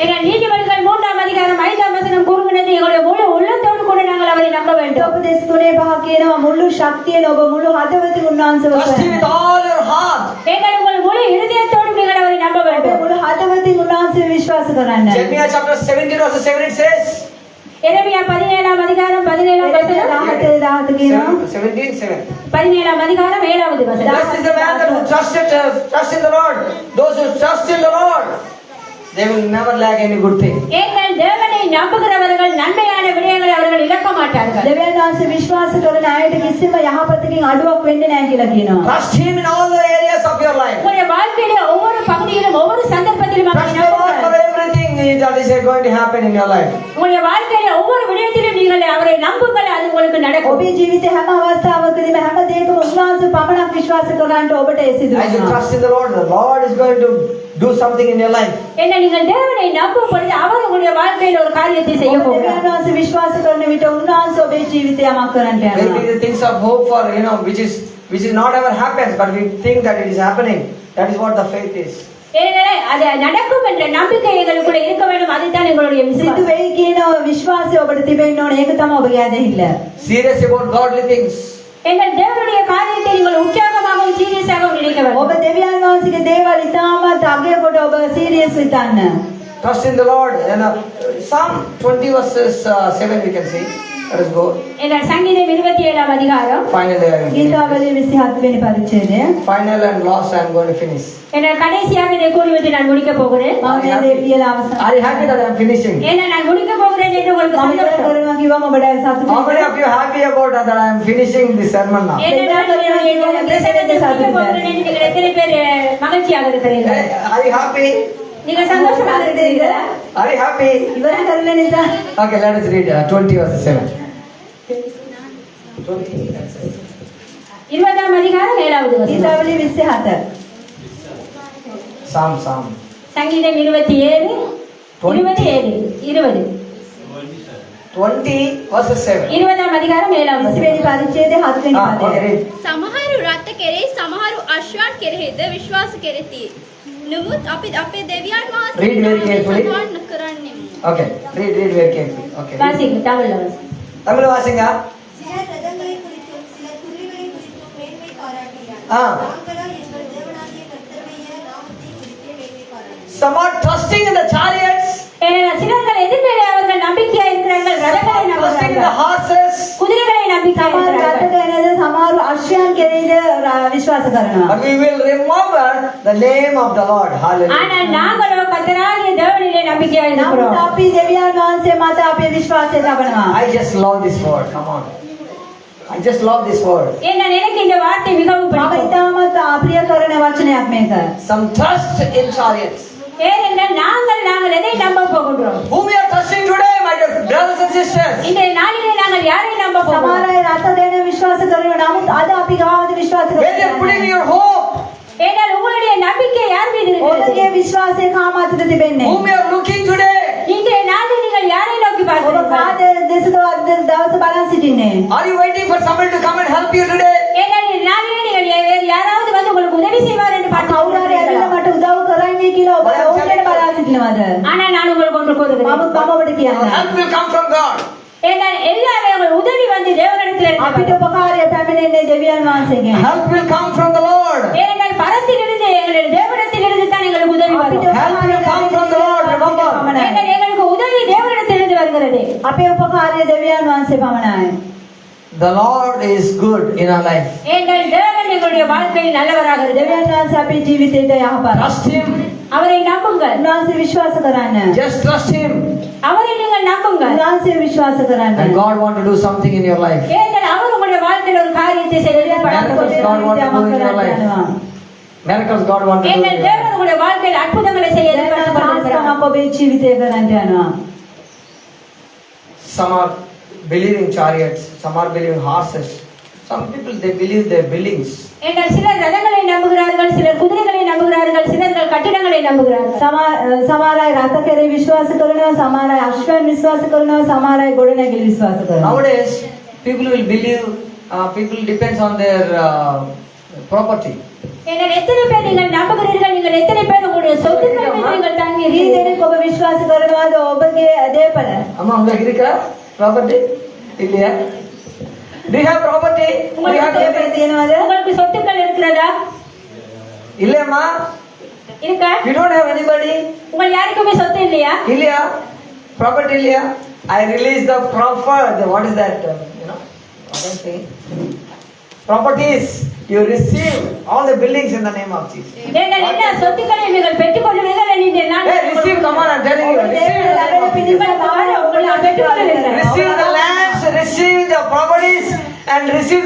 ஏனால் நீதிமொழிகள் 3ஆம் அதிகாரம் 5ஆம் வசனம் கூறுகிறது, எங்களுடைய முழு உள்ளத்தோடு கூட நாங்கள் அவரை நம்ப வேண்டும். උපදෙස් 3:5 කියනවා මුළු ශක්තියෙන් ඔබ මුළු හදවතින් උන්වහන්සේව Trust Him with සොයන්න. all your heart. ஏனால் உங்கள் முழு இருதயத்தோடு நீங்கள் அவரை நம்ப ඔබ வேண்டும். මුළු හදවතින් උන්වහන්සේව විශ්වාස කරන්න. Jeremiah chapter 17 verse 7 it says, எரேமியா 17ஆம் அதிகாரம் 17ஆம் வசனம் 17 කියනවා. 17:7. 17ஆம் அதிகாரம் 7வது வசனம். Blessed is the man that who trust in the Lord. Those who trust in the Lord, they will never lack any good thing. ஏனால் ஏனென்றால் தேவனை நம்புகிறவர்கள் நன்மையான விடயங்களை அவர்கள் இழக்க மாட்டார்கள். දෙවියන් වහන්සේ විශ්වාස කරන අයට කිසිම යහපතකින් අඩුවක් වෙන්නේ නැහැ කියලා කියනවා. Trust Him in all the areas of your life. உங்களுடைய வாழ்க்கையிலே ஒவ்வொரு பகுதியிலும் ஒவ்வொரு சந்தர்ப்பத்திலும் அவரை Trust the Lord for நம்புங்கள். everything that is going to happen in your life. உங்களுடைய வாழ்க்கையிலே ஒவ்வொரு விடயத்திலும் நீங்கள் அவரை நம்புங்கள், அது உங்களுக்கு நடக்கும். ඔබේ ජීවිතේ හැම අවස්ථාවකදීම හැම දෙයකම උන්වහන්සේ පමණක් විශ්වාස කරගන්න ඔබට ඒ සිදු As you වෙනවා. trust in the Lord is going to do something in your life. என்ன நீங்கள் தேவனை நம்பும் பொழுது அவர் உங்களுடைய வாழ்க்கையில் ஒரு காரியத்தை செய்ய ඔබ போகிறார். දෙවියන් වහන්සේ විශ්වාස කරන විට උන්වහන්සේ ඔබේ ජීවිතය යමක් කරන්නට Maybe යනවා. the things of hope for, which is not ever happens, but we think that it is happening. That is what the faith is. ஏனென்றால் அது நடக்கும் என்ற நம்பிக்கை எங்களுக்குள்ள இருக்க வேண்டும், அதுதான் எங்களுடைய සිදු விசுவாசம். වෙයි කියන විශ්වාසය ඔබට තිබෙන්න ඕනේ. ඒක තමයි ඔබගේ ඇදහිල්ල. Serious about godly things. எங்கள் தேவனுடைய காரியத்தை நீங்கள் உற்சாகமாகவும் சீரியஸாகவும் நினைக்க ඔබ வேண்டும். දෙවියන් වහන්සේගේ දේවල් ඉතාමත් අගය කොට ඔබ serious විතන්න. Trust in the Lord. And Psalm 20 verses 7 we can see. Let us go. எங்கள் சங்கீதம் 27 அதிகாரம் Finally, I will finish. ගීතාවලිය 27 වෙනි පරිච්ඡේදය. Final and last I am going to finish. என்னால் கடைசியாக இதை கூறிவிட்டு நான் முடிக்க போகிறேன். මම මේ දේ කියලා අවසන්. Are you happy that I am finishing? ஏன்னா நான் முடிக்க போகிறேன் என்று உங்களுக்கு මම ඉවර சந்தோஷம். කරනවා කිව්වම ඔබට How many සතුටුයි. of you happy about that I am finishing this sermon now? ஏனென்றால் என்னுடைய பிரசங்கத்தை முடிக்க போகிறேன் என்று நீங்கள் எத்தனை பேர் மகிழ்ச்சியாக இருக்கிறீர்கள்? Are you happy? நீங்கள் சந்தோஷமாக இருக்கிறீர்களா? Are you happy? ඉවර කරලා නිසා Okay, let us read 20 verses 7. 20. 20 அதிகாரம் 7வது வசனம். ගීතාවලිය 27. Psalm. சங்கீதம் 27 20 20 verses 7. 20 அதிகாரம் 7வது 20 வசனம். වෙනි පරිච්ඡේදය 7 වෙනි Okay, පදය. read. සමහරු රථ කෙරෙහි සමහරු අශ්වයන් කෙරෙහිද විශ්වාස කෙරෙති. නමුත් අපි අපේ දෙවියන් වහන්සේ Read very carefully. සමාන කරන්නෙමු. Okay, read very carefully. Okay. வாசிங்க தமிழ்ல வாசிங்க. தமிழ் வாசிங்க. சிலர் ரதங்களை குறித்தும் சிலர் குதிரைகளை குறித்தும் மேன்மை பாராட்டுகிறார். ஆ. நாங்களோ எங்கள் தேவனாகிய கர்த்தருடைய நாமத்தை குறித்தே மேன்மை பாராட்டுகிறோம். Some are trusting in the chariots. ஏன்னா சிலர்கள் எதிர்மேலே அவர்கள் நம்பிக்கையா இருக்கிறார்கள், ரதங்களை Trusting in the நம்புகிறார்கள், horses. குதிரைகளை நம்பிக்கையா සමහර இருக்கிறார்கள். රටක එනද සමහර අශ්වයන් කෙරෙහිද විශ්වාස කරනවා. But we will remember the name of the Lord. Hallelujah. ஆனால் நாங்களோ கர்த்தராகிய தேவனிலே நம்பிக்கையா නමුත් இருக்கிறோம். අපි දෙවියන් වහන්සේ මත අපේ විශ්වාසය තබනවා. I just love this word. Come on. I just love this word. ஏன்னா எனக்கு இந்த வார்த்தை மிகவும் මම பிடிக்கும். ඉතාමත් අප්‍රිය කරන වචනයක් මේක. Some trust in chariots. ஏனென்றால் நாங்கள் எதை நம்ப போகின்றோம்? Whom we are trusting today, my dear brothers and sisters. இன்றைய நாளிலே நாங்கள் யாரை நம்ப සමහර போகிறோம்? අය රට දෙන විශ්වාස කරනවා. නමුත් අද අපි ගාවද විශ්වාස Where you are putting කරන්නේ. your hope. ஏனால் உங்களுடைய நம்பிக்கை யார் மீது இருக்கிறது? ඔබගේ විශ්වාසය කාමාතද තිබෙන්නේ? Whom we are looking today. இன்றைய நாளில் நீங்கள் யாரை நோக்கி ඔබ பார்க்கிறீர்கள்? කාද දෙසද දවස බලන් සිටින්නේ? Are you waiting for someone to come and help you today? ஏனால் இந்த நாளிலே நீங்கள் வேறு யாராவது வந்து உங்களுக்கு உதவி செய்வார் என்று பார்த்து කවුරු හරි ඇවිල්ලා මට උදව් කරන්නේ කියලා ඔබ ඕකේට බලා සිටිනවද? ஆனால் நான் உங்களுக்கு ஒன்று கூறுகிறேன். මම ඔබට Our කියන්නම්. help will come from God. ஏனால் எல்லாரும் உங்கள் உதவி வந்து தேவனிடத்தில் අපිට උපකාරය පැමිණෙන්නේ දෙවියන් වහන්සේගෙන්. Help will come from the Lord. ஏனென்றால் பரத்திலிருந்து எங்களுடைய தேவனிடத்திலிருந்து தான் எங்களுக்கு உதவி අපිට வரும். Help will come from the Lord. Remember. ஏனால் எங்களுக்கு உதவி தேவனிடத்திலிருந்து வருகிறது. අපේ උපකාරය දෙවියන් වහන්සේ පමණයි. The Lord is good in our life. ஏனால் தேவன் எங்களுடைய வாழ்க்கையில் நல்லவராக இருக்கிறார். දෙවියන් වහන්සේ අපේ ජීවිතයට යහපත්. Trust Him. அவரை நம்புங்கள். උන්වහන්සේ විශ්වාස කරන්න. Just trust Him. அவரை நீங்கள் நம்புங்கள். උන්වහන්සේ විශ්වාස කරන්න. And God want to do something in your life. ஏனால் அவர் உங்களுடைய வாழ்க்கையில் ஒரு காரியத்தை செய்ய Miracles God want to do in your life. Miracles God want to do in ஏனால் your life. தேவன் உங்களுடைய வாழ்க்கையில் அற்புதங்களை செய்ய எதிர்பார்க்கிறார். තමක් ඔබේ ජීවිතය කරන්න යනවා. Some are believing chariots. Some are believing horses. Some people they believe their buildings. ஏனால் சிலர் ரதங்களை நம்புகிறார்கள், சிலர் குதிரைகளை நம்புகிறார்கள், சிலர்கள் கட்டிடங்களை நம்புகிறார்கள். සමහර අය රථ කෙරේ විශ්වාස කරනවා, සමහර අය අශ්වයන් විශ්වාස කරනවා, සමහර අය ගොඩනැගිලි විශ්වාස කරනවා. Nowadays, people will believe. People depends on their property. ஏனால் எத்தனை பேர் நீங்கள் நம்புகிறீர்கள்? நீங்கள் எத்தனை பேர் உங்களுடைய சொத்துக்கள் மீது நீங்கள் தங்கி ඊ දෙනෙක් ඔබ විශ්වාස කරනවාද ඔබගේ දේපල? அம்மா உங்களுக்கு இருக்கா property? இல்லையா? Do you have property? Do you have දේපල anything? තියෙනවද? உங்களுக்கு சொத்துக்கள் இருக்கிறதா? இல்லையம்மா. இருக்கா? You don't have anybody? உங்கள் யாருக்குமே சொத்து இல்லையா? இல்லையா? Property இல்லையா? I release the prophet. What is that? What I'm saying? Properties. You receive all the buildings in the name of Jesus. நீங்கள் என்ன சொத்துக்களை நீங்கள் பெற்றுக் கொள்வீர்கள் என்று நான் Hey, receive. Come on, I'm telling you. Receive. உங்கள்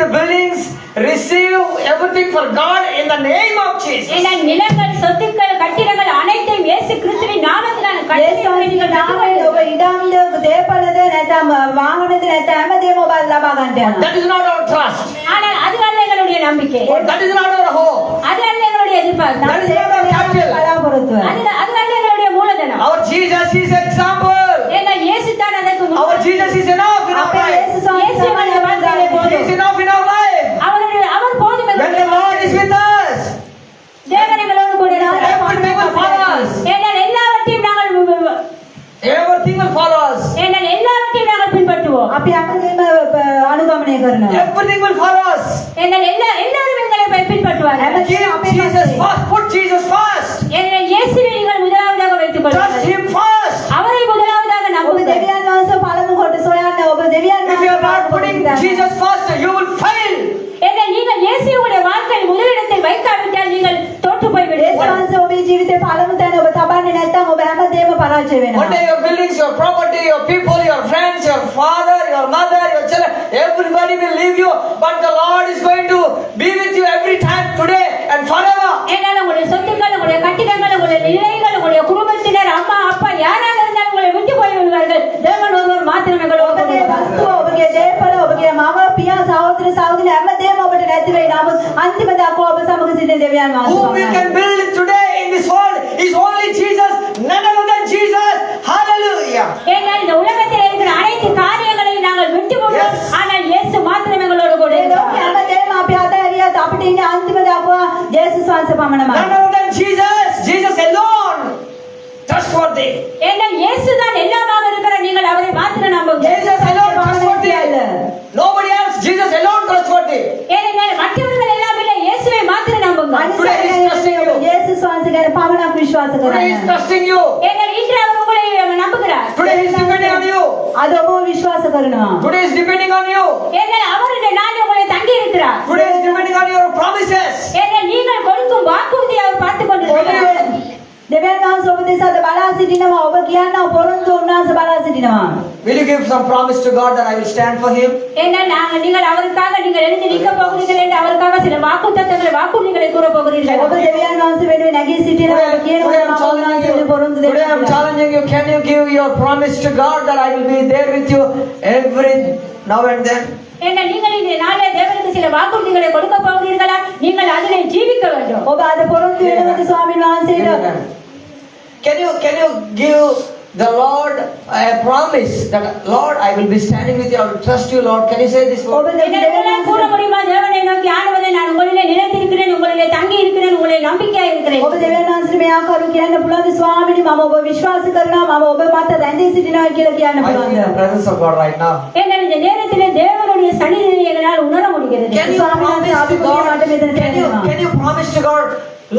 the buildings, receive everything for God in the name of Jesus. ஏன்னா நிலங்கள், சொத்துக்கள், கட்டிடங்கள் அனைத்தையும் இயேசு கிறிஸ்துவின் நாமத்தினால கட்டிடங்களை நீங்கள் නාමයෙන් ඔබ ඉඩම්ද දේපලද නැත්නම් වාහනද නැත්නම් හැමදේම ඔබ ලබා ගන්න යනවා. That is not our trust. ஆனால் அது அல்ல எங்களுடைய நம்பிக்கை, That is not our hope. அது அல்ல எங்களுடைய எதிர்பார்ப்பு, That is not our capital. බලාපොරොත්තුව. அது அல்ல எங்களுடைய மூலதனம். Our Jesus is example. ஏன்னா இயேசு தான் அதற்கு முன். Our Jesus is enough in our අපේ life. යේසුස් වහන්සේ இயேசுவின் வாழ்க்கையிலே He போதும். is enough in our life. அவர் போதும் When the எங்களுடைய Lord is with us, தேவன் எங்களோடு கூட இருக்கிறார். everything will follow us. ஏன்னா எல்லாவற்றையும் நாங்கள் Everything will follow us. ஏன்னா எல்லாவற்றையும் நாங்கள் பின்பற்றுவோம். අපි හැමදේම අනුගමනය කරනවා. Everything will follow us. ஏன்னா எல்லாரும் எங்களை பின்பற்றுவார்கள். Keep Jesus first. Put Jesus first. ஏன்னா இயேசுவை நீங்கள் முதலாவதாக வைத்துக் Trust கொள்ளுங்கள். Him first. அவரை முதலாவதாக ඔබ நம்புங்கள். දෙවියන් වහන්සේ පළමු කොට සොයන්න. ඔබ දෙවියන් If you are not putting Jesus first, you will fail. ஏன்னா நீங்கள் இயேசுவுடைய வாழ்க்கையில் முதலிடத்தில் வைக்காவிட்டால் நீங்கள் தோற்று යේසුස් போய்விடுவீர்கள். වහන්සේ ඔබේ ජීවිතේ පළමු තැන ඔබ තබන්නේ නැත්නම් ඔබ හැමදේම පරාජය One වෙනවා. day your buildings, your property, your people, your friends, your father, your mother, your children, everybody will leave you. But the Lord is going to be with you every time, today and forever. ஏன்னா உங்களுடைய சொத்துக்கள், உங்களுடைய கட்டிடங்கள், உங்களுடைய நிலைகள், உங்களுடைய குடும்பத்தினர், அம்மா அப்பா யாராக இருந்தாலும் உங்களை விட்டு போய் விடுவார்கள். தேவன் ஒருவர் மாத்திரம் எங்களோடு ඔබගේ இருப்பார். වස්තුව, ඔබගේ දේපල, ඔබගේ මව, පියා, සහෝදර, සහෝදරි හැමදේම ඔබට නැති වෙයි. නමුත් අන්තිම දක්වා ඔබ සමග සිටින දෙවියන් වහන්සේ Whom we can build today in this world is only Jesus, none other than Jesus. Hallelujah. ஏன்னா இந்த உலகத்தில் இருக்கிற அனைத்து காரியங்களையும் நாங்கள் விட்டு போடுவோம். Yes. ஆனால் இயேசு மாத்திரம் எங்களோடு கூட මේ ලෝකේ இருப்பார். හැමදේම අපි අතහැරියත් අපිට ඉන්නේ අන්තිම දක්වා යේසුස් වහන්සේ පමණමයි. None other than Jesus. Jesus alone. Trustworthy. ஏன்னா இயேசு தான் எல்லாமாக இருக்கிற நீங்கள் அவரை மாத்திரம் நம்புங்கள். Jesus alone trustworthy. Nobody else. Jesus alone trustworthy. ஏனென்றால் மற்றவர்கள் எல்லாம் இல்லை, இயேசுவை மாத்திரம் நம்புங்கள். Today he is trusting you. යේසුස් වහන්සේ ගැන පමණක් විශ්වාස Today he is කරන්න. trusting you. ஏனென்றால் இன்று அவர் உங்களை நம்புகிறார். Today he is depending on you. අද ඔබ විශ්වාස කරනවා. Today is depending on you. ஏனென்றால் அவர் இந்த நாளில் உங்களை தங்கி இருக்கிறார். Today is depending on your promises. ஏனென்றால் நீங்கள் கொடுக்கும் வாக்குறுதியை அவர் பார்த்துக் கொண்டிருக்கிறார். දෙවියන් වහන්සේ ඔබ දෙස අද බලා සිටිනවා. ඔබ කියනවා පොරොන්දු උන්වහන්සේ බලා සිටිනවා. Will you give some promise to God that I will stand for Him? ஏனென்றால் நீங்கள் அவருக்காக நீங்கள் எழுந்து நிற்க போகிறீர்கள் என்று அவருக்காக சில வாக்குறுதிகளை கூற போகிறீர்கள். ඔබ දෙවියන් වහන්සේ වෙනුවෙන් නැගී සිටිනවා. ඔබ කියනවා Today I am මම challenging උන්වහන්සේට you. පොරොන්දු Today I am දෙනවා. challenging you. Can you give your promise to God that I will be there with you every now and then? ஏன்னா நீங்கள் இந்த நாளில் தேவனுக்கு சில வாக்குறுதிகளை கொடுக்க போகிறீர்களா? நீங்கள் அதிலே ஜீவிக்க வேண்டும். ඔබ අද පොරොන්දු වෙනවද ස්වාමීන් වහන්සේට? Can you give the Lord a promise that Lord I will be standing with you, I will trust you, Lord? Can you say this ඔබ word? என்னால் கூற முடியுமா? தேவனை நோக்கி ஆண்டவரே, நான் உங்களிலே நிலைத்திருக்கிறேன், உங்களிலே தங்கி இருக்கிறேன், உங்களிலே நம்பிக்கையா இருக்கிறேன். ඔබ දෙවියන් වහන්සේට මේ ආකාරව කියන්න පුළුවන්ද ස්වාමීනි මම ඔබ විශ්වාස කරනවා මම ඔබ මත රැඳී සිටිනවා කියලා කියන්න I feel the පුළුවන්ද? presence of God right now. ஏனால் இந்த நேரத்திலே தேவனுடைய சன்னிதியை எங்களால் உணர முடிகிறது. Can you promise to God? Can you promise to God,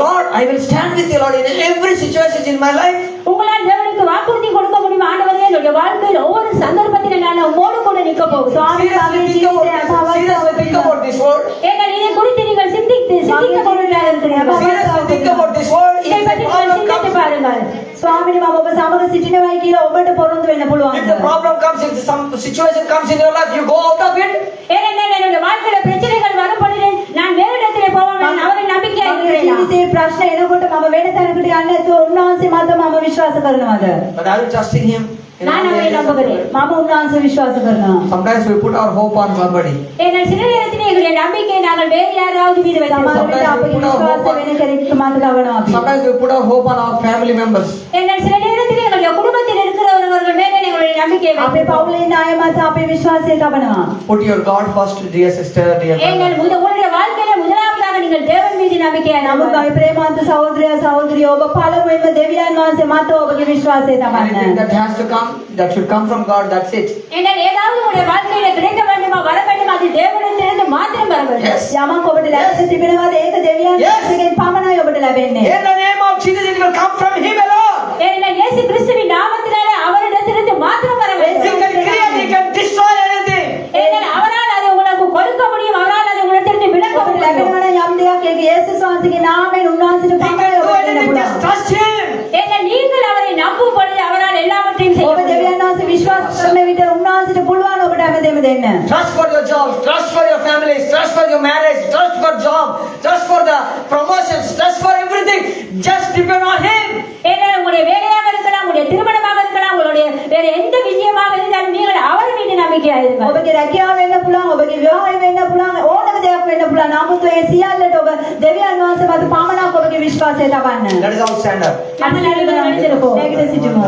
Lord, I will stand with you, Lord, in every situation in my life? உங்களால் தேவனுக்கு வாக்குறுதி கொடுக்க முடியுமா? ஆண்டவரே, என்னுடைய வாழ்க்கையில் ஒவ்வொரு சந்தர்ப்பத்திலும் நான் உம்மோடு கூட நிற்க போகிறேன். Seriously think about this word. ஏனால் இதை குறித்து நீங்கள் சிந்திக்க கொண்டதாக இருக்கிறீர்கள். Seriously think about this word. இதை If பற்றி the நீங்கள் problem சிந்தித்து comes, பாருங்கள். ස්වාමීනි මම ඔබ සමග සිටිනවායි කියලා ඔබට පොරොන්දු වෙන්න if the පුළුවන්ද? problem comes, if some situation comes in your life, you go out of it. ஏனென்றால் என்னுடைய வாழ்க்கையில பிரச்சனைகள் வரும் பொழுது நான் வேறு இடத்திலே போவேன், நான் அவரை நம்பிக்கையா මගේ இருக்கிறேன். ජීවිතේ ප්‍රශ්න එනකොට මම වෙන තැනකට යන්නේ නැතුව උන්වහන්සේ මත මම විශ්වාස කරනවාද? But are you trusting Him? in all நான் அவரை areas of your நம்புகிறேன். life? මම උන්වහන්සේ විශ්වාස කරනවා. Sometimes we put our hope on somebody. ஏனால் சில நேரத்திலே எங்களுடைய நம்பிக்கை நாங்கள் வேறு யாராவது மீது සමහර வைத்திருக்கிறோம். විට අපේ විශ්වාස වෙන කෙනෙක් මත ලවනවා අපි. Sometimes we put our hope on our family members. ஏனால் சில நேரத்திலே எங்களுடைய குடும்பத்தில் இருக்கிறவர்கள் மேலே எங்களுடைய நம்பிக்கையை අපේ வைத்திருக்கிறோம். පවුලේ ඉන්න අය මත අපේ විශ්වාසය තබනවා. Put your God first, dear sister, dear ஏனால் brother. உங்களுடைய வாழ்க்கையில முதலாவதாக நீங்கள் தேவன் மீது நம்பிக்கையா නමුත් நம்புங்கள். මගේ ප්‍රේමවන්ත සහෝදරයා සහෝදරිය ඔබ පළමුවෙන්ම දෙවියන් වහන්සේ මත ඔබගේ විශ්වාසය Anything තබන්න. that has to come, that should come from God, that's it. ஏனால் ஏதாவது உங்களுடைய வாழ்க்கையில கிடைக்க வேண்டுமா, வர வேண்டுமா, அது தேவனிடத்திலிருந்து மாத்திரம் வர வேண்டும். Yes. යමක් ඔබට ලැබෙන්න තිබෙනවාද ඒක දෙවියන් Yes. වහන්සේගෙන් පමණයි ඔබට ලැබෙන්නේ. In the name of Jesus, it will come from Him alone. ஏனால் இயேசு கிறிஸ்துவின் நாமத்தினாலே அவரிடத்திலிருந்து மாத்திரம் வர He வேண்டும். can create, He can destroy anything. ஏனால் அவரால் அதை உங்களுக்கு கொடுக்க முடியும், அவரால் அதை உங்களிடத்திலிருந்து விலக்க ඔබට முடியும். ලැබෙනවා නම් යම් දෙයක් ඒක යේසුස් වහන්සේගේ නාමයෙන් උන්වහන්සේට He can පමණයි do ඔබට දෙන්න anything, just පුළුවන්. trust Him. ஏனால் நீங்கள் அவரை நம்பும் பொழுது அவரால் எல்லாவற்றையும் செய்ய ඔබ முடியும். දෙවියන් වහන්සේ විශ්වාස කරන විට උන්වහන්සේට පුළුවන් ඔබට හැමදේම දෙන්න. Trust for your job, trust for your families, trust for your marriage, trust for job, trust for the promotions, trust for everything. Just depend on Him. ஏன்னா உங்களுடைய வேலையாக இருக்கலாம், உங்களுடைய திருமணமாக இருக்கலாம், உங்களுடைய வேற எந்த விஷயமாக இருந்தாலும் நீங்கள் அவர் மீது நம்பிக்கையா இருங்கள். ඔබගේ රැකියාව වෙන්න පුළුවන්, ඔබගේ විවාහය වෙන්න පුළුවන්, ඕනම දෙයක් වෙන්න පුළුවන්. නමුත් ඒ සියල්ලට ඔබ දෙවියන් වහන්සේ මත පමණක් ඔබගේ විශ්වාසය තබන්න. Let us all stand up. நம்ம எல்லாரும் எழுந்திருப்போம். නැගිට සිටමු.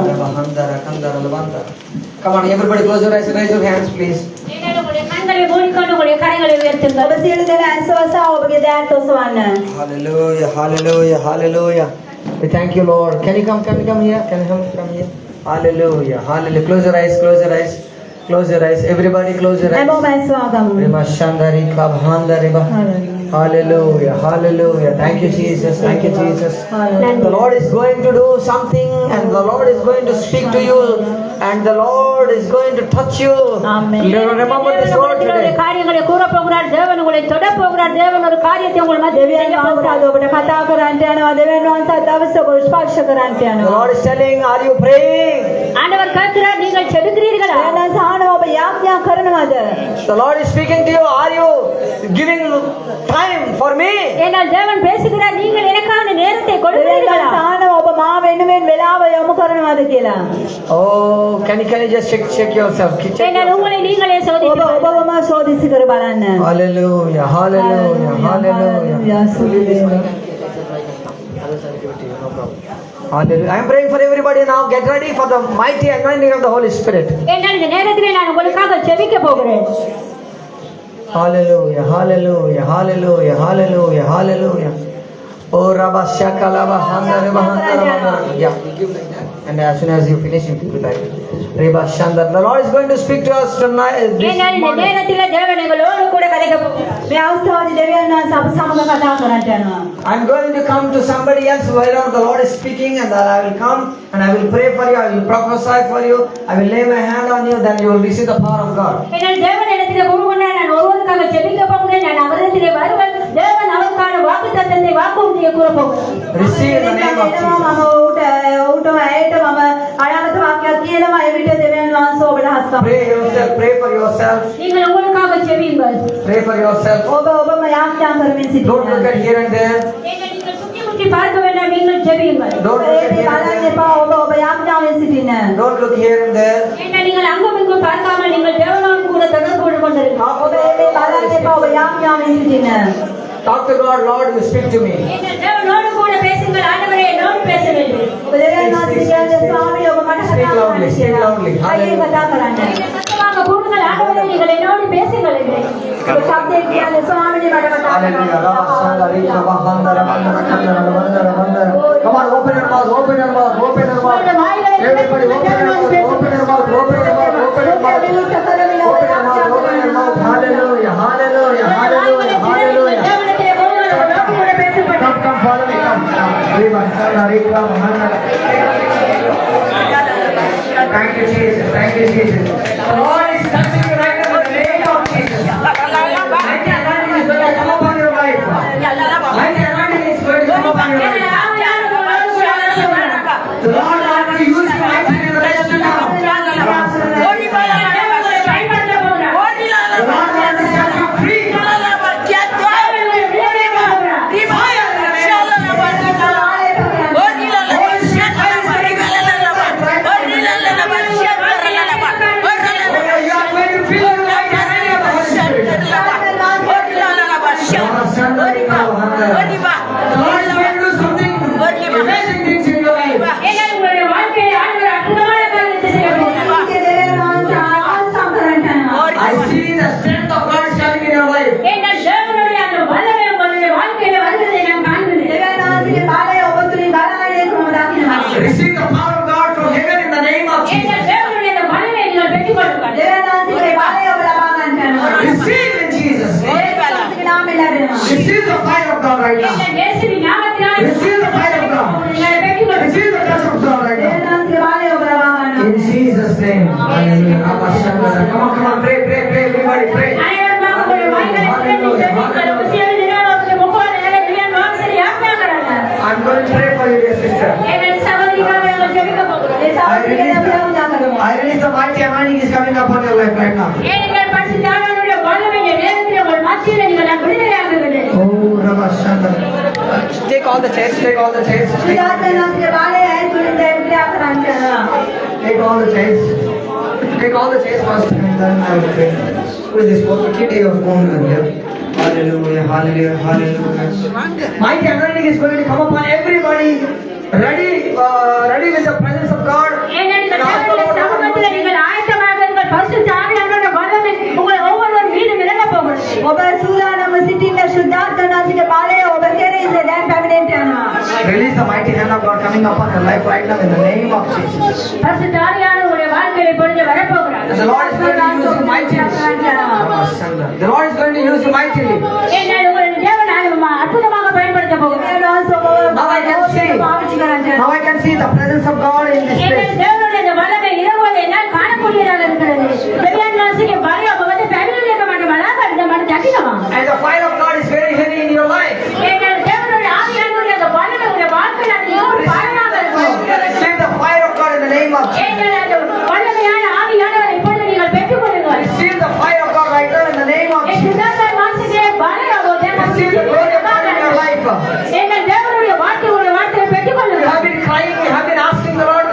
Come on, everybody close your eyes and raise your hands, please. ஏன்னா உங்களுடைய கண்களை மூடிக்கொண்டு உங்களுடைய கரங்களை உயர்த்துங்கள். ඔබ සියලු දෙනා ඇස්වසා ඔබගේ දෑත් ඔසවන්න. Hallelujah, hallelujah, hallelujah. We thank you, Lord. Can you come here? Can you come here? Hallelujah, hallelujah. Close your eyes, close your eyes. Close your eyes. Everybody close your eyes. හැමෝම ඇස්වාගමු. Rima Shandari Kabhandariba. Hallelujah, hallelujah. Thank you, Jesus. Thank you, Jesus. The Lord is going to do something, and the Lord is going to speak to you, and the Lord is going to touch you. Amen. Remember this word today. காரியங்களை கூற போகிறார் தேவன், உங்களை தொட போகிறார் தேவன், ஒரு காரியத்தை உங்கள் மத்தியில் செய்ய போகிறார். ඔබට කතා කරන්නට යනවා. දෙවියන් වහන්සේ දවස ඔබ ස්පර්ශ කරන්නට The යනවා. Lord is telling, are you praying? ஆண்டவர் கேட்கிறார், நீங்கள் செபிக்கிறீர்களா? දෙවියන් සහනව ඔබ යාඥා කරනවද? The Lord is speaking to you. Are you giving time for me? ஏனால் தேவன் பேசுகிறார், நீங்கள் எனக்கான நேரத்தை දෙවියන් கொடுக்கிறீர்களா? සහනව ඔබ මා වෙනුවෙන් වෙලාව යොමු කරනවද කියලා. Oh, can you just check yourself? Check ஏனால் yourself. உங்களை நீங்களே ඔබ சோதித்துக் ඔබවම සෝදිසි කර බලන්න. Hallelujah, hallelujah, hallelujah. Hallelujah. I am praying for everybody now. Get ready for the mighty anointing of the Holy Spirit. ஏனால் இந்த நேரத்திலே நான் உங்களுக்காக ஜெபிக்க போகிறேன். Hallelujah, hallelujah, hallelujah, hallelujah, hallelujah. Oh, Rabba Shakalaba Handara Bahandara. Yeah, give like that. And as soon as you finish, you give it back. Reba Shandar. The Lord is going to speak to us tonight. This ஏனால் இந்த morning. நேரத்திலே தேவன் எங்களோடு கூட கதைக்க போகிறார். මේ අවස්ථාවේදී දෙවියන් වහන්සේ අප සමග කතා කරන්නට යනවා. I'm going to come to somebody else wherever the Lord is speaking, and then I will come and I will pray for you. I will prophesy for you. I will lay my hand on you. Then you will receive the power of God. ஏனால் தேவன் இடத்திலே கூறுகிறார், நான் ஒருவருக்காக ஜெபிக்க போகிறேன், நான் அவரிடத்திலே வருவேன், தேவன் அவருக்கான வாக்குத்தத்தத்தை வாக்குறுதியை கூற போகிறார். Receive in the name of එනවා Jesus. මම ඌට ඇයට මම අනාගත වාක්‍යයක් කියනවා. ඒ විට දෙවියන් වහන්සේ ඔබට හස්ත Pray yourself. Pray for yourself. நீங்கள் உங்களுக்காக ஜெபியுங்கள். Pray for yourself. ඔබම යාඥා කරමින් Don't look සිටින්න. at here and there. ஏனால் நீங்கள் சுற்றி முற்றி பார்க்க வேண்டாம், நீங்கள் ஜெபியுங்கள். Don't look at A here and බලන්න there. එපා. ඔබ යාඥාවෙන් සිටින්න. Don't look here and there. ஏனால் நீங்கள் அங்கும் இங்கும் பார்க்காமல் நீங்கள் தேவனோடு கூட தொடர்பு கொண்டிருக்கிறீர்கள். Talk to ඔබ මේ බලන්න එපா. ඔබ යාඥාවෙන් සිටින්න. Talk to God. Lord, you speak to me. ஏனால் தேவனோடு கூட பேசுங்கள், ஆண்டவரே என்னோடு பேச வேண்டும். ඔබ දෙවියන් වහන්සේ කියන්නේ ස්වාමී ඔබ මට Speak කතා loudly, කරන්න speak කියලා. loudly. අයියේ Hallelujah. කතා කරන්න. நீங்கள் சத்தமாக கூறுங்கள், ஆண்டவரே நீங்கள் என்னோடு பேசுங்கள் என்று. ඔබ ශබ්දයෙන් කියන්නේ ස්වාමීනි මට කතා Hallelujah. කරන්න. Rabba Shandari Kabhandara Bandara Kandara Bandara Bandara. Come on, open your mouth. Open your mouth. Open your mouth. Everybody, open your mouth. Open your mouth. Open your mouth. Open your mouth. Open your mouth. Open your mouth. Hallelujah. Hallelujah. Hallelujah. Hallelujah. தேவனிடத்திலே போங்கள், அவரோடு கூட பேசுங்கள். Come, follow me. Come. Reba Shandari Kabhandara. Thank you, Jesus. Thank you, Jesus. The Lord is touching you right now in the name of Jesus. Mighty anointing is going to come upon your life. Mighty anointing is going to come upon your life. The Lord wants to use you mightily in the rest of now. The Lord wants to set you free. You are going to feel the mighty anointing of the Holy Spirit. The Lord is going to do something amazing things in your life. ஏனால் உங்களுடைய வாழ்க்கையில் ஆண்டவர் அற்புதமான காரியத்தை செய்ய போகிறார். දෙවියන් වහන්සේ ආසම් කරන්නට යනවා. I see the strength of God shining in your life. ஏனால் தேவனுடைய அந்த வல்லமை உங்களுடைய வாழ்க்கையில வருவதை நான் காண்கிறேன். දෙවියන් වහන්සේගේ බලය ඔබ තුලින් ගලාගෙන යනවා දකිනවා. Receive the power of God from heaven in the name of Jesus. ஏனால் தேவனுடைய அந்த வல்லமை நீங்கள் பெற்றுக்கொள்ளுங்கள். දෙවියන් වහන්සේගේ බලය ඔබ ලබා ගන්නට යනවා. Receive in Jesus' name. ඒකේ නාමයෙන් ලැබෙනවා. Receive the fire of God right now. ஏனால் இயேசுவின் நாமத்தினால் Receive the fire of God. நீங்கள் பெற்றுக்கொள்ளுங்கள். Receive the touch of God right දෙවියන් now. වහන්සේගේ බලය ඔබ ලබා ගන්නවා. In Jesus' name. Hallelujah. Abba Shandara. Come on, pray, pray, pray, everybody, pray. அனைவரும் உங்களுடைய வாய்களை திறந்து ஜெபியுங்கள். உசியோடு தினோடு முப்பது நேரம் தேவன் வாசலை யாத்திராகிறாங்க. I'm going to pray for you, dear sister. ஏனால் சகோதரிக்காக நாங்கள் ஜெபிக்க போகிறோம். ඒ සාධිකයන් යාඥා කරනවා. I release the mighty anointing is coming upon your life right now. ஏனென்றால் பரிசுத்த ஆவியானவருடைய வல்லமை இந்த நேரத்தில் உங்கள் மத்தியில் நீங்கள் விடுதலையாகுகிறது. Oh, Rabba Shanda. Take all the chairs, take all the chairs. සුදාතනාසික බාලය ඇතුළේ දෙවියන් කරන්නේ. Take all the chairs. Take all the chairs first and then I will pray. With this kitty of phone here. Hallelujah, hallelujah, hallelujah. Mighty anointing is going to come upon everybody. Ready with the presence of God. ஏனென்றால் தேவனுடைய சமூகத்தில் நீங்கள் ஆயத்தமாக இருங்கள். பரிசுத்த ஆவியானவருடைய வல்லமை உங்கள் ஒவ்வொருவர் மீதும் இறங்கப் போகிறது. ඔබ සූදානම්ව සිටින්න සුදාතනාසික බාලය ඔබ කෙරෙහි දැන් පැමිණෙන්න යනවා. Release the mighty hand of God coming upon your life right now in the name of Jesus. பரிசுத்த ஆவியானவர் உங்களுடைய வாழ்க்கையில் இப்பொழுது வரப்போகிறார். And the Lord is going to use you mightily. The Lord is going to use you mightily. ஏனென்றால் உங்களுடைய தேவன் அற்புதமாக பயன்படுத்த போகிறார். Now I can see the presence of God in this ஏனென்றால் place. தேவனுடைய இந்த வல்லமை இரவோடு என்னால் காணக்கூடியதாக இருக்கிறது. பெரியார் வாசிக்கு பலி அப்ப வந்து ஃபேமிலியில் இருக்க மாட்டோம். அழகா இந்த மாதிரி தட்டினவா. And the fire of God is very heavy in your life. ஏனென்றால் தேவனுடைய ஆவியானவருடைய அந்த வல்லமை உங்களுடைய வாழ்க்கையில் அது இன்னும் பாரமாக இருக்கும். Receive the fire of God in the name of Jesus. ஏனென்றால் அந்த வல்லமையான ஆவியானவரை இப்பொழுது நீங்கள் பெற்றுக்கொள்ளுங்கள். Receive the fire of God right now in the name of N Jesus. Sudhakar வாசிக்கே பலி அப்போ Receive the glory of God in your life. ஏனென்றால் தேவனுடைய வார்த்தையை You பெற்றுக்கொள்ளுங்கள். have been crying, you have been asking the Lord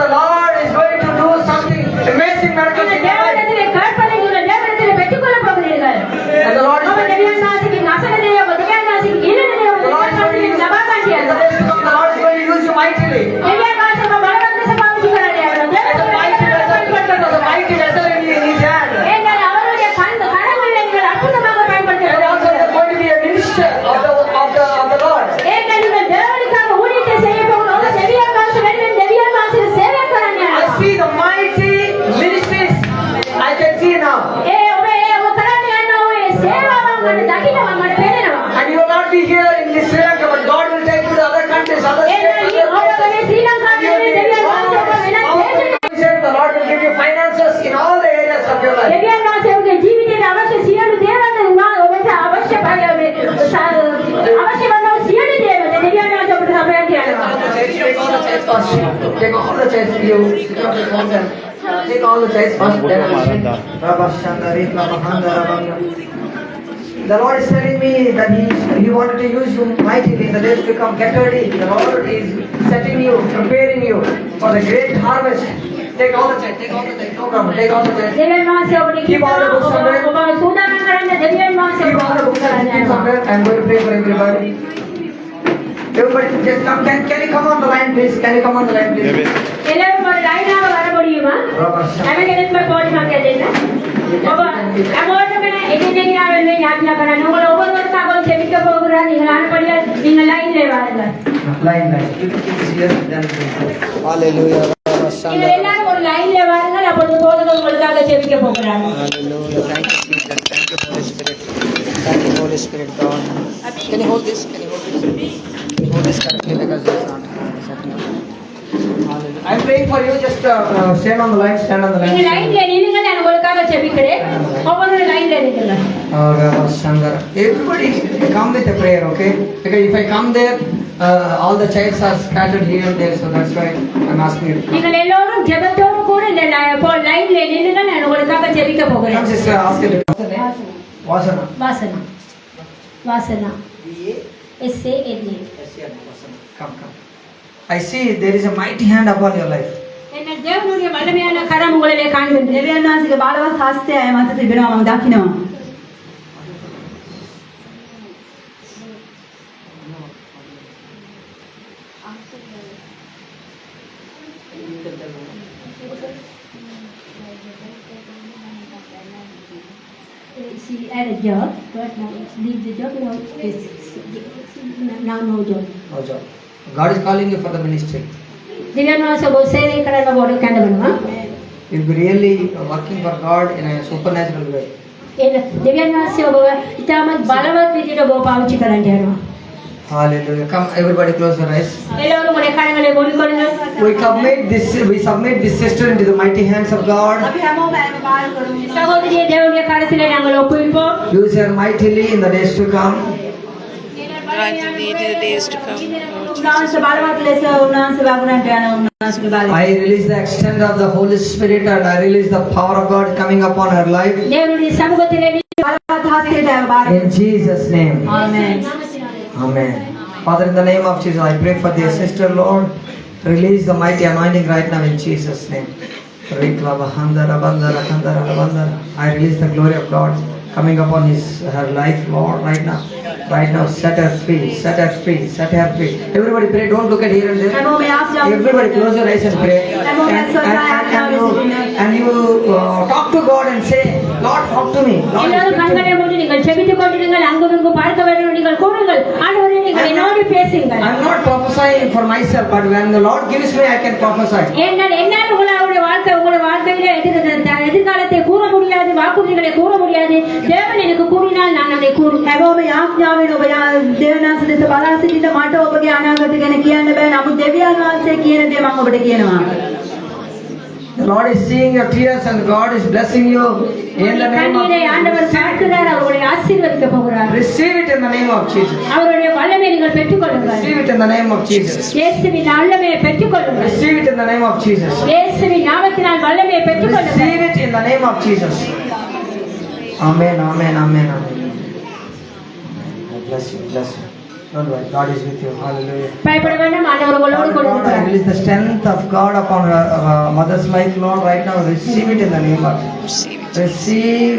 is going to do something amazing miracles in your life. தேவனிடத்திலே கேட்பதை நீங்கள் தேவனிடத்திலே பெற்றுக்கொள்ளப் போகிறீர்கள். And the Lord is our going to தேவன் வாசிக்கு நசகதேய தேவன் வாசிக்கு இல்லனதே the Lord is going to use நபாகாண்டியா. the days to come, the Lord is going to use you mightily. தேவன் வாசிக்கு பலவந்த சமாபிக்கறானே. As a mighty vessel in his hand. ஏனென்றால் அவருடைய கரங்களில் நீங்கள் அற்புதமாக And பயன்படுத்துகிறீர்கள். also you are going to be a minister of the Lord. ஏனென்றால் நீங்கள் தேவனுக்காக ஊழியத்தை செய்ய போகிறோம். தேவியார் வாசி வேண்டும். தேவியார் வாசி சேவைக்கறானே. I see the mighty ministries. I can see now. ஏ ஒபே கரானே அன்னோவே சேவாவாங்க தகினவா மட பேனவா. And you will not be here in this Sri Lanka, but God will take you to other countries, other states. ஏனென்றால் அவரே ஸ்ரீலங்காவிலே தேவியார் வாசி The Lord will give you finances in all the areas of your life. देवियान वासियों जीवित अवश्य सियनु देवन ඔබට අවශ්‍ය භාගය අවශ්‍ය වන සියලු දේවල් දෙවියන් වහන්සේ ඔබට සපයා කියනවා. Take all the chairs first. Take all the chairs. You sit on the phone and take all the chairs first. Then I will sing. Rabba Shandari, Rabba Handa, Rabba. The Lord is telling me that He wanted to use you mightily in the days to come. Get ready. The Lord is setting you, preparing you for the great harvest. Take all the chairs. Take all the chairs. No problem. Take all the chairs. දෙවියන් වහන්සේ ඔබට කියනවා ඔබ සූදානම් කරන්න දෙවියන් වහන්සේ Keep all the books somewhere. I'm going to pray for everybody. Everybody, just come. Can you come on the line, please? Can you come on the line, please? எல்லாரும் ஒரு லைனாக வர முடியுமா? හැමකෙනෙක්ම පොඩිමක් දෙන්න. ඔබ හැමෝටම එදිනෙක ආවෙන්නේ යාඥා කරන්න. උங்களை ஒவ்வொருவருக்காகவும் செபிக்க போகிறார். நீங்கள் ஆனபடியா நீங்கள் லைன்ல வாருங்கள். Line. You can keep this here. Then Hallelujah. நீங்கள் எல்லாரும் ஒரு லைன்ல வாருங்கள். அப்பொழுது போதகர் உங்களுக்காக செபிக்க போகிறார். Hallelujah. Thank you, Jesus. Thank you, Holy Spirit. Thank you, Holy Spirit, God. Can you hold this? Can you hold this? Can you hold this correctly because it's not setting up. Hallelujah. I'm praying for you. Just stand on the line. Stand on the நீங்க line. லைன்ல நில்லுங்க. நான் உங்களுக்காக செபிக்கிறேன். ஒவ்வொரு லைன்ல நில்லுங்க. Everybody come with a prayer, okay? Because if I come there, all the chairs are scattered here and there, so that's why I'm asking you. நீங்கள் எல்லோரும் ஜெபத்தோடு கூட இந்த லைன்ல நில்லுங்க. நான் உங்களுக்காக ஜெபிக்க Come, போகிறேன். sister, ask it. What's the name? Vasana. Vasana SANA. Come. I see there is a mighty hand upon your life. என்ன தேவனுடைய வல்லமையான கரம் உங்களிலே காண்கின்றது. දෙවියන් වහන්සේගේ බලවත් හස්තය මත තිබෙනවා මම දකිනවා. She had a job, but now leave the job. Now no job. No job. God is calling you for the ministry. දෙවියන් වහන්සේ ඔබ සේවය කරන්න බොඩ කැඳවනවා. You'll be really working for God in a supernatural way. ඒ දෙවියන් වහන්සේ ඔබ ඉතාමත් බලවත් විදිහට ඔබ පාවිච්චි කරන්න යනවා. Hallelujah. Come, everybody, close your eyes. එළවලු මොලේ කණගලේ බොඩිකොල්ල. We submit this sister into the mighty hands of God. අපි හැමෝම ඇව බාර කරමු. சகோதரியை தேவனுடைய கரத்திலே நாங்கள் ஒப்புவிப்போம். Use her mightily in the days to come. right in the days to come. උන්වහන්සේ බලවත් ලෙස උන්වහන්සේ වගුණට යන උන්වහන්සේගේ බලය. I release the extent of the Holy Spirit and I release the power of God coming upon her life. தேவனுடைய சமூகத்திலே බලවත් හස්තයට බාර. In Jesus' name. Amen. Amen. Father, in the name of Jesus, I pray for dear sister, Lord. Release the mighty anointing right now in Jesus' name. I release the glory of God coming upon her life, Lord, right now. Right now, set her free, set her free, set her free. Everybody pray, don't look at here and there. Everybody close your eyes and pray. And you talk to God and say, Lord, talk to me. Lord, எல்லாரும் speak to கண்களை me. மூடி நீங்கள் ஜெபித்துக் கொண்டிருங்கள், அங்குமிங்கும் பார்க்க வேண்டும், நீங்கள் கூறுங்கள், ஆண்டவரே நீங்கள் என்னோடு பேசுங்கள். I'm not prophesying for myself, but when the Lord gives me, I can prophesy. என்னால் உங்களுடைய வாழ்க்கையில எதிர்காலத்தை கூற முடியாது, வாக்குறுதிகளை கூற முடியாது. தேவன் எனக்கு கூறினால் நான் அதை கூறுவேன். හැමෝම යාඥාවෙන් ඔබ දේවනාස දෙස බලා සිටින මට ඔබගේ අනාගත ගැන කියන්න බෑ. නමුත් දෙවියන් වහන්සේ කියන දේ මම ඔබට කියනවා. The Lord is seeing your tears and God is blessing you in the name of கண்ணீரை ஆண்டவர் பார்க்கிறார், அவர்களை ஆசீர்வதிக்க போகிறார். Receive it in the name of Jesus. அவருடைய வல்லமையை நீங்கள் பெற்றுக்கொள்ளுங்கள். Receive it in the name of Jesus. இயேசுவின் வல்லமையை பெற்றுக்கொள்ளுங்கள். Receive it in the name of Jesus. இயேசுவின் நாமத்தினால் வல்லமையை பெற்றுக்கொள்ளுங்கள். Receive it in the name of Jesus. Amen, amen, amen, amen. Bless you, bless you. Don't worry, God is with you. Hallelujah. பயப்பட வேண்டாம், ஆண்டவர் உங்களோடு கூட Lord, I இருக்கிறார். release the strength of God upon her mother's life, Lord, right now. Receive it in the name of Receive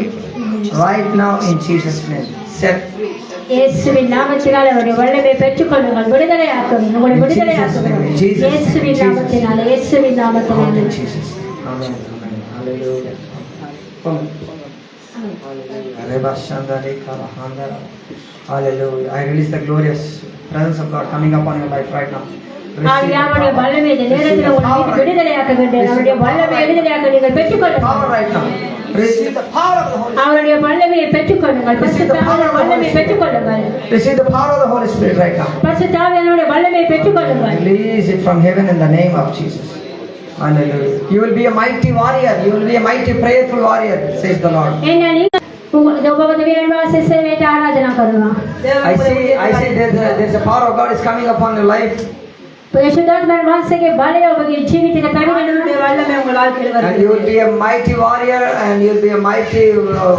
right now in Jesus' name. Set free. இயேசுவின் நாமத்தினால் அவருடைய வல்லமையை பெற்றுக்கொள்ளுங்கள், விடுதலையாக்குங்கள், உங்களை விடுதலையாக்குங்கள். இயேசுவின் நாமத்தினால், இயேசுவின் நாமத்தினால். In Jesus. Amen, amen. Hallelujah. Hallelujah. I release the glorious presence of God coming upon your life right now. ஆவியானவருடைய வல்லமை இந்த நேரத்தில் உங்களுக்கு விடுதலையாக்க வேண்டும். அவருடைய வல்லமையை விடுதலையாக்க நீங்கள் பெற்றுக்கொள்ளுங்கள். Power right now. Receive the power of the Holy Spirit. அவருடைய வல்லமையை பெற்றுக்கொள்ளுங்கள். பரிசுத்த ஆவியானவருடைய வல்லமையை பெற்றுக்கொள்ளுங்கள். Receive the power of the Holy Spirit right now. பரிசுத்த ஆவியானவருடைய வல்லமையை பெற்றுக்கொள்ளுங்கள். Release it from heaven in the name of Jesus. Hallelujah. You will be a mighty warrior. You will be a mighty prayerful warrior, says the Lord. என்ன நீங்க தேவனுடைய சேவையை ஆராதனா பண்ணுவா. I see there's a power of God is coming upon your life. பரிசுத்தாத்மா வாசகே බලය ඔබගේ ජීවිතේ පැමිණෙනවා. වල්ලමේ උங்கள் வாழ்க்கையில And வருது. you will be a mighty warrior and you will be a mighty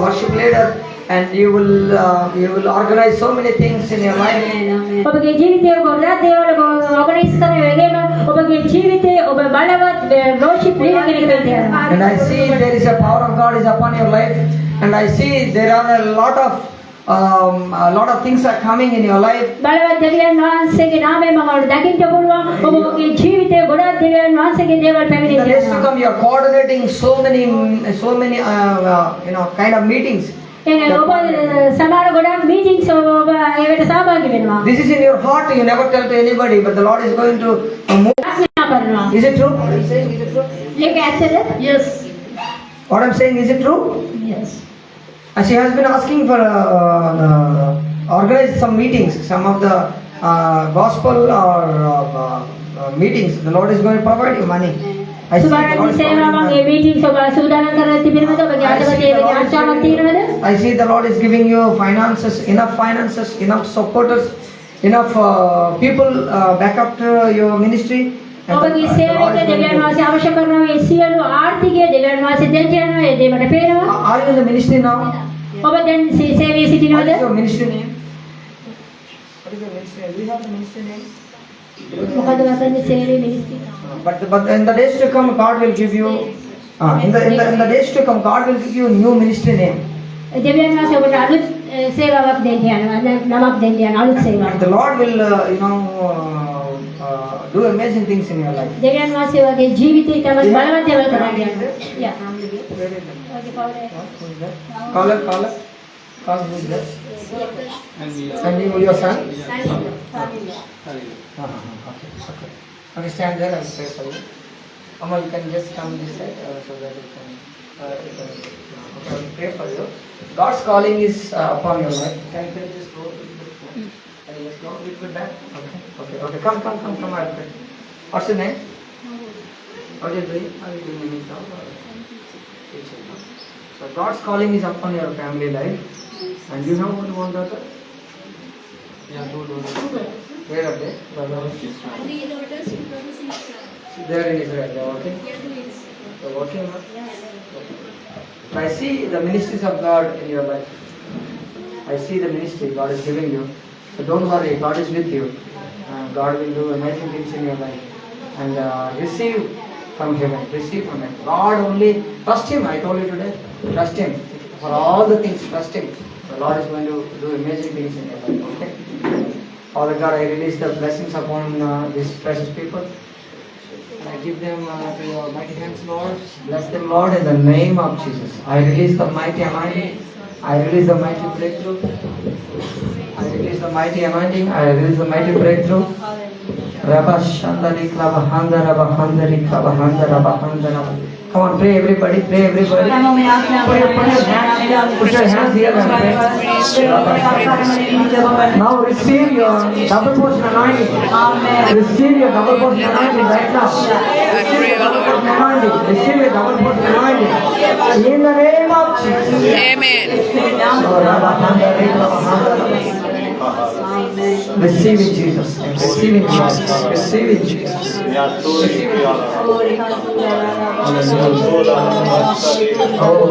worship leader and you will organize so many things in your life. ඔබගේ ජීවිතය ගොඩක් දේවල් ඕගනයිස් කරන වෙලෙම ඔබගේ ජීවිතේ ඔබ බලවත් worship leader කෙනෙක් වෙන්න යනවා. And I see there is a power of God is upon your life and I see there are a lot of things are coming in your life. බලවත් දෙවියන් වහන්සේගේ නාමයෙන් මම ඔබට දකින්න පුළුවන්. ඔබගේ ජීවිතේ ගොඩක් දෙවියන් වහන්සේගේ දේවල් In the days to පැමිණෙනවා. come you are coordinating so many kind of meetings. එනේ ඔබ සමහර ගොඩක් මීටින්ග්ස් ඔබ ඒකට සහභාගී වෙනවා. This is in your heart, you never tell to anybody, but the Lord is going to move. ආඥා කරනවා. Is it true? What I'm saying, is it true? ඒක ඇත්තද? Yes. What I'm saying, is it true? Yes. And she has been asking for organize some meetings, some of the gospel or meetings. The Lord is going to provide you money. I see the Lord සුබාරන්ති is සේවාවන්ගේ providing මීටින්ග්ස් ඔබ සූදානම් කරලා තිබෙනවද? ඔබගේ අදවතේ වෙන ආශාවක් තියෙනවද? money. I see the Lord is giving you finances, enough supporters, enough people back up to your ministry. And ඔබගේ the Lord සේවයට is going දෙවියන් to- වහන්සේ අවශ්‍ය කරන මේ සියලු ආර්ථිකය දෙවියන් වහන්සේ දෙන්න යනවා. ඒ දේ මට පේනවා. Are you in the ministry now? ඔබ දැන් සේවයේ What සිටිනවද? is your ministry name? What is your ministry name? Do you have the ministry name? මොකද වසන්නේ සේවයේ මිනිස්ටි? But in the days to come, God will give you. In the days to come, God will give you a new ministry name. දෙවියන් වහන්සේ ඔබට අලුත් සේවාවක් දෙන්න යනවා. නමක් දෙන්න යනවා. අලුත් And සේවාවක්. the Lord will, do amazing things in your life. දෙවියන් වහන්සේ වගේ ජීවිතේ තමයි බලවත් දේවල් කරන්න යනවා. Yeah. Call it. Call who is that? And you, your son? Okay, stand there. I will pray for you. Amma, you can just come this side so that you can. Okay, I will pray for you. God's calling is upon your life. Can you just go a little bit forward? Can you just go a little bit back? Okay. Come. I will pray. What's your name? How are you doing? How are you doing in your job? So God's calling is upon your family life. And you have only one daughter? Yeah, 2 daughters. Where are they? Three daughters, 2 daughters in Israel. They are in Israel. They are working. They are doing it. They are working. I see the ministries of God in your life. I see the ministry God is giving you. So don't worry, God is with you. God will do amazing things in your life. And receive from heaven. Receive from Him. God only trust Him. I told you today. Trust Him. For all the things, trust Him. The Lord is going to do amazing things in your life. Okay? Father God, I release the blessings upon these precious people. And I give them to your mighty hands, Lord. Bless them, Lord, in the name of Jesus. I release the mighty anointing. I release the mighty breakthrough. I release the mighty anointing. I release the mighty breakthrough. Rabba Shandari Klabahanda Rabba Handari Klabahanda Rabba Handara. Come on, pray everybody, pray everybody. Put your hands here and pray. Now receive your double portion anointing. Receive your double portion anointing right now. Receive your double portion anointing. Receive your double portion anointing. In the name of Jesus. Amen. Receive it, Jesus. Receive it, Jesus. Receive it, Jesus. Oh,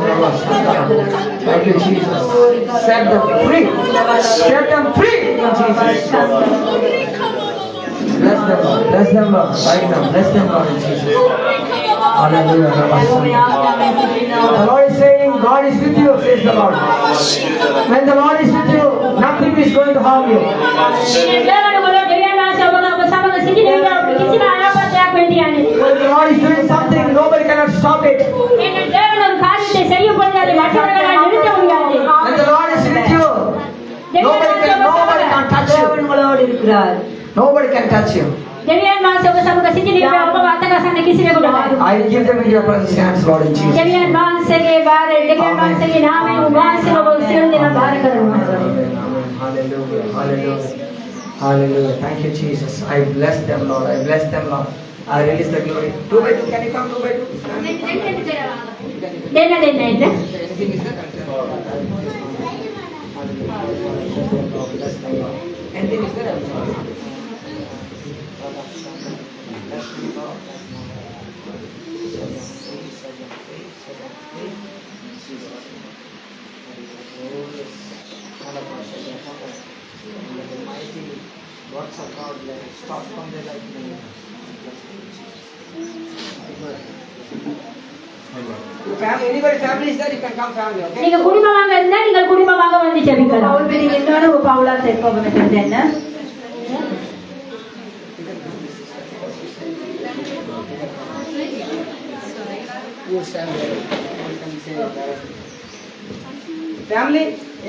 thank you, Jesus. Set them free. Set them free, Jesus. Bless them, Lord. Bless them, Lord. Right now. Bless them, Lord, in Jesus. Hallelujah. The Lord is saying, God is with you, says the Lord. When the Lord is with you, nothing is going to harm you. When the Lord is doing something, nobody cannot stop it. When the Lord is with you, nobody can touch you. Nobody can touch you. I give them in your presence, hands, Lord, in Jesus' name. Amen. Hallelujah. Hallelujah. Hallelujah. Thank you, Jesus. I bless them, Lord. I bless them, Lord. I release the glory. 2 by 2. Can you come 2 by 2? Anything is there? Anything is there? Works of God, let it start from their life. Family, anybody family is there, you can come family, okay? நீங்க குடும்பமாக இருந்தா நீங்கள் குடும்பமாக வந்து ஜெபிக்கலாம். පවුල් පිළිගෙන ඉන්නවනේ ඔබ පවුලත් එක්ක ඔබ මෙතන දෙන්න. You stand there. You can say family,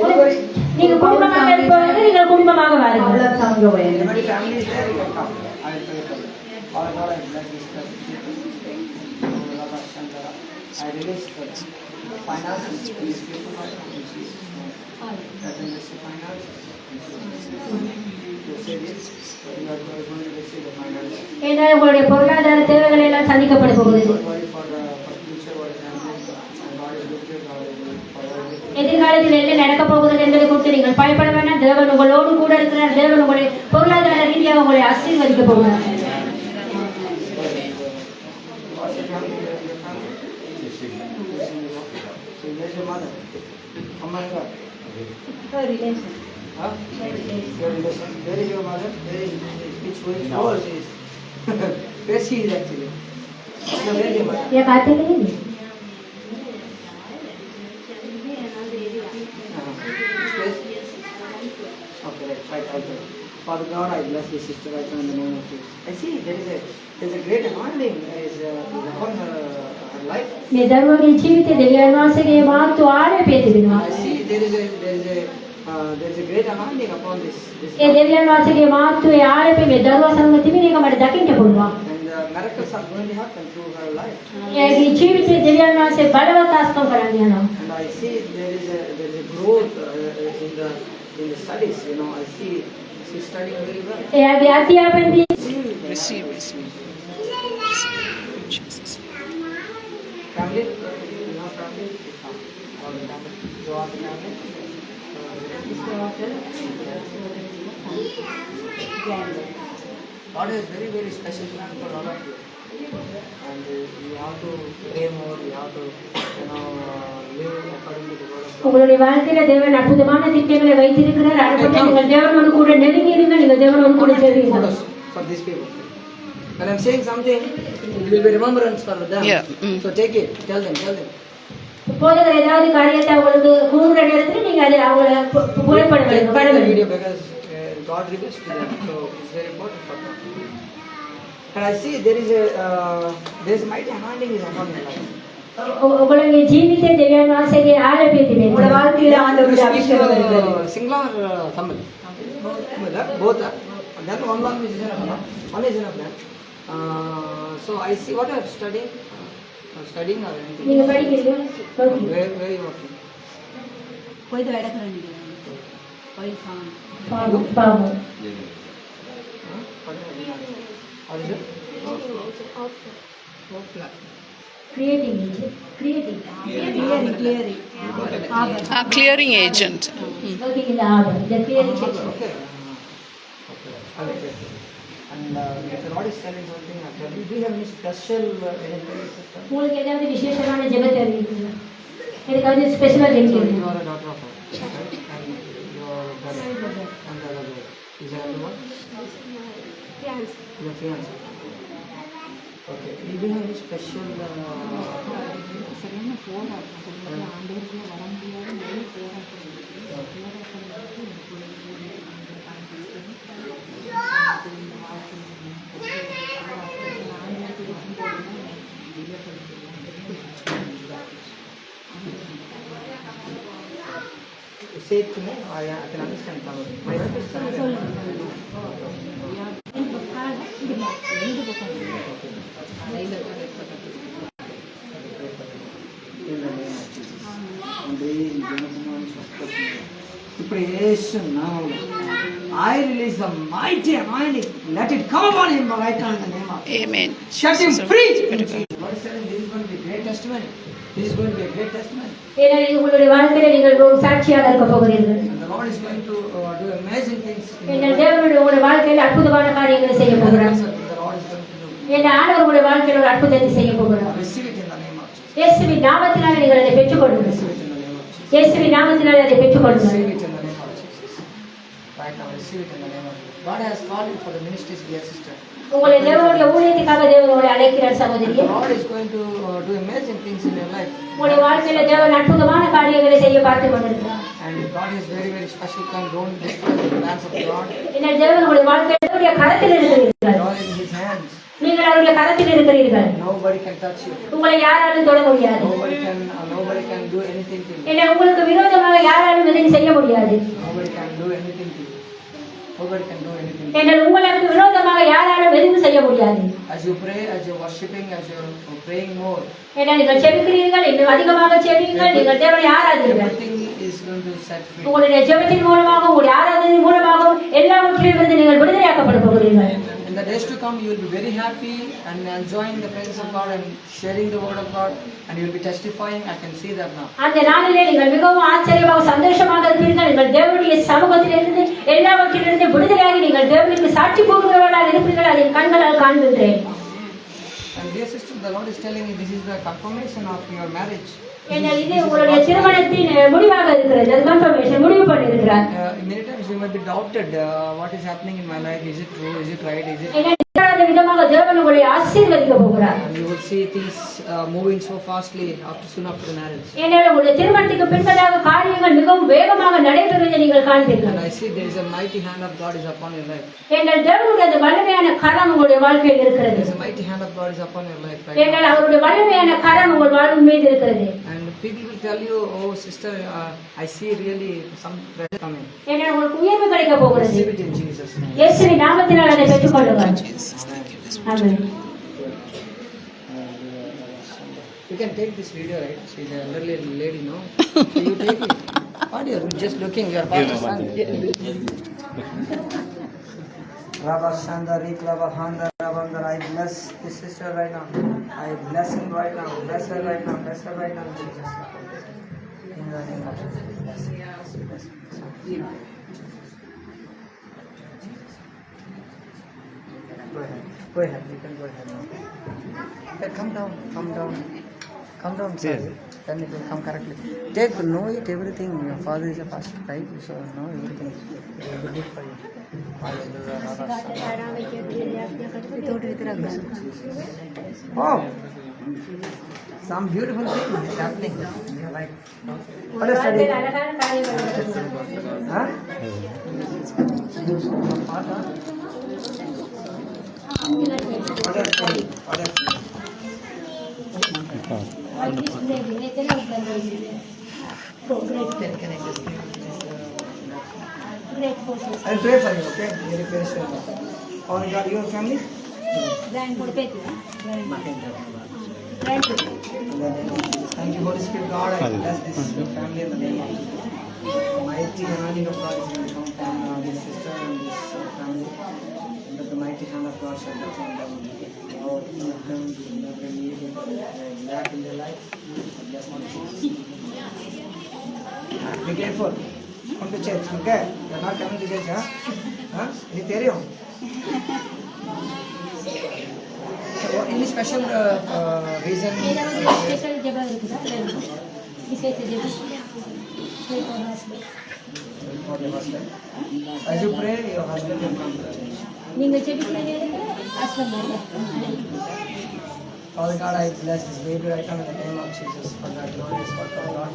anybody? நீங்க குடும்பமாக இருப்பவர்கள் நீங்கள் குடும்பமாக வாருங்கள். පවුලත් සමග වෙන්න. Anybody family is there, you can come. I will pray for you. Father God, I bless this person. I release the finances to these people right now in Jesus' name. Let them receive finances. You say this, you are going to receive the finances. ஏன்னா உங்களுடைய பொருளாதார தேவைகள் எல்லாம் சந்திக்கப்பட போகுது. Don't worry for future what is happening. And God is with you. God is for everything. எதிர்காலத்தில் என்ன நடக்க போகிறது என்பதை குறித்து நீங்கள் பயப்பட வேண்டாம். தேவன் உங்களோடு கூட இருக்கிறார். தேவன் உங்களை பொருளாதார ரீதியாக உங்களை ஆசீர்வதிக்க போகிறார். What's your family? Your family? So where's your mother? Oh my God. Her relation. Huh? Your relation. Where is your mother? Where is which way? Oh, she is. Where she is actually? No, where is your mother? ये बात है नहीं. Which place? Okay, right. Father God, I bless this sister right now in the name of Jesus. I see there is a great anointing upon her life. මේ දරුවගේ ජීවිතේ දෙවියන් වහන්සේගේ මාතු ආරම්භය තිබෙනවා. I see there is a great anointing upon this. ඒ දෙවියන් වහන්සේගේ මාතුවේ ආරම්භය මේ දරුවා සමග තිබෙන එක මට දකින්න පුළුවන්. And miracles are going to happen through her life. එයාගේ ජීවිතේ දෙවියන් වහන්සේ බලවත් ආස්තම් කරන්න යනවා. And I see there is a growth in the studies. You know, I see she's studying very well. එයාගේ අධ්‍යාපනයේ Receive. Jesus. Family, you know family. All the family. You are the family. God has very, very special plan for all of you. And you have to pray more, you have to, live according to the word of God. உங்களுடைய வாழ்க்கையில தேவன் அற்புதமான திட்டங்களை வைத்திருக்கிறார். அதுபடி நீங்கள் தேவனோடு கூட நெருங்கி இருங்க. நீங்கள் தேவனோடு கூட சேருங்க. For these people. When I'm saying something, it will be remembrance for them. Yeah. So take it, tell them. போதகர் ஏதாவது காரியத்தை அவங்களுக்கு கூறுற நேரத்தில் நீங்க அதை அவங்கள புகைப்பட Take the வேண்டும். video because God reveals to them, so it's very important for them. And I see there is a mighty anointing is upon your life. உங்களுடைய ஜீவித்த தேவன் வாசகை ஆரம்பித்தீங்க. உங்களுடைய வாழ்க்கையில ஆண்டவருடைய அபிஷேகம் இருக்கிறது. Sinhala or Tamil? Both. Then one language is enough. One is enough. So I see what you are studying or anything. நீங்க படிக்கிறீங்க. Where you working? කොයිද වැඩ කරන්නේ? කොයි ෆාම්? பாவம். What is it? Creating. Clearing. Clearing agent. Working in the harbor. The clearing section. Okay. I'll be careful. And if the Lord is telling something, I'll tell you. Do you have any special anything? உங்களுக்கு ஏதாவது விசேஷமான ஜெபம் தேவை இருக்குங்களா? எனக்கு வந்து ஸ்பெஷலா So ஜெபிக்கணும். you are a daughter of God. And your brother. And the other brother. Is there anyone? Your fiance. Okay. You do have any special say it to me. I can understand Tamil. My wife is Tamil. I release the mighty anointing. Let it come upon him right now in the name of Jesus. Amen. Set him Jesus. free. Very good. God is telling this is going to be a great testimony. This is going to be a great testimony. ஏன்னா உங்களுடைய வாழ்க்கையில நீங்கள் ஒரு சாட்சியாக இருக்க போகிறீர்கள். And the Lord is going to do amazing things. ஏன்னா தேவனுடைய உங்களுடைய வாழ்க்கையில அற்புதமான காரியங்களை செய்ய போகிறார். The Lord is going to do. ஏன்னா ஆண்டவர் உங்களுடைய வாழ்க்கையில ஒரு அற்புதத்தை செய்ய போகிறார். Receive it in the name of Jesus. இயேசுவின் நாமத்தினால நீங்கள் அதை பெற்றுக்கொள்ளுங்கள். Receive it in the name of Jesus. இயேசுவின் நாமத்தினால அதை பெற்றுக்கொள்ளுங்கள். Receive it in the name of Jesus. Right now, receive it in the name of Jesus. God has called you for the ministries, dear sister. உங்களை தேவனுடைய ஊழியத்துக்காக தேவன் உங்களை அழைக்கிறார் சகோதரியே. The Lord is going to do amazing things in your life. உங்களுடைய வாழ்க்கையில தேவன் அற்புதமான காரியங்களை செய்ய பார்த்து கொண்டிருக்கிறார். And God is very, very special. Don't destroy the plans of God. இந்த தேவன் உங்களுடைய வாழ்க்கையில கரத்தில் இருக்கிறீர்கள். God is in His hands. நீங்கள் அவருடைய கரத்தில் இருக்கிறீர்கள். Nobody can touch you. உங்களை யாராலும் தொட முடியாது. Nobody can do anything to you. ஏன்னா உங்களுக்கு விரோதமாக யாராலும் எதையும் செய்ய முடியாது. Nobody can do anything to you. Nobody can do anything. ஏன்னா உங்களுக்கு விரோதமாக யாராலும் எதுவும் செய்ய முடியாது. As you pray, as you're worshiping, as you're praying more, ஏன்னா நீங்கள் செபிக்கிறீர்கள், இன்னும் அதிகமாக செபியுங்கள், நீங்கள் தேவனை ஆராதிங்கள். everything is going to set free. உங்களுடைய ஜெபத்தின் மூலமாக, உங்களுடைய ஆராதனையின் மூலமாக எல்லாவற்றிலிருந்து நீங்கள் விடுதலையாக்கப்பட போகிறீர்கள். In the days to come, you will be very happy and enjoying the presence of God and sharing the word of God, and you will be testifying. I can see that now. அந்த நாளிலே நீங்கள் மிகவும் ஆச்சரியமாக சந்தோஷமாக இருப்பீர்கள். நீங்கள் தேவனுடைய சமூகத்திலிருந்து எல்லாவற்றிலிருந்து விடுதலையாகி நீங்கள் தேவனுக்கு சாட்சி கூறுகிறவர்களாக இருப்பீர்கள். அதை கண்களால் காண்கின்றேன். And dear sister, the Lord is telling me this is the confirmation of your marriage. ஏனால் இது உங்களுடைய திருமணத்தின் முடிவாக இருக்கிறது. அது கன்ஃபர்மேஷன் முடிவு பண்ணியிருக்கிறார். Many times you might be doubted what is happening in my life. Is it true? Is it right? Is it? ஏனால் விதமாக தேவன் உங்களை ஆசீர்வதிக்க போகிறார். And you will see things moving so fastly soon after the marriage. ஏனால் உங்களுடைய திருமணத்துக்கு பின்பதாக காரியங்கள் மிகவும் வேகமாக நடைபெறுவதை நீங்கள் காண்பீர்கள். And I see there is a mighty hand of God is upon your life. ஏனால் தேவனுடைய அந்த வல்லமையான கரம் உங்களுடைய வாழ்க்கையில் இருக்கிறது. There is a mighty hand of God is upon your life right ஏனால் அவருடைய வல்லமையான கரம் உங்கள் வாழ்வின் மீது இருக்கிறது. And people will tell you, oh sister, I see really some pressure coming. ஏனால் உங்களுக்கு உயர்வு கிடைக்க போகிறது. Receive it in Jesus' name. இயேசுவின் நாமத்தினால் அதை பெற்றுக்கொள்ளுங்கள். ஆமென். You can take this video, right? She's an elderly lady, no? So you take it. What you are just looking, your pastor's son. Rabashanda, Riklabahanda, Rabandar, I bless this sister right now. I bless him right now. Bless her right now. Bless her right now, Jesus. In the name of Jesus. Yes. Go ahead. Go ahead. You can go ahead now. Okay, come down. Come down. Come down, sir. Then it will come correctly. Take, know it, everything. Your father is a pastor, right? So know everything. It will be good for you. Oh, some beautiful thing is happening. You like, what is study? Huh? What is study? What is study? Can I just I'll pray for you, okay? Very patient. All God, your family? Thank you, Holy Spirit, God. I bless this family in the name of Jesus. Mighty hand of God is in upon this sister and this family. But the mighty hand of God shall be upon them. Lord, let them never need lack in their life. Bless my Jesus. Be careful. Come to church, okay? You're not coming to church, huh? Huh? Is it so, any special reason? For your husband. As you pray, your husband will come to church. Father God, I bless this baby right now in the name of Jesus. For that glorious work of God.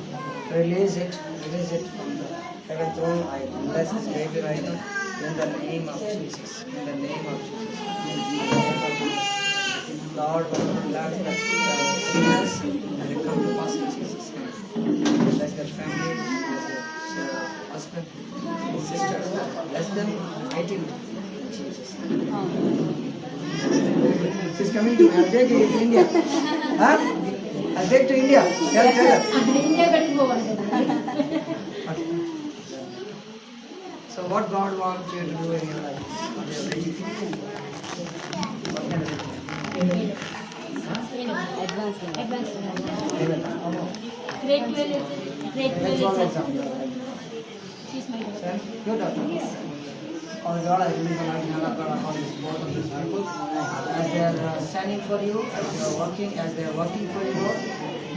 Release it from the heaven throne. I bless this baby right now in the name of Jesus. In the name of Jesus. In the name of Jesus. Lord, bless that sinners and they come to pass in Jesus' name. Bless their family, bless their husband, sister. Bless them mightily in Jesus' name. She's coming to me. I'll take you to India. Huh? I'll take to India. Tell her. Okay. So what God wants you to do in your life? Good doctor. Oh God, I release the mighty hand of God upon this both of these people. As they are standing for you, as they are working for you, Lord,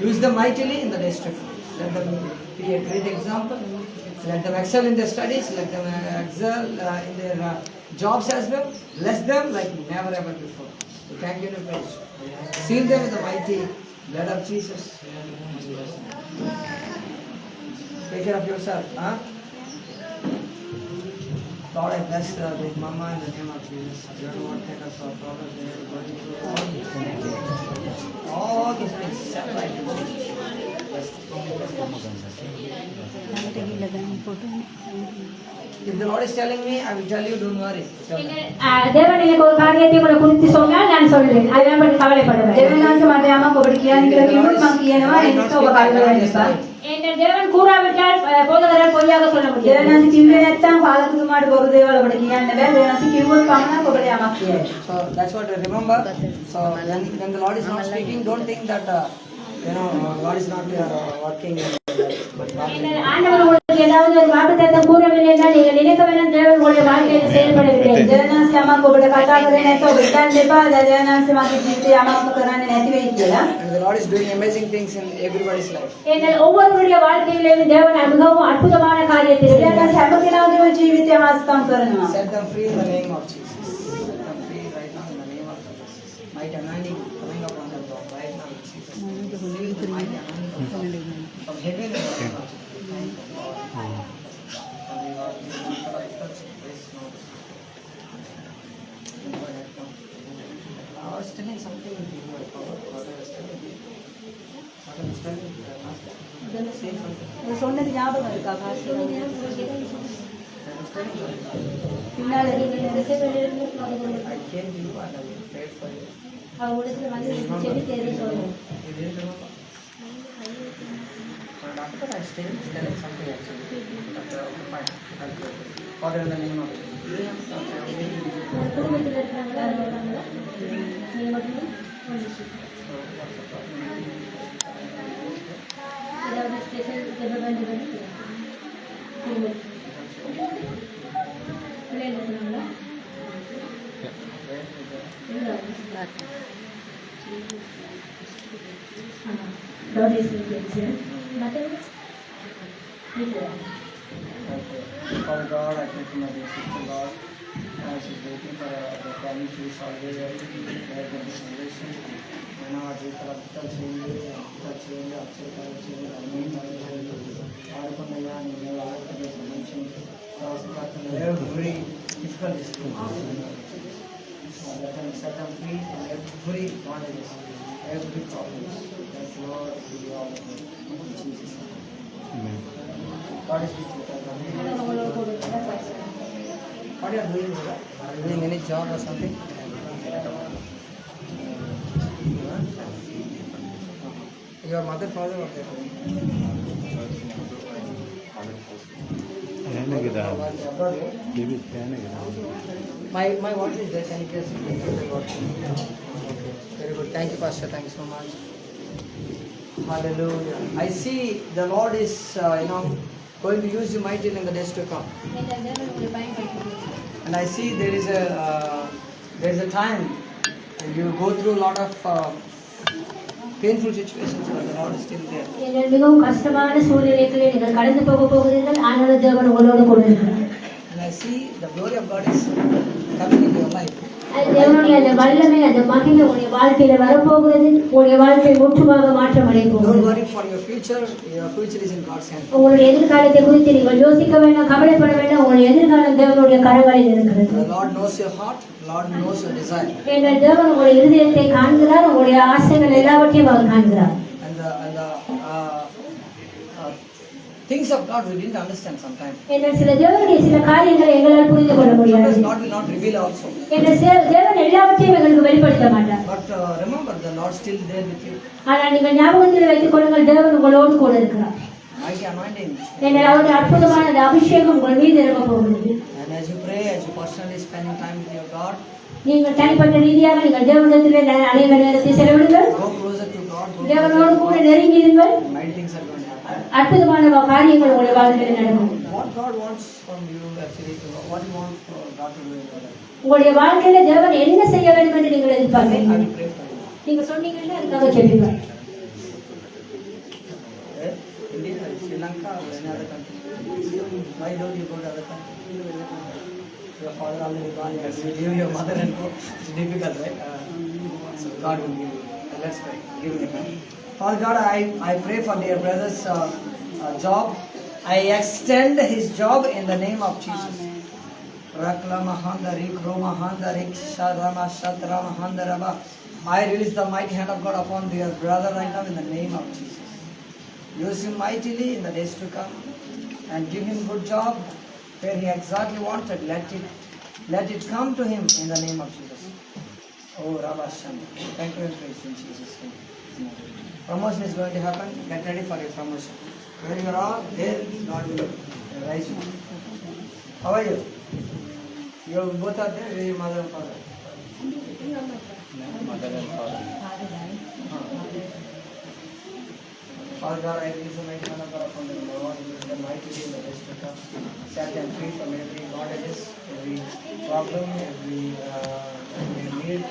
use them mightily in the district. Let them be a great example. Let them excel in their studies. Let them excel in their jobs as well. Bless them like never ever before. We thank you and praise. Seal them with the mighty blood of Jesus. Take care of yourself, huh? Lord, I bless the mama in the name of Jesus. You don't want to take us our problems. They are going through all these things. Set right in Jesus. If the Lord is telling me, I will tell you, don't worry. தேவன் எனக்கு ஒரு காரியத்தை கூட குறித்து சொன்னால் நான் சொல்றேன். அதனால பற்றி கவலைப்படவேண்டாம். தேவனானது மறையாம கொபடி கியானிக்கிற கிமுட் மங்கியனவா எனக்கு ඔබ කලබලවෙන්න එන්න දේවන් කුරාවිටල් පොදවරන් පොලියාව சொல்ல முடியும். දේවනාසි කිව්වේ නැත්නම් පාලකතුමාට බොරු දේවල් ඔබට කියන්න බෑ. දේවනාසි කිව්වොත් පමණක් ඔබට යමක් කියයි. So that's what I remember. So when the Lord is not speaking, don't think that God is not working. ஆண்டவர் உங்களுக்கு ஏதாவது ஒரு வாக்குத்தத்தம் கூறவில்லை என்றால் நீங்கள் நினைக்க வேண்டாம் தேவன் உங்களுடைய வாழ்க்கையில் செயல்படவில்லை. දේවනාසි යමක් ඔබට කතා කරේ නැත්නම් ඔබ හිතන්න එපා. දේවනාසි මගේ ජීවිතේ යමක් කරන්නේ නැති වෙයි කියලා. And the Lord is doing amazing things in everybody's life. எங்கள் ஒவ்வொருவருடைய வாழ்க்கையிலும் தேவன் மிகவும் அற்புதமான காரியத்தை செய்கிறார். දේවනාසි හැම කෙනාගේම ජීවිතය හාස්කම් කරනවා. Set them free in the name of Jesus. Set them free right now in the name of Jesus. Mighty anointing coming upon them right now in Jesus' name. Mighty anointing from heaven in the name of Jesus. Thank you, Lord. I was telling something to you. I forgot what I was telling you. What I was telling you. I was saying something. சொன்னது ஞாபகம் இருக்கா pastor? I was telling you. பின்னால I came to you and I prayed for you. அவங்களுக்கு வந்து செவி தேடி சொல்றேன். You didn't remember? But after I still telling something actually. But fine. Father, in the name of Jesus. குடும்பத்தில் இருக்கிறவங்களா இருக்காங்களா? நீங்க மட்டும் So what's the problem? ஏதாவது Father God, I pray for my dear sister, Lord, as she's waiting for the family to solve their situation. And now I pray for touch చేయండి అక్షరాలు చేయండి అన్నీ ఆడుకున్నయ్యా నేను ఆడుకునే సంబంధించి every difficult let them set them free from every bondage, every problem. That Lord will be all of them. In Jesus' name. God is with you. What are you doing, sir? Are you doing any job or something? Your mother, father, what they doing? My watch is there. Can you please take the watch? Okay. Very good. Thank you, Pastor. Thank you so much. Hallelujah. I see the Lord is, going to use you mightily in the days to come. And I see there is a time and you go through a lot of painful situations, but the Lord is still there. மிகவும் கஷ்டமான சூழ்நிலைகளை நீங்கள் கடந்து போகிறீர்கள். ஆனாலும் தேவன் உங்களோடு கூட இருக்கிறார். And I see the glory of God is coming in your life. தேவனுடைய அந்த வல்லமை, அந்த மகிமை உங்களுடைய வாழ்க்கையில வரப்போகிறது. உங்களுடைய வாழ்க்கை முற்றுமாக மாற்றமடைய போகிறது. Don't worry for your future. Your future is in God's hand. உங்களுடைய எதிர்காலத்தை குறித்து நீங்கள் யோசிக்க வேண்டாம், கவலைப்பட வேண்டாம். உங்களுடைய எதிர்காலம் தேவனுடைய கரங்களில் இருக்கிறது. The Lord knows your heart. The Lord knows your desire. எங்கள் தேவன் உங்களுடைய இருதயத்தை காண்கிறார். உங்களுடைய ஆசைகள் எல்லாவற்றையும் அவர் காண்கிறார். And the things of God we didn't understand sometimes. எங்கள் சில தேவனுடைய சில காரியங்களை எங்களால் புரிந்து கொள்ள முடியாது. Sometimes God will not reveal also. எங்கள் தேவன் எல்லாவற்றையும் எங்களுக்கு வெளிப்படுத்த மாட்டார். But remember, the Lord still there with you. ஆனால் நீங்கள் ஞாபகத்தில் வைத்துக் கொள்ளுங்கள், தேவன் உங்களோடு கூட இருக்கிறார். Mighty anointing. எங்கள் அவருடைய அற்புதமான அந்த அபிஷேகம் உங்கள் மீது இறங்க போகிறது. And as you pray, as you personally spending time with your God, நீங்கள் தனிப்பட்ட ரீதியாக நீங்கள் தேவனிடத்திலே அநேக நேரத்தை செலவிடுங்கள். go closer to God. தேவனோடு கூட நெருங்கி இருங்கள். Mighty things are going to happen. அற்புதமான காரியங்கள் உங்களுடைய வாழ்க்கையில் நடக்கும். What God wants from you actually, what you want for God to do in your life. உங்களுடைய வாழ்க்கையில தேவன் என்ன செய்ய வேண்டும் என்று நீங்கள் எதிர்பார்க்கிறீர்கள்? I will pray for you. நீங்க சொன்னீங்கன்னா அதுக்காக ஜெபிப்பேன். India, Sri Lanka, or any other country. Why don't you go to other country? Your father already gone. You leave your mother and go. It's difficult, right? So God will give you. Let's pray. Give him a hand. Father God, I pray for dear brother's job. I extend his job in the name of Jesus. I release the mighty hand of God upon dear brother right now in the name of Jesus. Use him mightily in the days to come and give him good job where he exactly wanted. Let it come to him in the name of Jesus. Oh, Rabba Shanda. Thank you and praise in Jesus' name. Promotion is going to happen. Get ready for your promotion. Where you are all, there God will rise you. How are you? You both are there? Where your mother and father? Mother and father. Father God, I release the mighty hand of God upon them, Lord, use them mightily in the days to come. Set them free from every bondages, every problem, every need,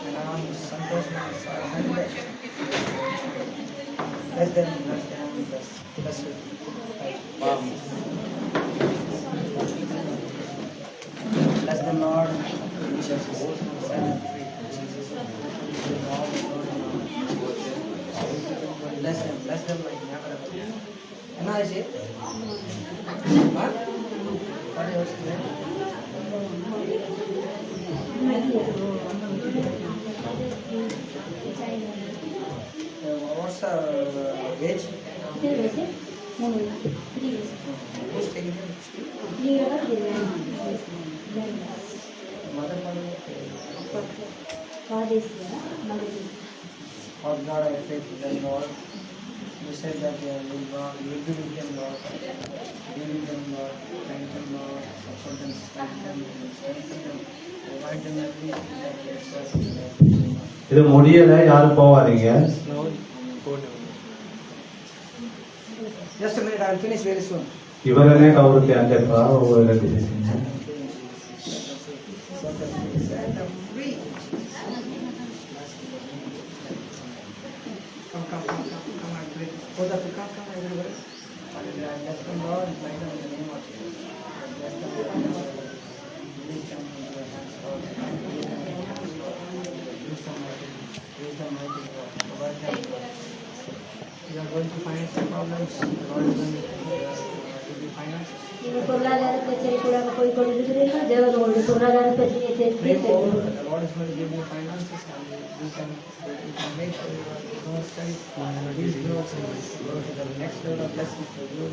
and I'm santosh. Bless them, bless you. Bless them, Lord, in Jesus' name. Set them free in Jesus' name. Bless them like never before. And I say, what? What else is there? What's the age? Who's taking it? Mother, oh God, I pray for them, Lord. You said that you will be with them, Lord. Be with them, Lord. Thank them, Lord. Support them, strengthen them. Provide them everything that they trust. இது முடியல, யாரும் போவாதீங்க. Slowly, go down. Just a minute, I will finish very soon. ಇವರನ್ನೇ ಅವರು ತ್ಯಾಗಪ್ಪ ಹೋಗಿದ್ದೀನಿ. Come and pray. Both of you come everybody. Hallelujah. Bless the Lord, bless them in the name of Jesus. Bless them, Lord. Release them into your hands, Lord. Release them, mighty God. Provide them, Lord. You are going to financial problems. The Lord is going to give you finances. நீங்கள் பொருளாதார பிரச்சனை கூட போய் கொண்டிருக்கிறீர்கள். தேவன் உங்களுக்கு பொருளாதார பிரச்சனையை Pray தீர்த்து forward. The Lord is going to give you finances and you can make sure you are growth study. These growths and go to the next level of blessings for you.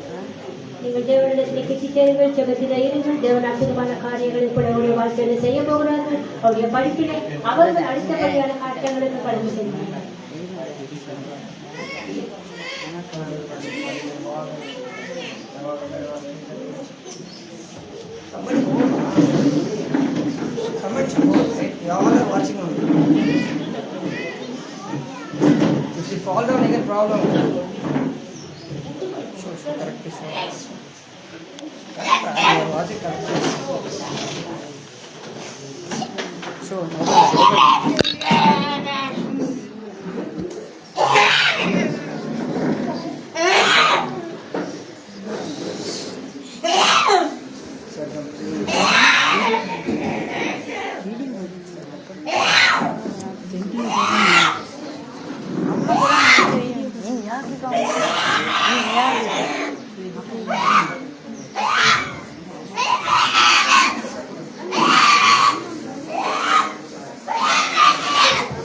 நீங்கள் தேவனிடத்தில் கிட்டி சேருங்கள், ஜெபத்தில் இருங்கள். தேவன் அற்புதமான காரியங்களை கூட உங்களுடைய வாழ்க்கையில் செய்ய போகிறார்கள். அவருடைய படிப்பினை அவர்கள் அடுத்தபடியான காரியங்களுக்கு கடந்து செல்வார்கள். Somebody should go, right? You all are watching on. If you fall down, again problem. Sure, correct. You are watching correctly. Sure,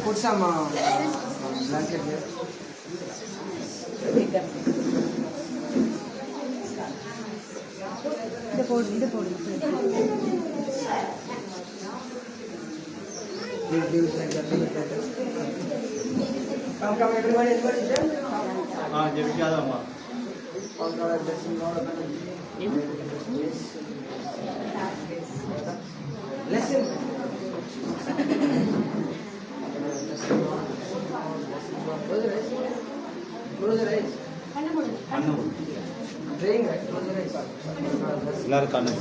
put some blanket here. Leave it like that. Come, everybody is there? ஜெபிக்காதம்மா. All God, I bless you, Lord. Bless him. Close your eyes. Close your eyes. Praying, right? Close your eyes. எல்லாரும் கண்ணு.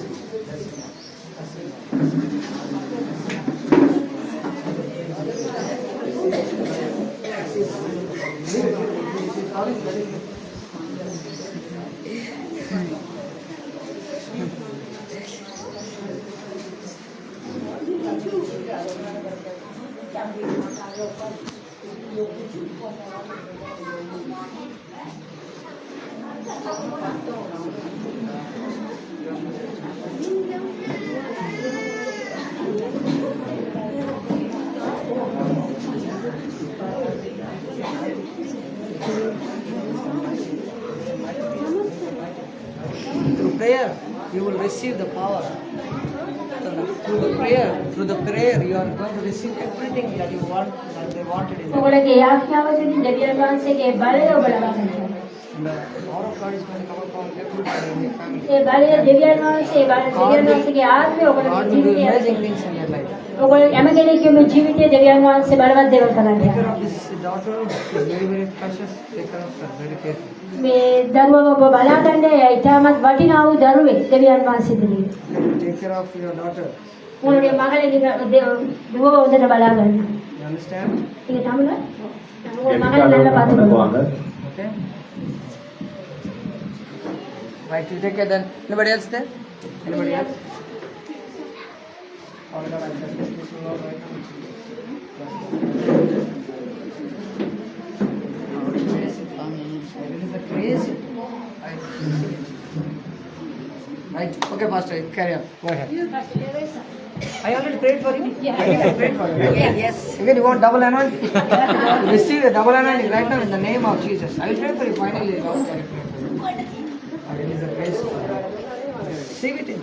Through prayer, you will receive the power. Through the prayer, you are going to receive everything that you want, that they wanted in you. உங்களுக்கு யாக்கியாவதின் தேவியன் வாசகே பலய உபலவாகಂತೆ. The power of God is going to come upon everybody in your family. ये बलय देवियन वासके आत्मे God ඔබට will do ජීවිතය amazing things in your life. ඔබ යමගෙනෙක්ගේ ජීවිතයේ දෙවියන් වහන්සේ බලවත් දේවල් Take care කරන්නේ. of this daughter. She is very, very precious. Take care of her very carefully. මේ දරුවව ඔබ බලාගන්න ඉතාමත් වටිනා වූ දරුවෙක් දෙවියන් වහන්සේ දෙන්නේ. Take care of your daughter. உங்களுடைய மகளை நீங்க දුවව හොඳට බලාගන්න. You understand? நீங்க தமிழ உங்க மகளை நல்லா பாத்துக்கோங்க. Okay. Right, you take care then. Anybody else there? Anybody else? All right, I bless this Lord right now. It is a crazy. Right. Okay, Pastor, carry on. Go ahead. I already prayed for him. Again, I prayed for him. Yes. Again, you want double anointing? Receive the double anointing right now in the name of Jesus. I will pray for you finally. Lord, I will pray for you. It is a grace. Receive it in